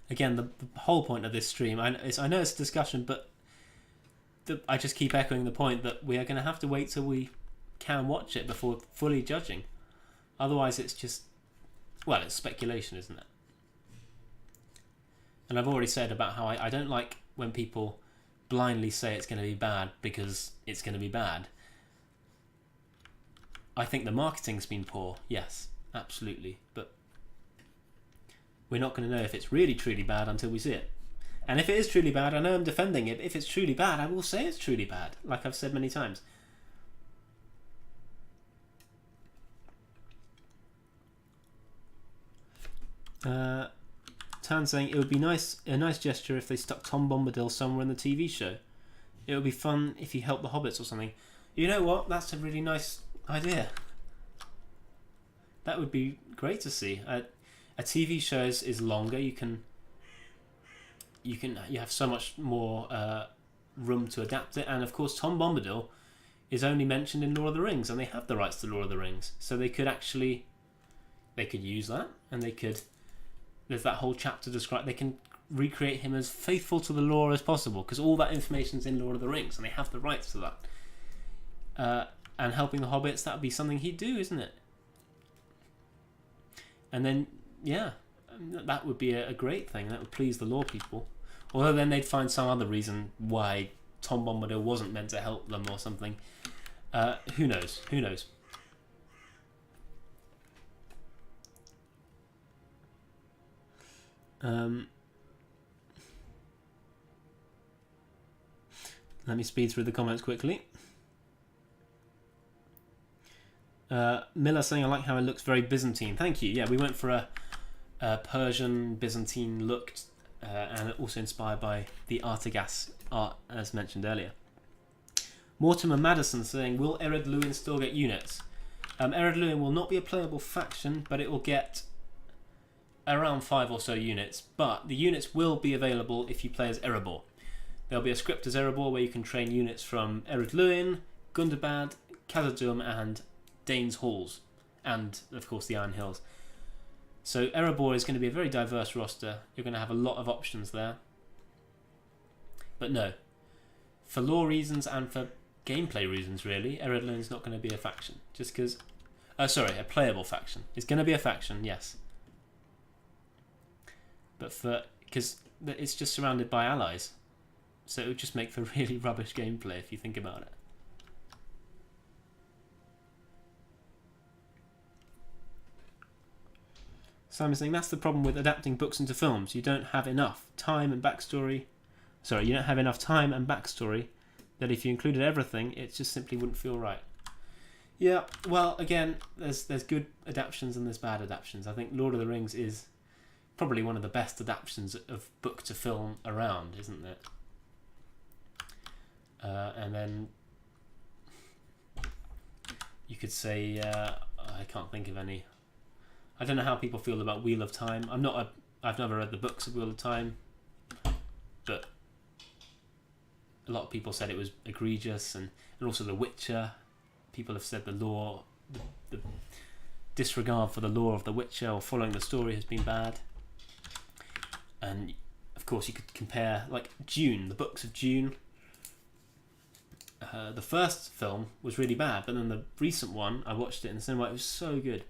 Again, the whole point of this stream, I know it's a discussion, but I just keep echoing the point that we are going to have to wait till we can watch it before fully judging. Otherwise, it's just, it's speculation, isn't it? And I've already said about how I don't like when people blindly say it's going to be bad because it's going to be bad. I think the marketing's been poor, yes, absolutely, but we're not going to know if it's really truly bad until we see it. And if it is truly bad, I know I'm defending it, but if it's truly bad, I will say it's truly bad, like I've said many times. Tan saying it would be a nice gesture if they stuck Tom Bombadil somewhere in the TV show. It would be fun if he helped the Hobbits or something. You know what? That's a really nice idea. That would be great to see. A TV show is longer. You have so much more room to adapt it, and of course Tom Bombadil is only mentioned in Lord of the Rings, and they have the rights to Lord of the Rings, so they could use that, and there's that whole chapter described. They can recreate him as faithful to the lore as possible, because all that information's in Lord of the Rings, and they have the rights to that. And helping the hobbits, that would be something he'd do, isn't it? And then, yeah, that would be a great thing. That would please the lore people. Although then they'd find some other reason why Tom Bombadil wasn't meant to help them or something. Who knows? Who knows? Let me speed through the comments quickly. Miller saying, I like how it looks very Byzantine. Thank you. Yeah, we went for a Persian Byzantine look, and also inspired by the Artigas art as mentioned earlier. Mortimer Madison saying, will Ered Luin still get units? Ered Luin will not be a playable faction, but it will get around 5 or so units, but the units will be available if you play as Erebor. There'll be a script as Erebor where you can train units from Ered Luin, Gundabad, Khazad-dûm and Dane's Halls, and of course the Iron Hills. So Erebor is going to be a very diverse roster. You're going to have a lot of options there. But no, for lore reasons and for gameplay reasons really, Ered Luin's not going to be a faction. Just because... a playable faction. It's going to be a faction, yes. But because it's just surrounded by allies. So it would just make for really rubbish gameplay if you think about it. Simon's saying that's the problem with adapting books into films. You don't have enough time and backstory. Sorry, you don't have enough time and backstory that if you included everything, it just simply wouldn't feel right. Yeah, well, again, there's good adaptions and there's bad adaptions. I think Lord of the Rings is probably one of the best adaptions of book to film around, isn't it? And then you could say I can't think of any. I don't know how people feel about Wheel of Time. I've never read the books of Wheel of Time, but a lot of people said it was egregious, and also The Witcher. People have said the lore, the disregard for the lore of The Witcher or following the story has been bad. And of course you could compare like Dune, the books of Dune. The first film was really bad, but then the recent one, I watched it in the cinema, it was so good.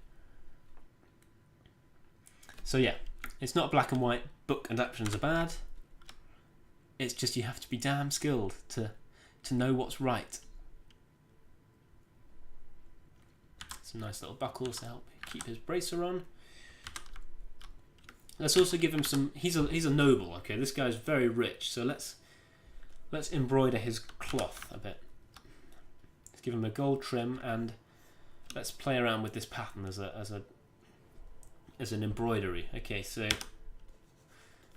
So yeah, it's not black and white, book adaptations are bad. It's just you have to be damn skilled to know what's right. Some nice little buckles to help keep his bracer on. Let's also give him some... He's a noble, okay? This guy's very rich, so let's embroider his cloth a bit. Let's give him a gold trim, and let's play around with this pattern as an embroidery. Okay, so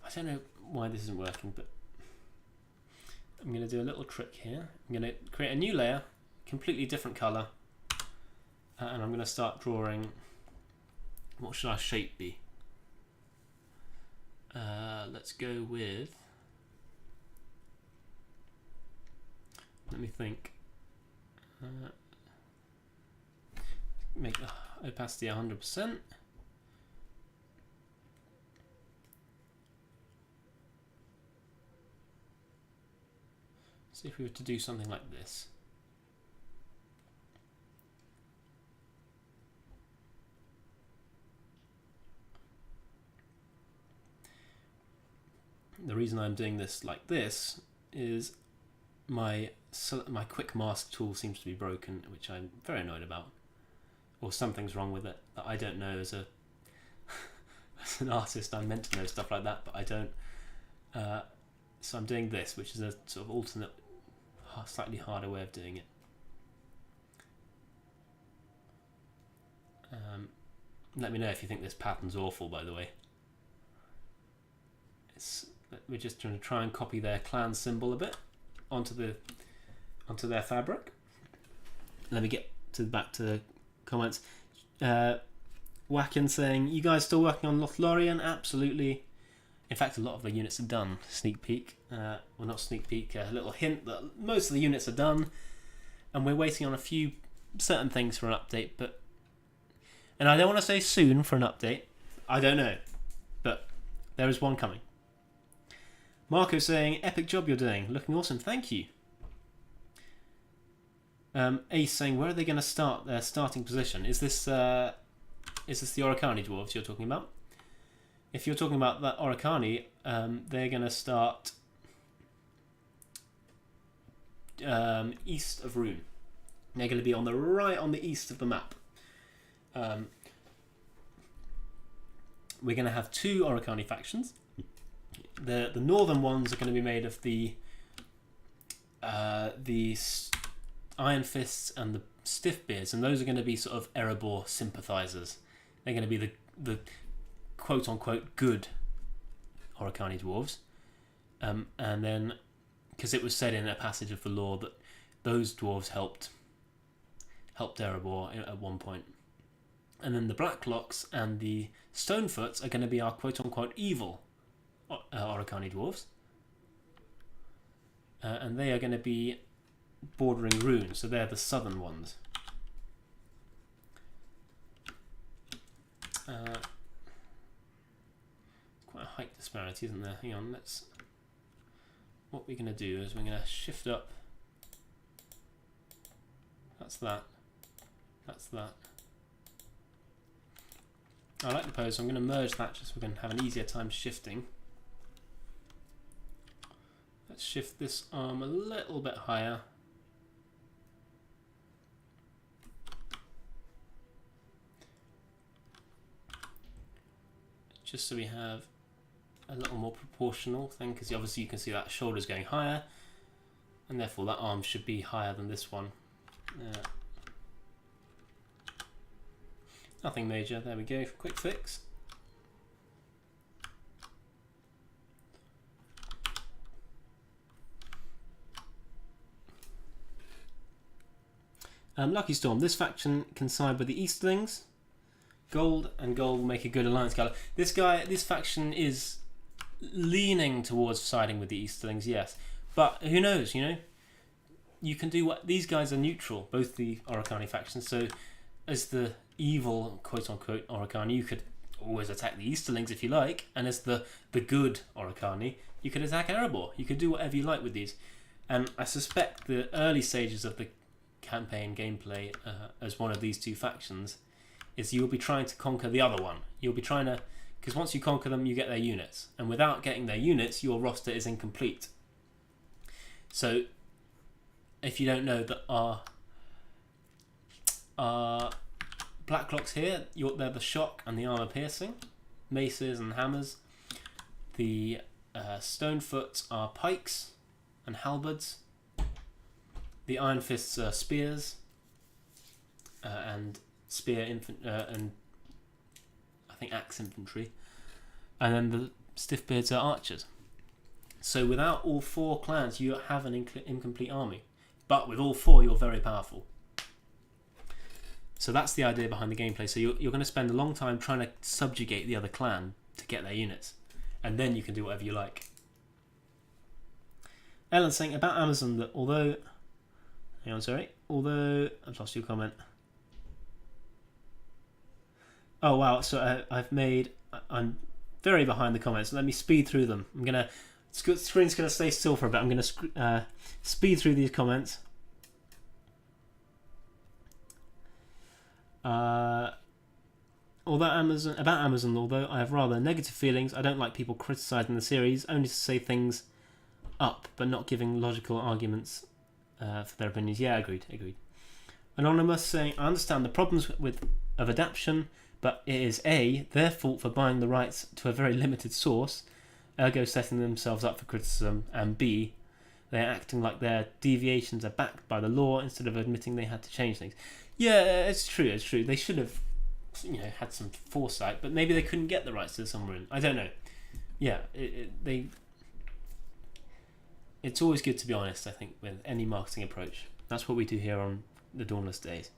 I don't know why this isn't working, but I'm going to do a little trick here. I'm going to create a new layer, completely different colour, and I'm going to start drawing. What should our shape be? Let's go with... Let me think. Make the opacity 100%. See if we were to do something like this. the reason I'm doing this like this is my quick mask tool seems to be broken, which I'm very annoyed about, or something's wrong with it that I don't know as an artist. I'm meant to know stuff like that, but I don't. So I'm doing this, which is a sort of alternate, slightly harder way of doing it. Let me know if you think this pattern's awful, by the way. We're just going to try and copy their clan symbol a bit onto their fabric. Let me get back to the comments. Wacken saying, you guys still working on Lothlorien? Absolutely. In fact, a lot of the units are done. Sneak peek. Well, not sneak peek, a little hint that most of the units are done. And we're waiting on a few certain things for an update. And I don't want to say soon for an update. I don't know. But there is one coming. Marco saying, epic job you're doing. Looking awesome. Thank you. Ace saying, where are they going to start their starting position? Is this the Oricani dwarves you're talking about? If you're talking about that Oricani, they're going to start east of Rune. They're going to be on the east of the map. We're going to have two Oricani factions. The northern ones are going to be made of the Iron Fists and the Stiffbeards, and those are going to be sort of Erebor sympathizers. They're going to be the quote-unquote good Oricani dwarves. And then, because it was said in a passage of the lore that those dwarves helped Erebor at one point. And then the Blacklocks and the Stonefoots are going to be our quote-unquote evil Oricani dwarves. And they are going to be bordering Rune, so they're the southern ones. Quite a height disparity, isn't there? Hang on, what we're going to do is we're going to shift up. That's that. I like the pose, so I'm going to merge that just so we can have an easier time shifting. Let's shift this arm a little bit higher. Just so we have a little more proportional thing, because obviously you can see that shoulder's going higher, and therefore that arm should be higher than this one. Nothing major, there we go, quick fix. Lucky Storm, this faction can side with the Easterlings. Gold and gold will make a good alliance colour. This faction is leaning towards siding with the Easterlings, yes. But who knows, you know? You can do what... These guys are neutral, both the Oricani factions. So as the evil, quote-unquote, Oricani, you could always attack the Easterlings if you like. And as the good Oricani, you could attack Erebor. You could do whatever you like with these. And I suspect the early stages of the campaign gameplay as one of these two factions is you'll be trying to conquer the other one. You'll be trying to... Because once you conquer them, you get their units. And without getting their units, your roster is incomplete. So, if you don't know that our Blacklocks here, they're the shock and the armor piercing, maces and hammers. The Stonefoots are pikes and halberds. The Iron Fists are spears and spear and I think axe infantry, and then the Stiffbeards are archers. So without all four clans, you have an incomplete army, but with all four, you're very powerful. So that's the idea behind the gameplay. So you're going to spend a long time trying to subjugate the other clan to get their units, and then you can do whatever you like. Ellen saying about Amazon that although I've lost your comment. Oh wow! So I'm very behind the comments. Let me speed through them. Screen's gonna stay still for a bit. I'm gonna speed through these comments. About Amazon, although I have rather negative feelings, I don't like people criticising the series only to say things up, but not giving logical arguments for their opinions. Yeah, agreed. Anonymous saying, I understand the problems of adaptation, but it is A, their fault for buying the rights to a very limited source, ergo setting themselves up for criticism, and B, they are acting like their deviations are backed by the law instead of admitting they had to change things. Yeah, it's true. They should have, had some foresight, but maybe they couldn't get the rights to Silmarillion. I don't know. Yeah, it's always good to be honest, I think, with any marketing approach. That's what we do here on the Dawnless Days.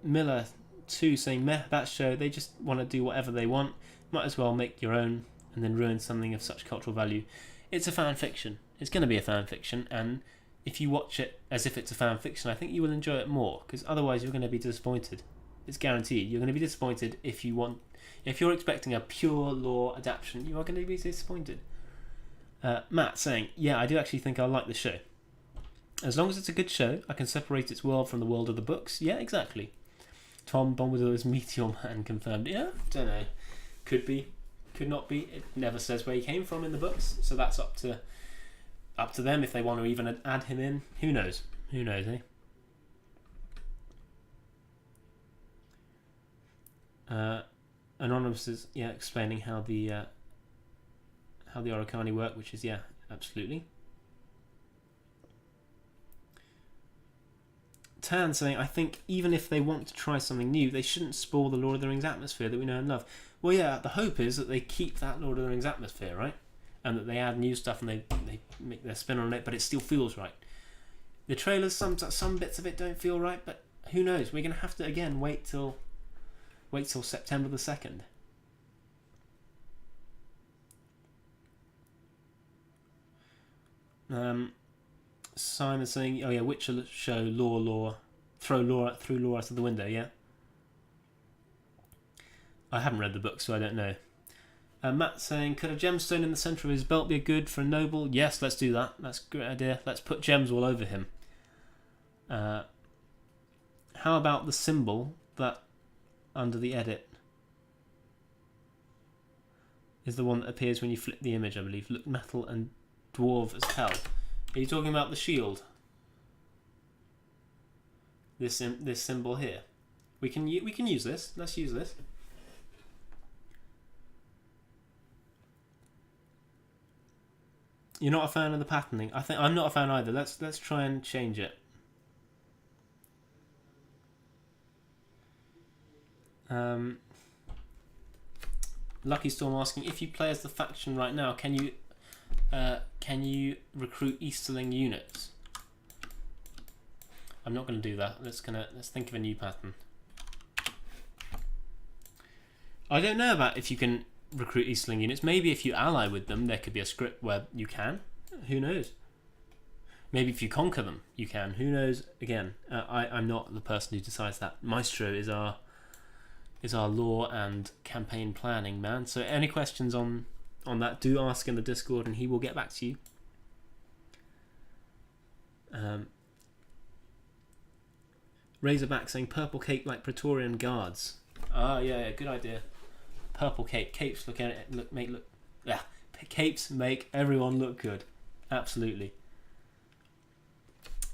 Miller 2 saying, meh, that show, they just want to do whatever they want. Might as well make your own and then ruin something of such cultural value. It's a fan fiction. It's going to be a fan fiction, and if you watch it as if it's a fan fiction, I think you will enjoy it more, because otherwise you're going to be disappointed. It's guaranteed. You're going to be disappointed if you're expecting a pure lore adaptation. You are going to be disappointed. Matt saying, yeah, I do actually think I like the show. As long as it's a good show, I can separate its world from the world of the books. Yeah, exactly. Tom Bombadil's Meteor Man confirmed. Yeah, don't know. Could be, could not be. It never says where he came from in the books, so that's up to them if they want to even add him in. Who knows? Anonymous is explaining how the Orocani work, which is absolutely. Tan saying, I think even if they want to try something new, they shouldn't spoil the Lord of the Rings atmosphere that we know and love. Well, yeah, the hope is that they keep that Lord of the Rings atmosphere, right? And that they add new stuff and they make their spin on it, but it still feels right. The trailers, some bits of it don't feel right, but who knows? We're going to have to, again, wait till September the 2nd. Simon saying, oh yeah, Witcher show lore, throw lore out of the window, yeah? I haven't read the book, so I don't know. Matt saying, could a gemstone in the centre of his belt be good for a noble? Yes, let's do that. That's a great idea. Let's put gems all over him. How about the symbol that under the edit is the one that appears when you flip the image, I believe. Look metal and dwarf as hell. Are you talking about the shield? This symbol here. We can use this. Let's use this. You're not a fan of the patterning. I think I'm not a fan either. Let's try and change it. Lucky Storm asking, if you play as the faction right now, can you recruit Easterling units? I'm not going to do that. Let's think of a new pattern. I don't know about if you can recruit Easterling units. Maybe if you ally with them, there could be a script where you can. Who knows? Maybe if you conquer them, you can. Who knows? Again, I'm not the person who decides that. Maestro is our lore and campaign planning man. So any questions on that, do ask in the Discord and he will get back to you. Razorback saying purple cape like Praetorian guards. Yeah, good idea. Purple cape. Capes capes make everyone look good. Absolutely.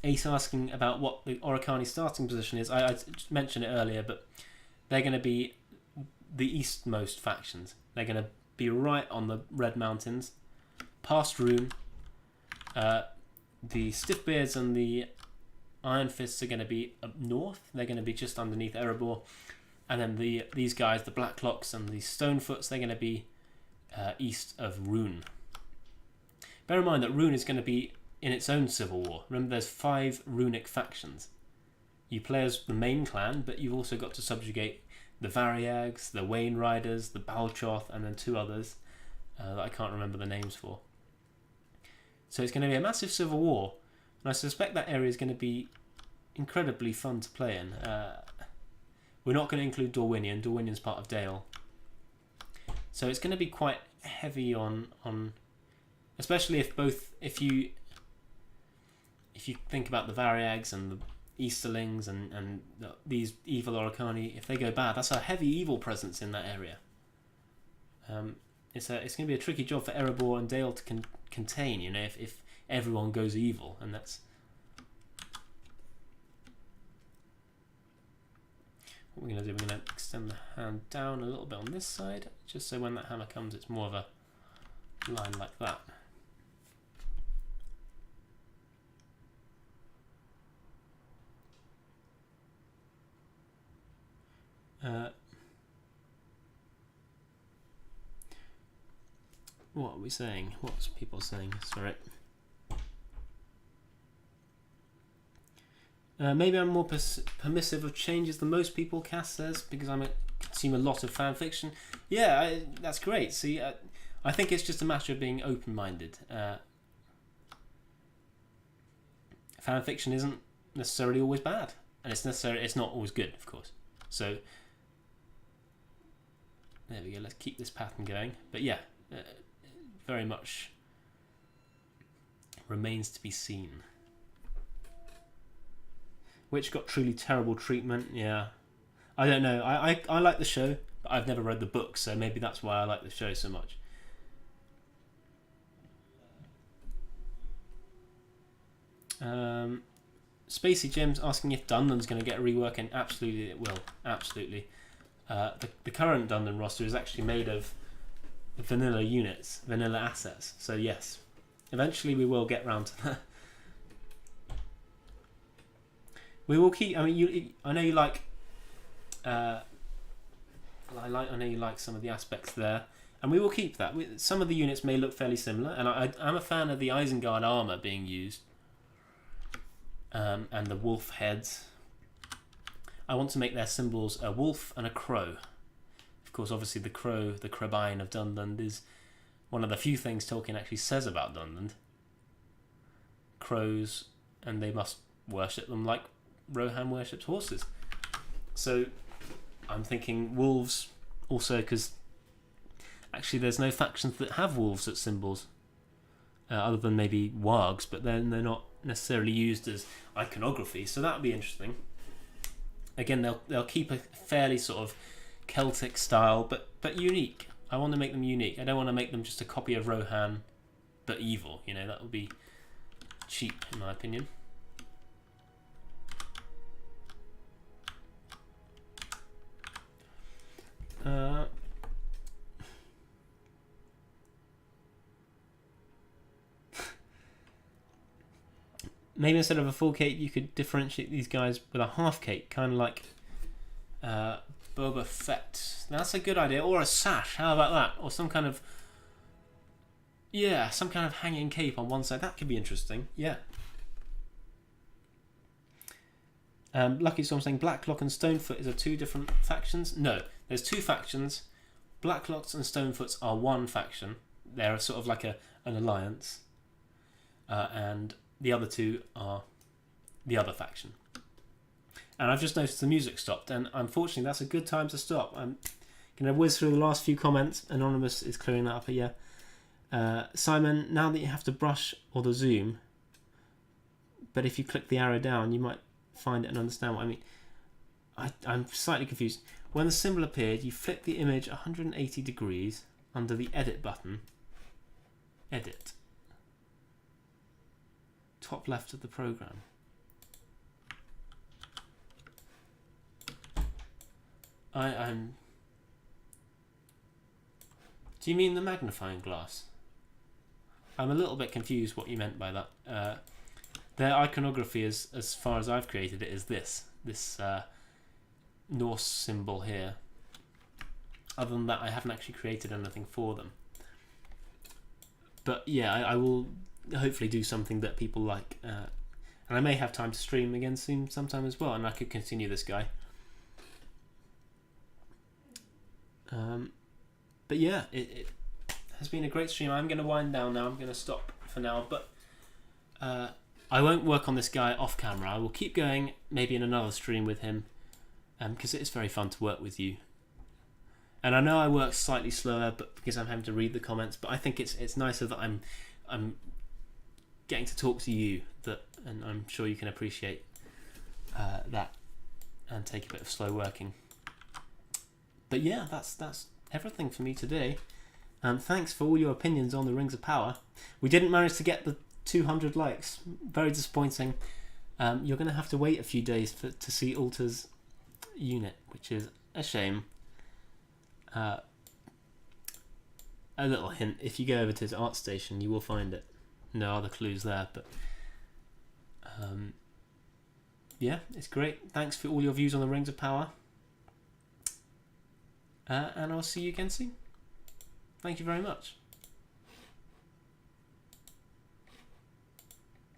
Ace asking about what the Orocani starting position is. I mentioned it earlier, but they're going to be the eastmost factions. They're going to be right on the Red Mountains, past Rune. The Stiffbeards and the Iron Fists are going to be up north. They're going to be just underneath Erebor. And then these guys, the Blacklocks and the Stonefoots, they're going to be east of Rune. Bear in mind that Rune is going to be in its own civil war. Remember, there's 5 runic factions. You play as the main clan, but you've also got to subjugate the Variags, the Wayne Riders, the Balchoth, and then 2 others that I can't remember the names for. So it's going to be a massive civil war, and I suspect that area is going to be incredibly fun to play in. We're not going to include Dorwinion. Dorwinion's part of Dale. So it's going to be quite heavy on especially if you if you think about the Variags and the Easterlings and these evil Oricani, if they go bad, that's a heavy evil presence in that area. It's going to be a tricky job for Erebor and Dale to contain, you know, if everyone goes evil, and that's what we're going to do. We're going to extend the hand down a little bit on this side, just so when that hammer comes, it's more of a line like that. What are we saying? What's people saying? Sorry. Maybe I'm more permissive of changes than most people, Cass says, because I consume a lot of fan fiction. Yeah, that's great. See, I think it's just a matter of being open-minded. Fan fiction isn't necessarily always bad, and it's not always good, of course. So there we go. Let's keep this pattern going. But yeah, very much remains to be seen. Which got truly terrible treatment. Yeah, I don't know. I like the show, but I've never read the book, so maybe that's why I like the show so much. Spacey Jim's asking if Dundan's going to get a rework, and absolutely it will. Absolutely. The current Dundan roster is actually made of vanilla units, vanilla assets. So yes, eventually we will get round to that. We will keep. I mean, I know you like. I know you like some of the aspects there, and we will keep that. Some of the units may look fairly similar, and I'm a fan of the Isengard armor being used, and the wolf heads. I want to make their symbols a wolf and a crow. Of course, obviously the crow, the Crabine of Dundland, is one of the few things Tolkien actually says about Dundland. Crows, and they must worship them like Rohan worships horses. So I'm thinking wolves also, because actually there's no factions that have wolves as symbols, other than maybe wargs, but then they're not necessarily used as iconography, so that would be interesting. Again, they'll keep a fairly sort of Celtic style, but unique. I want to make them unique. I don't want to make them just a copy of Rohan, but evil. You know, that would be cheap, in my opinion. Maybe instead of a full cape, you could differentiate these guys with a half cape, kind of like Boba Fett. That's a good idea. Or a sash. How about that? Or some kind of hanging cape on one side. That could be interesting. Yeah. Lucky Storm saying Blacklock and Stonefoot is two different factions. No, there's two factions. Blacklocks and Stonefoots are one faction. They're sort of like an alliance. And the other two are the other faction. And I've just noticed the music stopped, and unfortunately that's a good time to stop. I'm going to whiz through the last few comments. Anonymous is clearing that up here. Simon, now that you have to brush or the zoom, but if you click the arrow down, you might find it and understand what I mean. I'm slightly confused. When the symbol appeared, you flick the image 180 degrees under the edit button. Edit. Top left of the program. I'm. Do you mean the magnifying glass? I'm a little bit confused what you meant by that. Their iconography, as far as I've created it, is this Norse symbol here. Other than that, I haven't actually created anything for them. But yeah, I will hopefully do something that people like, and I may have time to stream again soon sometime as well, and I could continue this guy. But yeah, it has been a great stream. I'm going to wind down now. I'm going to stop for now, but I won't work on this guy off camera. I will keep going, maybe in another stream with him, because it is very fun to work with you. And I know I work slightly slower, but because I'm having to read the comments. But I think it's nicer that I'm getting to talk to you, and I'm sure you can appreciate that and take a bit of slow working. But yeah, that's everything for me today. Thanks for all your opinions on the Rings of Power. We didn't manage to get the 200 likes. Very disappointing. You're going to have to wait a few days to see Alta's unit, which is a shame. A little hint, if you go over to his art station, you will find it. No other clues there, but yeah, it's great. Thanks for all your views on the Rings of Power. And I'll see you again soon. Thank you very much.